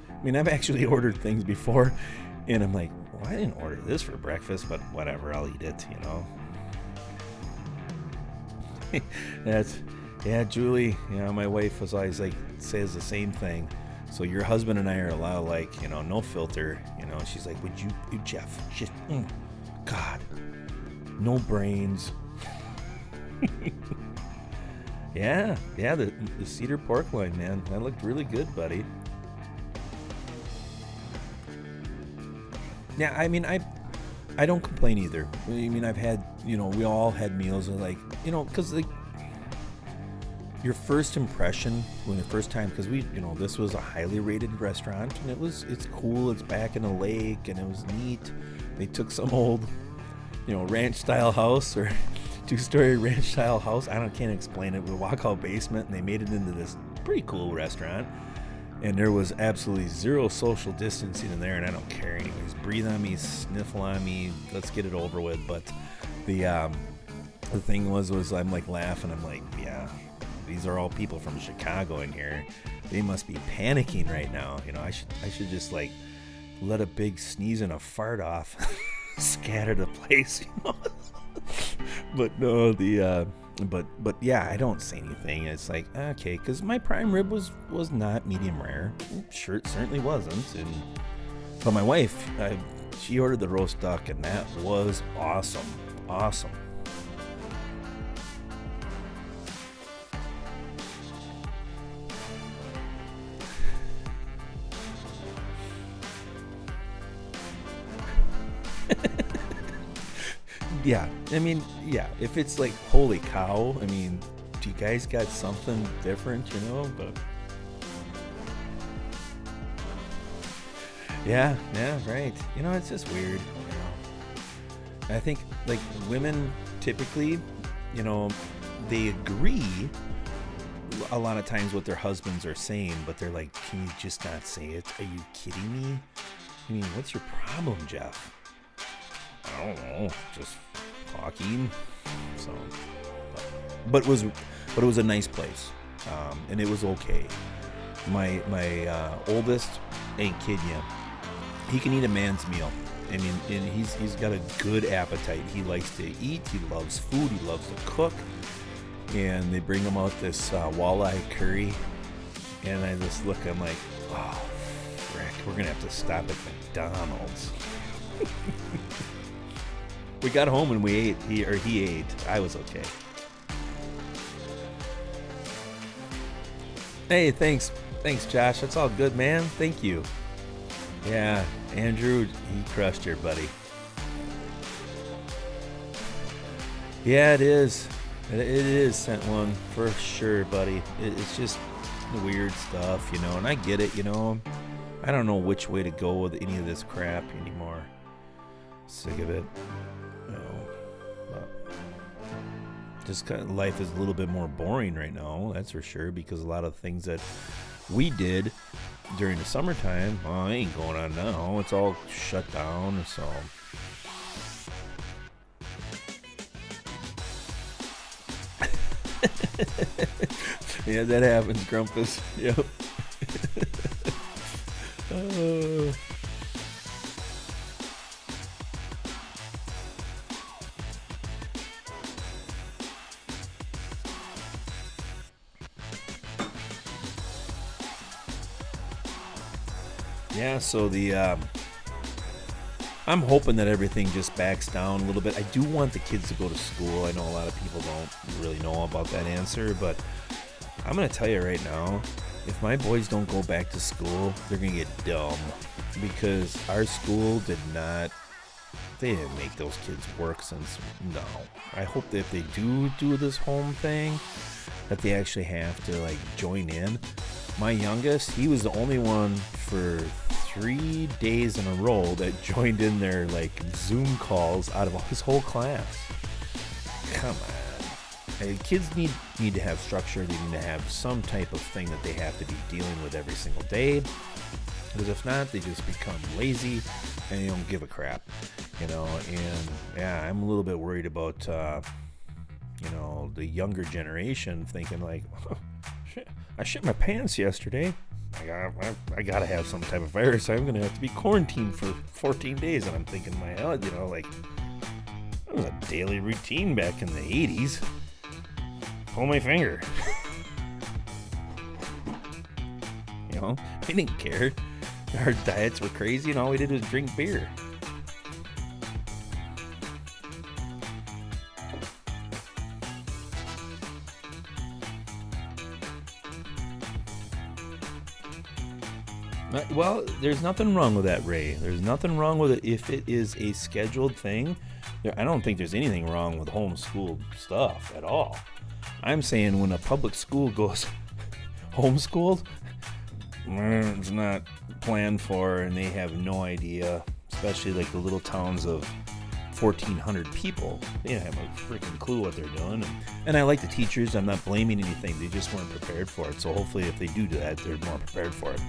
I mean, I've actually ordered things before, and I'm like, well, I didn't order this for breakfast, but whatever, I'll eat it, Julie, my wife was always like, says the same thing. So your husband and I are a lot like, no filter, she's like, would you, Jeff, just, God, no brains. Yeah, the cedar pork loin, man, that looked really good, buddy. Yeah, I mean, I don't complain either. I mean, I've had, we all had meals and like, because like your first impression when the first time, because we, this was a highly rated restaurant and it's cool. It's back in a lake and it was neat. They took some old, ranch style house or 2-story ranch style house. Can't explain it. We walk out basement and they made it into this pretty cool restaurant. And there was absolutely zero social distancing in there, and I don't care anyways. Breathe on me, sniffle on me, let's get it over with. But the thing was I'm like laughing. I'm like, yeah, these are all people from Chicago in here. They must be panicking right now. I should just like let a big sneeze and a fart off, scatter the place. But no, But yeah, I don't say anything. It's like, okay, because my prime rib was not medium rare. Sure, it certainly wasn't. But my wife, she ordered the roast duck, and that was awesome. Yeah, I mean, yeah, if it's like, holy cow, I mean, do you guys got something different, but yeah, right. It's just weird. I think like women typically, they agree a lot of times what their husbands are saying, but they're like, can you just not say it? Are you kidding me? I mean, what's your problem, Jeff? I don't know, just talking. So, but it was a nice place, and it was okay. My oldest ain't kidding you. He can eat a man's meal. I mean, and he's got a good appetite. He likes to eat. He loves food. He loves to cook. And they bring him out this walleye curry, and I just look. I'm like, oh, frick, we're gonna have to stop at McDonald's. We got home and we ate. He ate. I was okay. Hey, thanks, Josh. That's all good, man. Thank you. Yeah, Andrew, he crushed here, buddy. Yeah, it is. It is sent one for sure, buddy. It's just weird stuff, and I get it, I don't know which way to go with any of this crap anymore. Sick of it. Just kind of life is a little bit more boring right now, that's for sure, because a lot of things that we did during the summertime, ain't going on now. It's all shut down, so. Yeah, that happens, Grumpus. Yep. Yeah, so I'm hoping that everything just backs down a little bit. I do want the kids to go to school. I know a lot of people don't really know about that answer, but I'm going to tell you right now, if my boys don't go back to school, they're going to get dumb, because our school they didn't make those kids work since, no. I hope that if they do this home thing, that they actually have to like join in. My youngest, he was the only one for 3 days in a row that joined in their like Zoom calls out of his whole class. Come on. Hey, kids need to have structure. They need to have some type of thing that they have to be dealing with every single day. Because if not, they just become lazy and they don't give a crap, you know. And yeah, I'm a little bit worried about, you know, the younger generation thinking like, shit, I shit my pants yesterday. I gotta have some type of virus. I'm gonna have to be quarantined for 14 days. And I'm thinking in my head, you know, like, that was a daily routine back in the 80s. Pull my finger. You know, we didn't care. Our diets were crazy and all we did was drink beer. Well, there's nothing wrong with that, Ray. There's nothing wrong with it if it is a scheduled thing. I don't think there's anything wrong with homeschooled stuff at all. I'm saying when a public school goes homeschooled, it's not planned for and they have no idea, especially like the little towns of 1,400 people. They don't have a freaking clue what they're doing. And I like the teachers. I'm not blaming anything. They just weren't prepared for it. So hopefully if they do that, they're more prepared for it.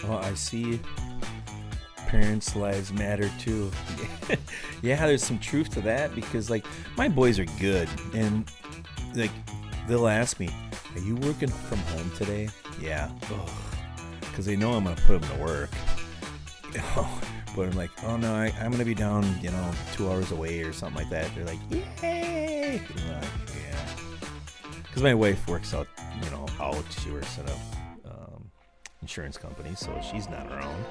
Well, I see parents' lives matter too. Yeah, there's some truth to that because, like, my boys are good, and like, they'll ask me, "Are you working from home today?" Yeah, because they know I'm gonna put them to work. You know, but I'm like, "Oh no, I'm gonna be down, you know, 2 hours away or something like that." They're like, "Yay!" I'm like, yeah, because my wife works out, you know, out. She works at a insurance company, so she's not around.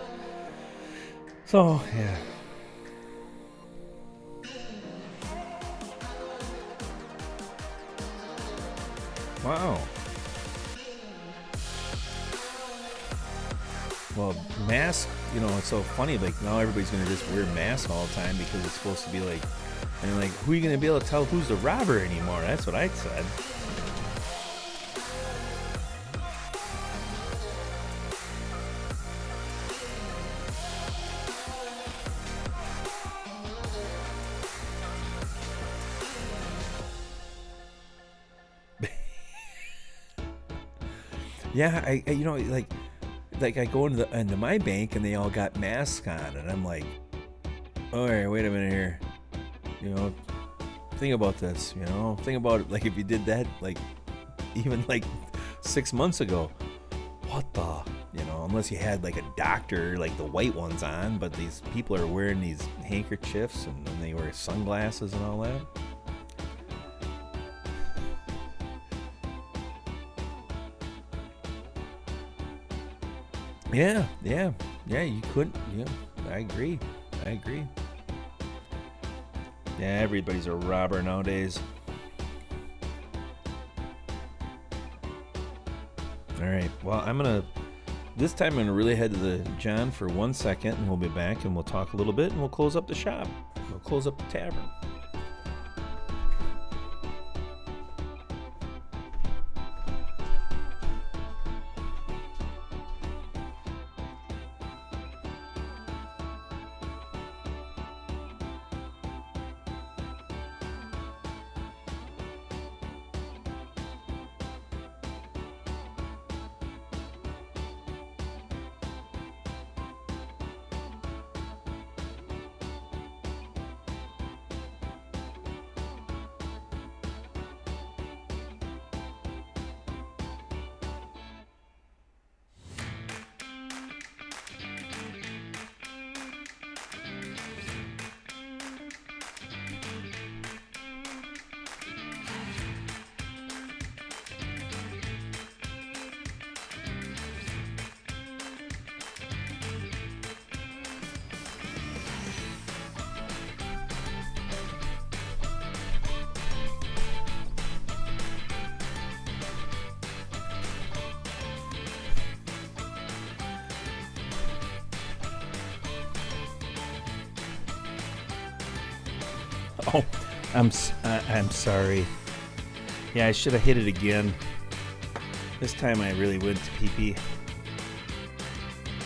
So yeah. Wow. Well, mask, you know, it's so funny, like now everybody's gonna just wear masks all the time because it's supposed to be like, and like, who are you gonna be able to tell who's the robber anymore? That's what I said. Yeah, I you know, like I go into my bank and they all got masks on, and I'm like, all right, wait a minute here, you know, think about this, you know, think about it, like if you did that, like even like 6 months ago, what the, you know, unless you had like a doctor, like the white ones on, but these people are wearing these handkerchiefs and they wear sunglasses and all that. Yeah, you couldn't. Yeah, I agree. Yeah, everybody's a robber nowadays. All right, well, this time I'm gonna really head to the John for 1 second, and we'll be back, and we'll talk a little bit, and we'll close up the shop. We'll close up the tavern. Oh, I'm sorry. Yeah, I should have hit it again. This time I really went to pee-pee.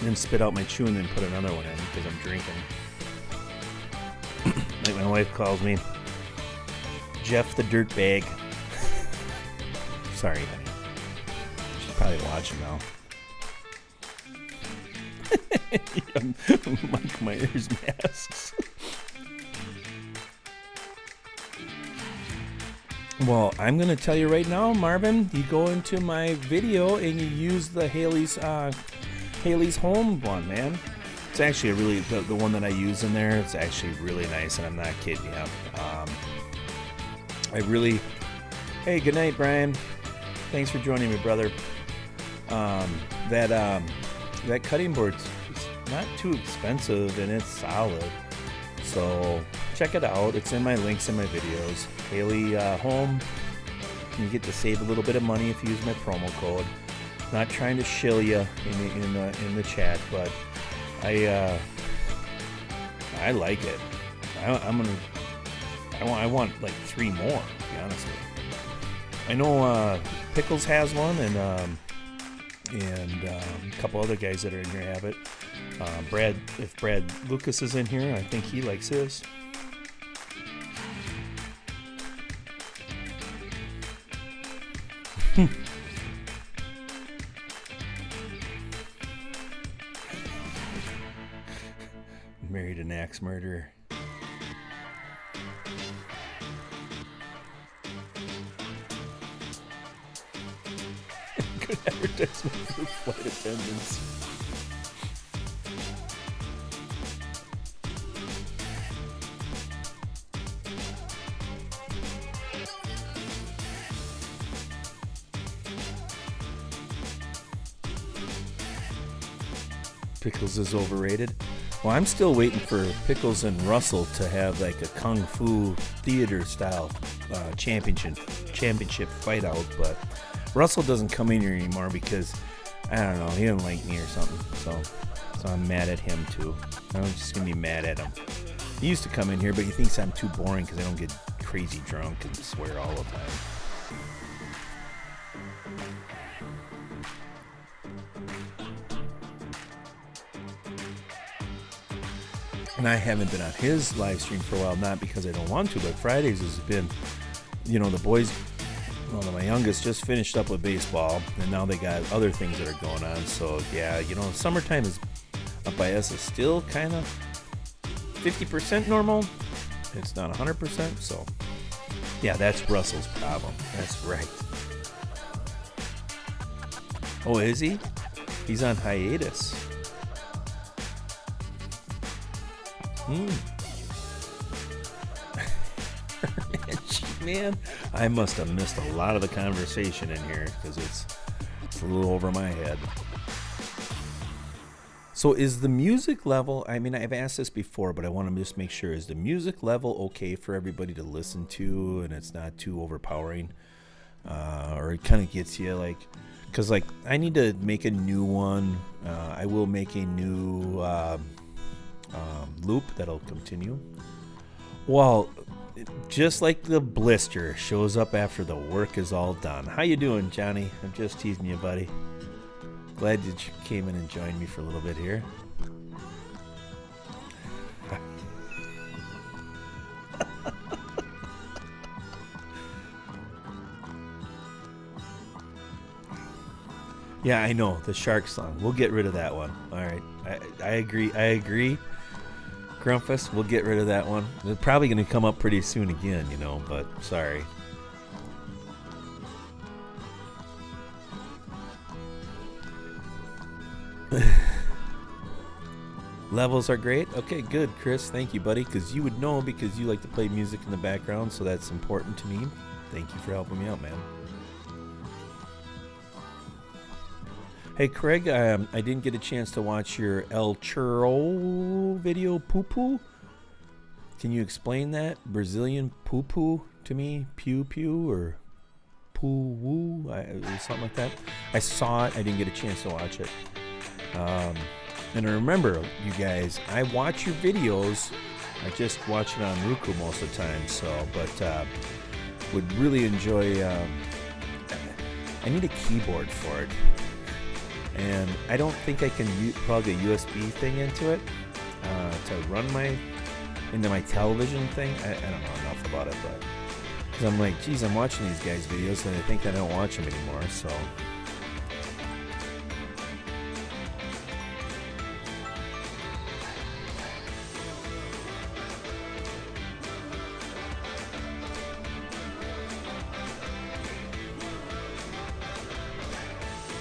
Then spit out my chew and then put another one in because I'm drinking. Like my wife calls me, Jeff the Dirtbag. Sorry, honey. She's probably watching now. Mike Myers masks. Well, I'm going to tell you right now, Marvin, you go into my video and you use the Haley's Home one, man. It's actually a really, the one that I use in there, it's actually really nice, and I'm not kidding you. Hey, good night, Brian. Thanks for joining me, brother. That cutting board's not too expensive, and it's solid. So check it out. It's in my links in my videos. Haley Home. You get to save a little bit of money if you use my promo code. Not trying to shill you in the chat, but I like it. I want like 3 more, to be honest with you. I know Pickles has one, and a couple other guys that are in here have it. If Brad Lucas is in here, I think he likes his. Married an axe murderer. Good advertisement for flight attendants. Pickles is overrated. Well, I'm still waiting for Pickles and Russell to have like a kung fu theater style championship fight out, but Russell doesn't come in here anymore because I don't know, he didn't like me or something. So I'm mad at him too. I'm just gonna be mad at him. He used to come in here, but he thinks I'm too boring because I don't get crazy drunk and swear all the time. And I haven't been on his live stream for a while, not because I don't want to, but Fridays has been, the boys, my youngest just finished up with baseball, and now they got other things that are going on. So, yeah, summertime is up by us is still kind of 50% normal. It's not 100%, so, yeah, that's Russell's problem. That's right. Oh, is he? He's on hiatus. Man, I must have missed a lot of the conversation in here because it's a little over my head. So is the music level, I've asked this before, but I want to just make sure, is the music level okay for everybody to listen to and it's not too overpowering? Or it kind of gets you because I need to make a new one. I will make a new loop that'll continue. Well, just like the blister shows up after the work is all done. How you doing, Johnny? I'm just teasing you, buddy. Glad that you came in and joined me for a little bit here. Yeah, I know, the shark song. We'll get rid of that one. All right, I agree. Grumpus, we'll get rid of that one. It's probably going to come up pretty soon again, but sorry. Levels are great. Okay, good, Chris. Thank you, buddy, because you would know because you like to play music in the background, so that's important to me. Thank you for helping me out, man. Hey, Craig, I didn't get a chance to watch your El Churro video, poo-poo. Can you explain that? Brazilian poo-poo to me? Pew-pew or poo-woo? Something like that. I saw it. I didn't get a chance to watch it. And remember, you guys, I watch your videos I just watch it on Roku most of the time, so, but would really enjoy, I need a keyboard for it. And I don't think I can plug a USB thing into it to run into my television thing. I don't know enough about it, but because I'm like, geez, I'm watching these guys' videos and I think I don't watch them anymore, so.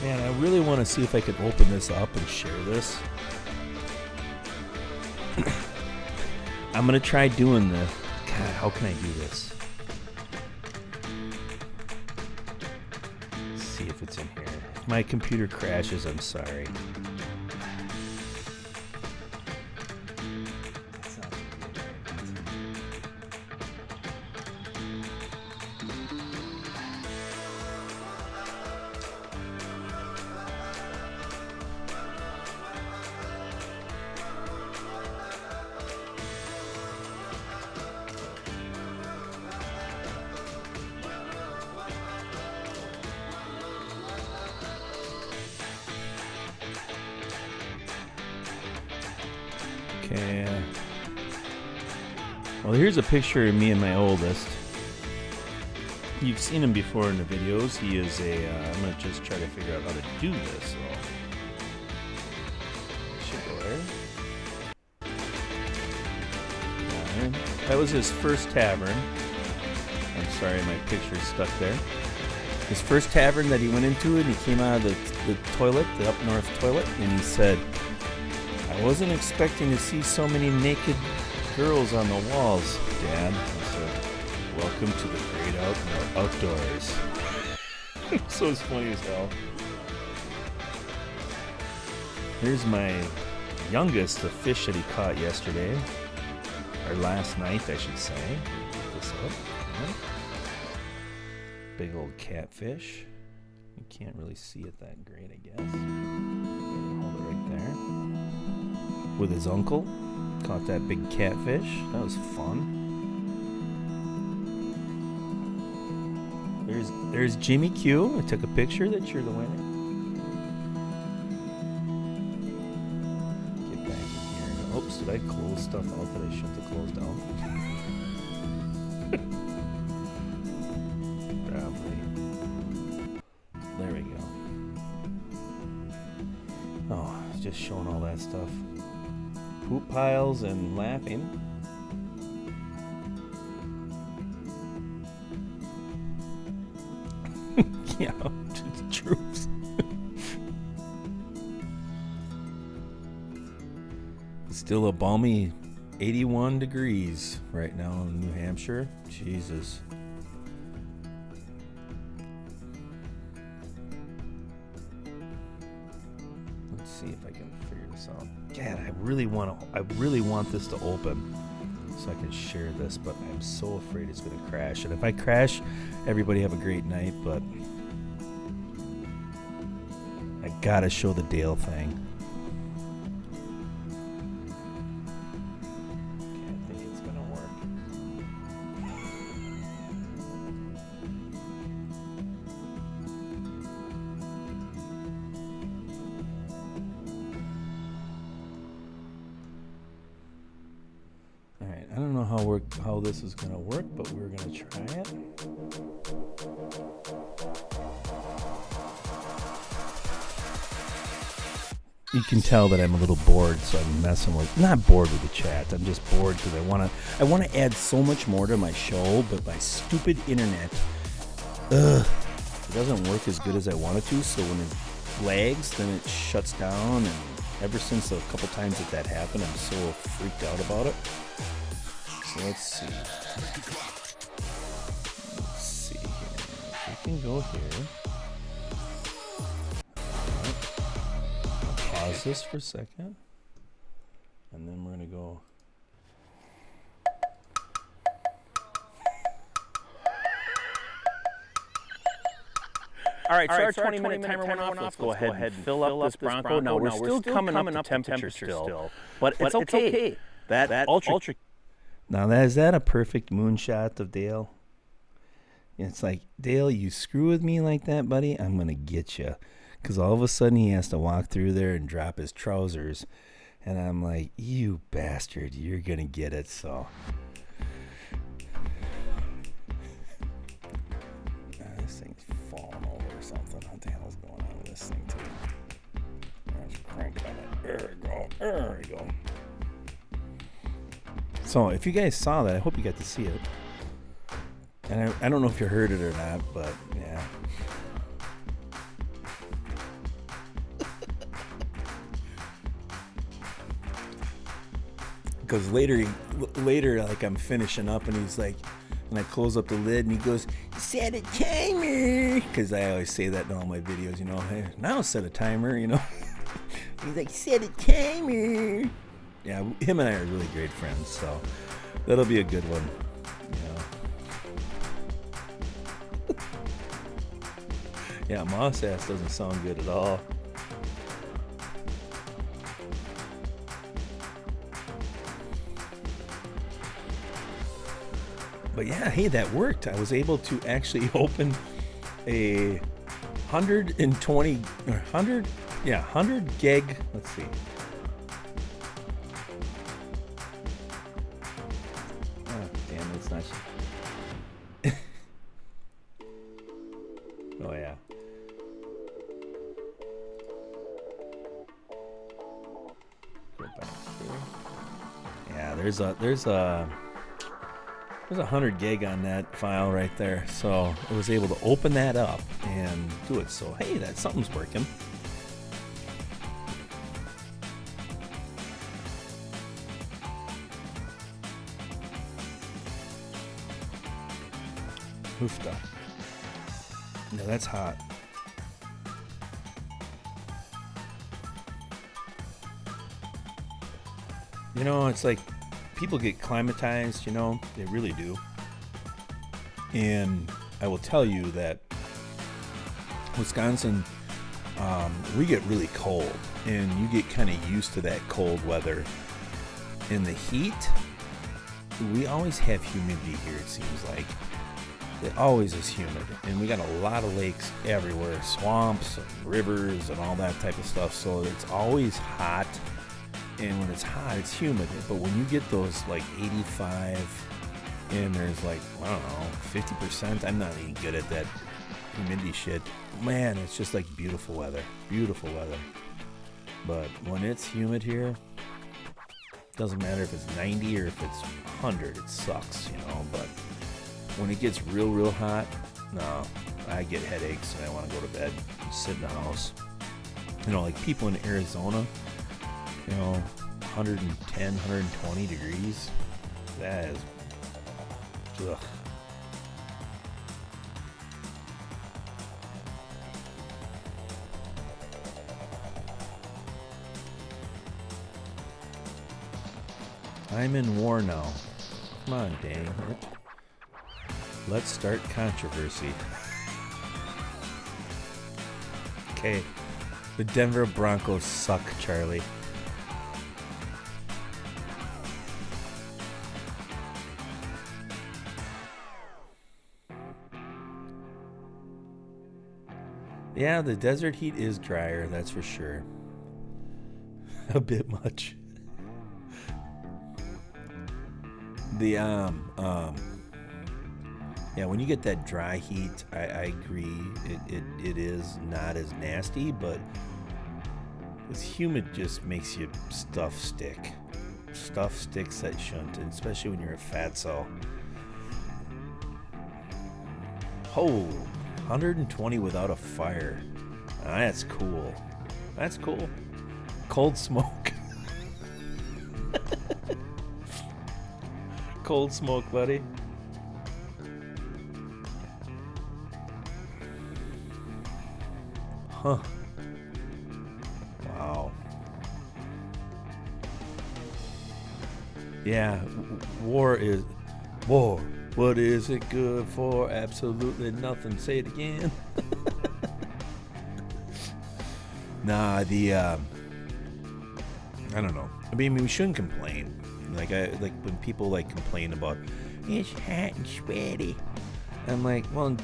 Man, I really want to see if I can open this up and share this. I'm going to try doing this. God, how can I do this? Let's see if it's in here. If my computer crashes, I'm sorry. Okay. Well, here's a picture of me and my oldest. You've seen him before in the videos. He is I'm going to just try to figure out how to do this. So. Should go there. That was his first tavern. I'm sorry, my picture's stuck there. His first tavern that he went into, and he came out of the toilet, the up north toilet, and he said, I wasn't expecting to see so many naked girls on the walls, Dad. I said, welcome to the great outdoors. So it's funny as hell. Here's my youngest, the fish that he caught yesterday. Or last night, I should say. Put this up. Yeah. Big old catfish. You can't really see it that great, I guess. Hold it right there. With his uncle. Caught that big catfish. That was fun. There's Jimmy Q. I took a picture that you're the winner. Get back in here. Oops, did I close stuff out that I shouldn't have closed out? Probably. There we go. Oh, just showing all that stuff. Poop piles and laughing. Yeah, it's the truth. Still a balmy 81 degrees right now in New Hampshire. Jesus. Let's see if I can figure this out. God, I really want this to open so I can share this, but I'm so afraid it's going to crash. And if I crash, everybody have a great night, but I gotta show the Dale thing. Can't think it's gonna work. Alright, I don't know how this is gonna work, but we're gonna try it. You can tell that I'm a little bored, so I'm messing with, not bored with the chat. I'm just bored because I want to add so much more to my show, but my stupid internet, it doesn't work as good as I want it to. So when it lags, then it shuts down. And ever since a couple times that happened, I'm so freaked out about it. So let's see. Let's see here. If we can go here. Pause this for a second, and then we're gonna go. All right, so our 20-minute timer went off. Let's go ahead and fill up this Bronco. Now we're still coming up to temperature still, but it's okay. That ultra Now, is that a perfect moonshot of Dale? It's like, Dale, you screw with me like that, buddy, I'm going to get you. Because all of a sudden he has to walk through there and drop his trousers. And I'm like, you bastard, you're going to get it, so. This thing's falling over or something. What the hell's going on with this thing, too? Let's crank on it. There we go. There we go. So, if you guys saw that, I hope you got to see it. And I don't know if you heard it or not, but yeah. Because later, like I'm finishing up, and he's like, and I close up the lid, and he goes, "Set a timer," because I always say that in all my videos, you know. Hey, now set a timer, you know. He's like, "Set a timer." Yeah, him and I are really great friends, so that'll be a good one. Yeah, moss ass doesn't sound good at all. But yeah, hey, that worked. I was able to actually open a 120 or 100 gig. Let's see. Oh, damn, it's not. Oh yeah. Go back here. Yeah, there's a 100 gig on that file right there, so I was able to open that up and do it. So hey, something's working. Hoofda. No, that's hot. You know, it's like people get climatized, you know, they really do. And I will tell you that Wisconsin, we get really cold, and you get kind of used to that cold weather. In the heat, we always have humidity here, it seems like. It always is humid, and we got a lot of lakes everywhere, swamps and rivers and all that type of stuff, so it's always hot. And when it's hot, it's humid. But when you get those like 85 and there's like, I don't know, 50%, I'm not even good at that humidity shit. Man, it's just like beautiful weather. Beautiful weather. But when it's humid here, doesn't matter if it's 90 or if it's 100, it sucks, you know. But when it gets real hot, no, I get headaches and I want to go to bed and sit in the house. You know, like people in Arizona, you know, 110, 120 degrees. That is, ugh. I'm in war now. Come on, dang it. Let's start controversy. Okay, the Denver Broncos suck, Charlie. Yeah, the desert heat is drier, that's for sure. A bit much. The yeah, when you get that dry heat, I agree. It is not as nasty, but this humid just makes your stuff stick. Stuff sticks that shouldn't, especially when you're a fatso. Oh, 120 without a fire. That's cool. That's cool. Cold smoke. Cold smoke, buddy. Huh. Wow. Yeah, war is war. What is it good for? Absolutely nothing. Say it again. Nah, I don't know. I mean, we shouldn't complain. Like when people like complain about it's hot and sweaty. I'm like, well,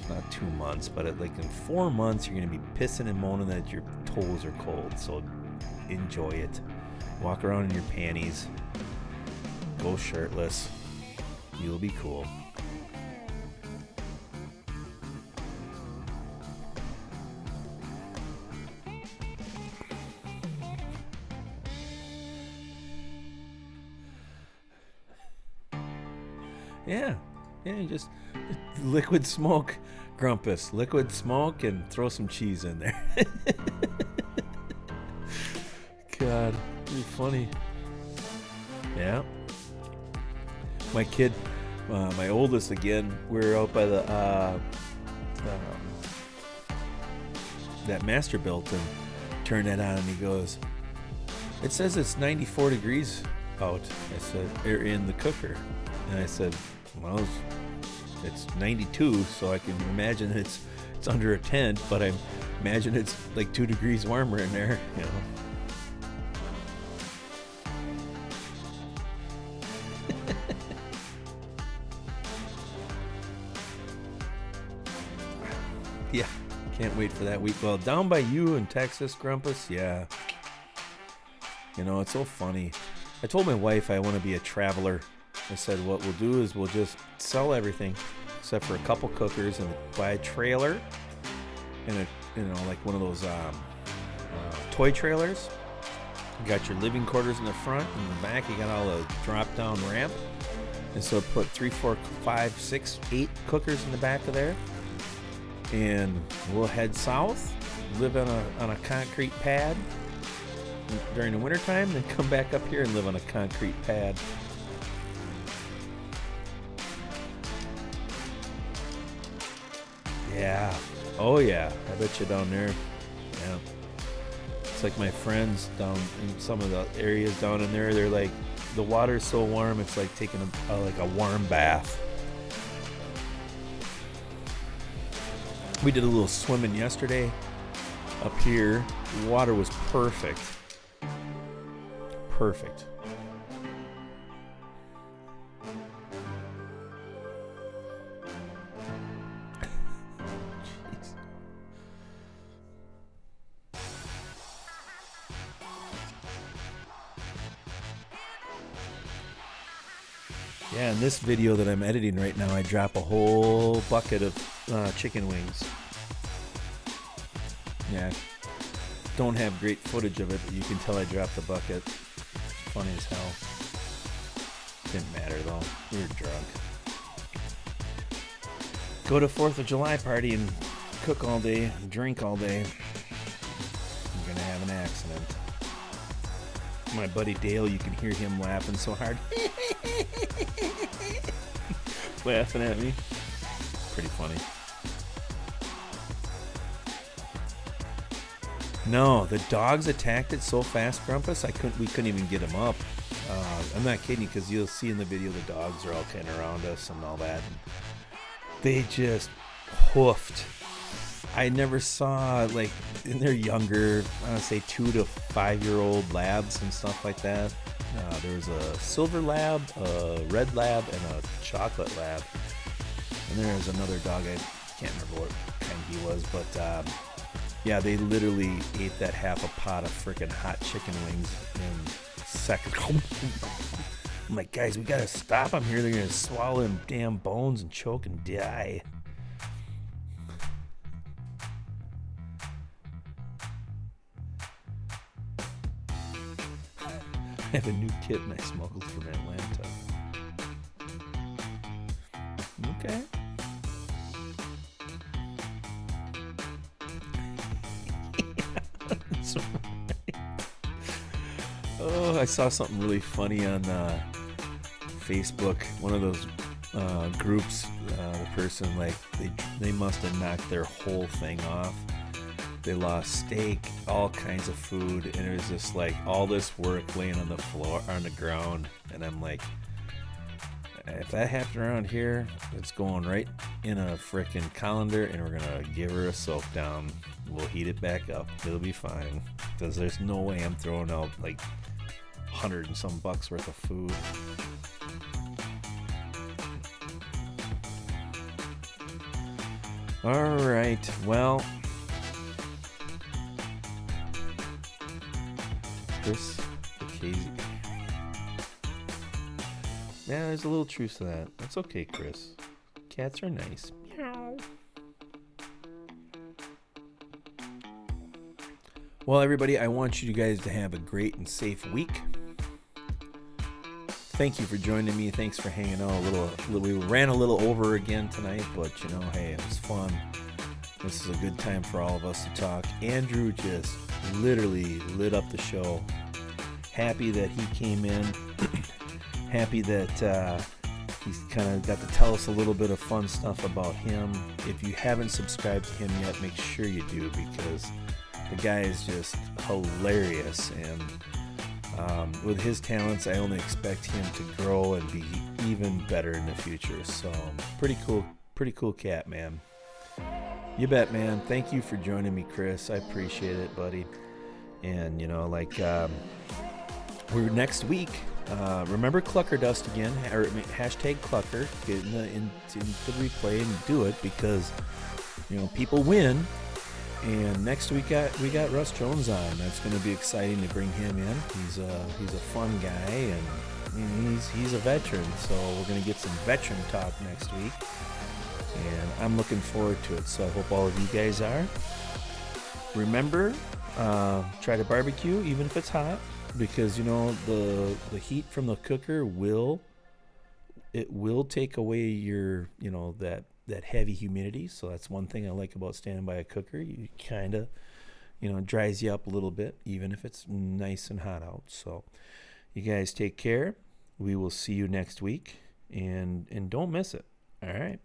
not 2 months, but in 4 months, you're gonna be pissing and moaning that your toes are cold. So enjoy it. Walk around in your panties. Go shirtless. You'll be cool. Yeah, just liquid smoke, Grumpus. Liquid smoke and throw some cheese in there. God, pretty funny. Yeah. My kid, my oldest again, we were out by the that Masterbuilt and turned that on and he goes, it says it's 94 degrees out. I said, in the cooker. And I said, well, it's 92, so I can imagine it's under a tent, but I imagine it's like 2 degrees warmer in there, you know. Yeah, can't wait for that week. Well, down by you in Texas, Grumpus, yeah. You know, it's so funny. I told my wife I want to be a traveler. I said what we'll do is we'll just sell everything except for a couple cookers and buy a trailer and like one of those toy trailers. You got your living quarters in the front, and in the back you got all the drop down ramp. And so put 3, 4, 5, 6, 8 cookers in the back of there, and we'll head south, live on a concrete pad during the wintertime, then come back up here and live on a concrete pad. Yeah. Oh, yeah. I bet you down there. Yeah. It's like my friends down in some of the areas down in there. They're like, the water's so warm, it's like taking a warm bath. We did a little swimming yesterday up here. The water was perfect. Perfect. Yeah, in this video that I'm editing right now, I drop a whole bucket of chicken wings. Yeah, don't have great footage of it, but you can tell I dropped the bucket. Funny as hell. Didn't matter though, we were drunk. Go to 4th of July party and cook all day, drink all day. You're gonna have an accident. My buddy Dale, you can hear him laughing so hard. Laughing at me. Pretty funny. No, the dogs attacked it so fast, Grumpus, we couldn't even get them up. I'm not kidding you, because you'll see in the video the dogs are all kind of around us and all that. And they just hoofed. I never saw, like, in their younger, I want to say 2 to 5 year old labs and stuff like that. There was a silver lab, a red lab, and a chocolate lab. And there was another dog, I can't remember what kind he was, but yeah, they literally ate that half a pot of freaking hot chicken wings in seconds. I'm like, guys, we gotta stop them here. They're gonna swallow them damn bones and choke and die. I have a new kitten I smuggled from Atlanta. Okay. That's right. Oh, I saw something really funny on Facebook. One of those groups, the person, like, they must have knocked their whole thing off. They lost steak, all kinds of food, and it was just like all this work laying on the floor, on the ground. And I'm like, if that happened around here, it's going right in a frickin' colander, and we're gonna give her a soak down. We'll heat it back up. It'll be fine, because there's no way I'm throwing out like $100 and some bucks worth of food. All right, well, Chris, Casey. Yeah, there's a little truth to that. That's okay, Chris. Cats are nice. Meow. Well, everybody, I want you guys to have a great and safe week. Thank you for joining me. Thanks for hanging out we ran a little over again tonight, but you know, hey, it was fun. This is a good time for all of us to talk. Andrew just literally lit up the show. Happy that he came in. Happy that he's kind of got to tell us a little bit of fun stuff about him. If you haven't subscribed to him yet, make sure you do, because the guy is just hilarious, and with his talents, I only expect him to grow and be even better in the future. So pretty cool cat, man. You bet, man. Thank you for joining me, Chris. I appreciate it, buddy. And you know, like we're next week. Remember Clucker Dust again, or hashtag Clucker. Get into the replay and do it, because you know people win. And next week we got Russ Jones on. That's going to be exciting to bring him in. He's a fun guy, and he's a veteran. So we're going to get some veteran talk next week, and I'm looking forward to it. So I hope all of you guys are. Remember, try to barbecue even if it's hot, because you know the heat from the cooker will take away your that heavy humidity. So that's one thing I like about standing by a cooker. You kind of, dries you up a little bit, even if it's nice and hot out. So you guys take care. We will see you next week, and don't miss it. All right.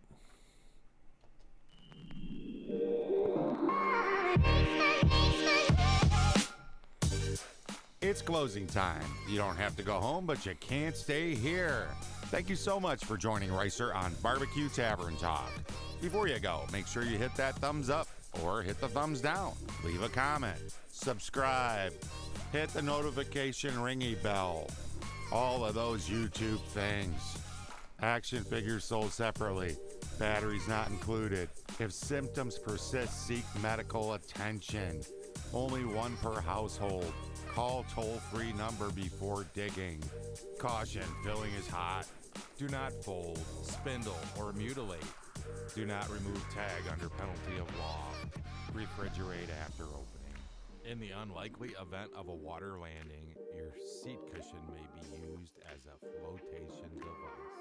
It's closing time. You don't have to go home, but you can't stay here. Thank you so much for joining Ricer on BBQ Tavern Talk. Before you go, make sure you hit that thumbs up or hit the thumbs down. Leave a comment, subscribe, hit the notification ringy bell. All of those YouTube things. Action figures sold separately. Batteries not included. If symptoms persist, seek medical attention. Only one per household. Call toll-free number before digging. Caution, filling is hot. Do not fold, spindle, or mutilate. Do not remove tag under penalty of law. Refrigerate after opening. In the unlikely event of a water landing, your seat cushion may be used as a flotation device.